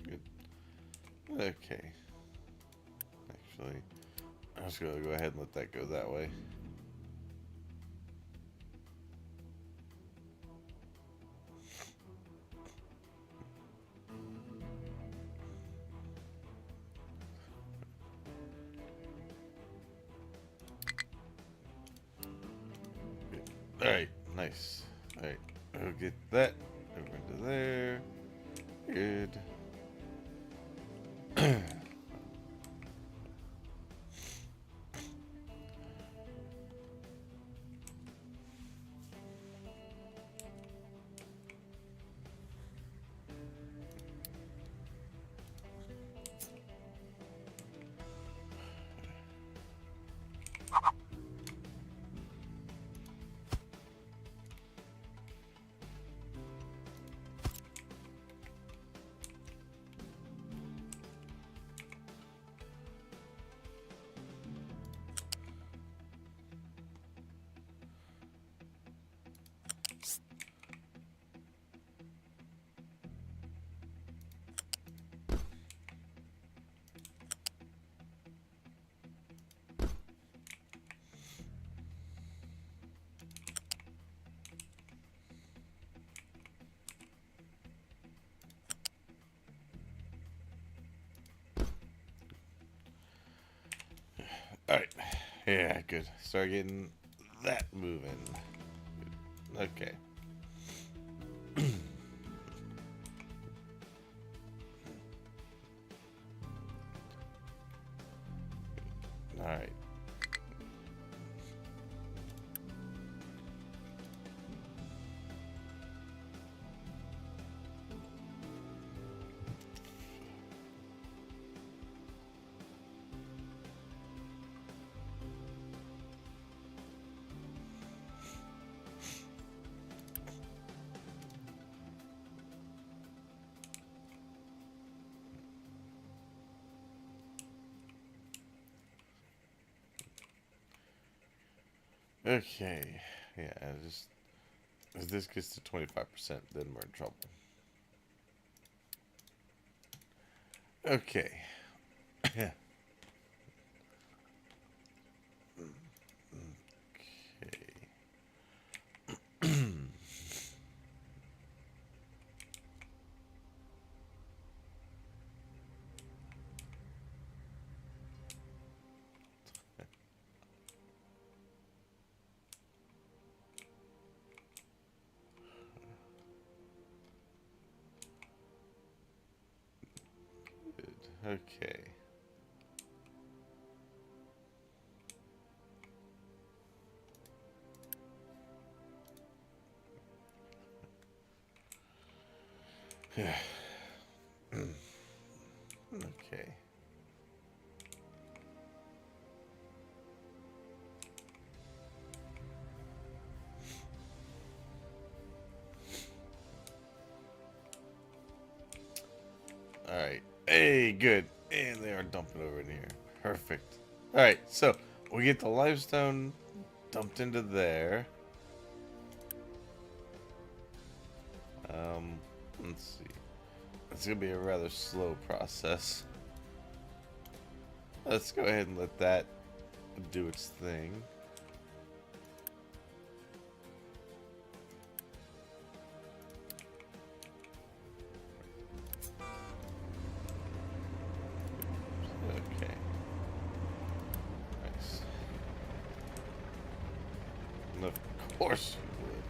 Good. Okay. Actually, I'm just gonna go ahead and let that go that way. Alright, nice. Alright, I'll get that over into there. Good. Alright. Yeah, good. Start getting that moving. Okay. Alright. Okay. Yeah, just as this gets to 25%, then we're in trouble. Okay. Okay. Okay. Okay. Alright. Hey, good. And they are dumping over in here. Perfect. Alright, so we get the limestone dumped into there. Let's see. It's gonna be a rather slow process. Let's go ahead and let that do its thing. Okay. Nice. And of course you would.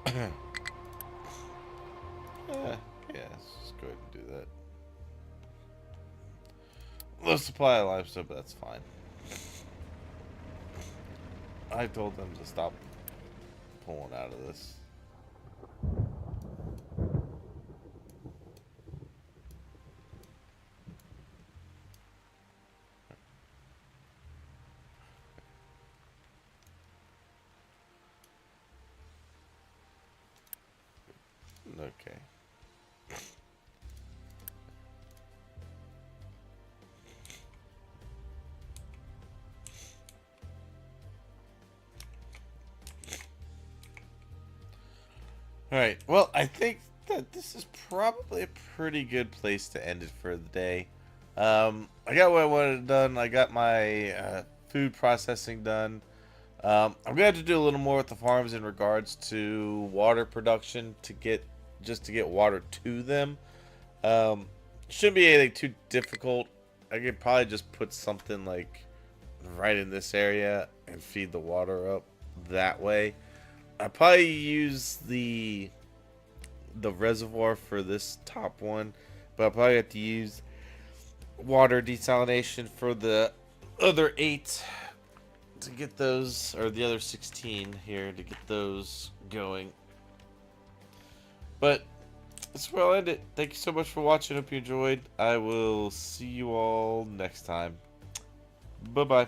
Okay. Yeah, let's just go ahead and do that. Low supply of limestone, but that's fine. I told them to stop pulling out of this. Okay. Alright, well, I think that this is probably a pretty good place to end it for the day. I got what I wanted done. I got my food processing done. I'm going to have to do a little more with the farms in regards to water production to get water to them. Shouldn't be anything too difficult. I could probably just put something like right in this area and feed the water up that way. I probably use the reservoir for this top one, but I probably have to use water desalination for the other 8 to get those, or the other 16 here to get those going. But that's where I'll end it. Thank you so much for watching. Hope you enjoyed. I will see you all next time. Bye bye.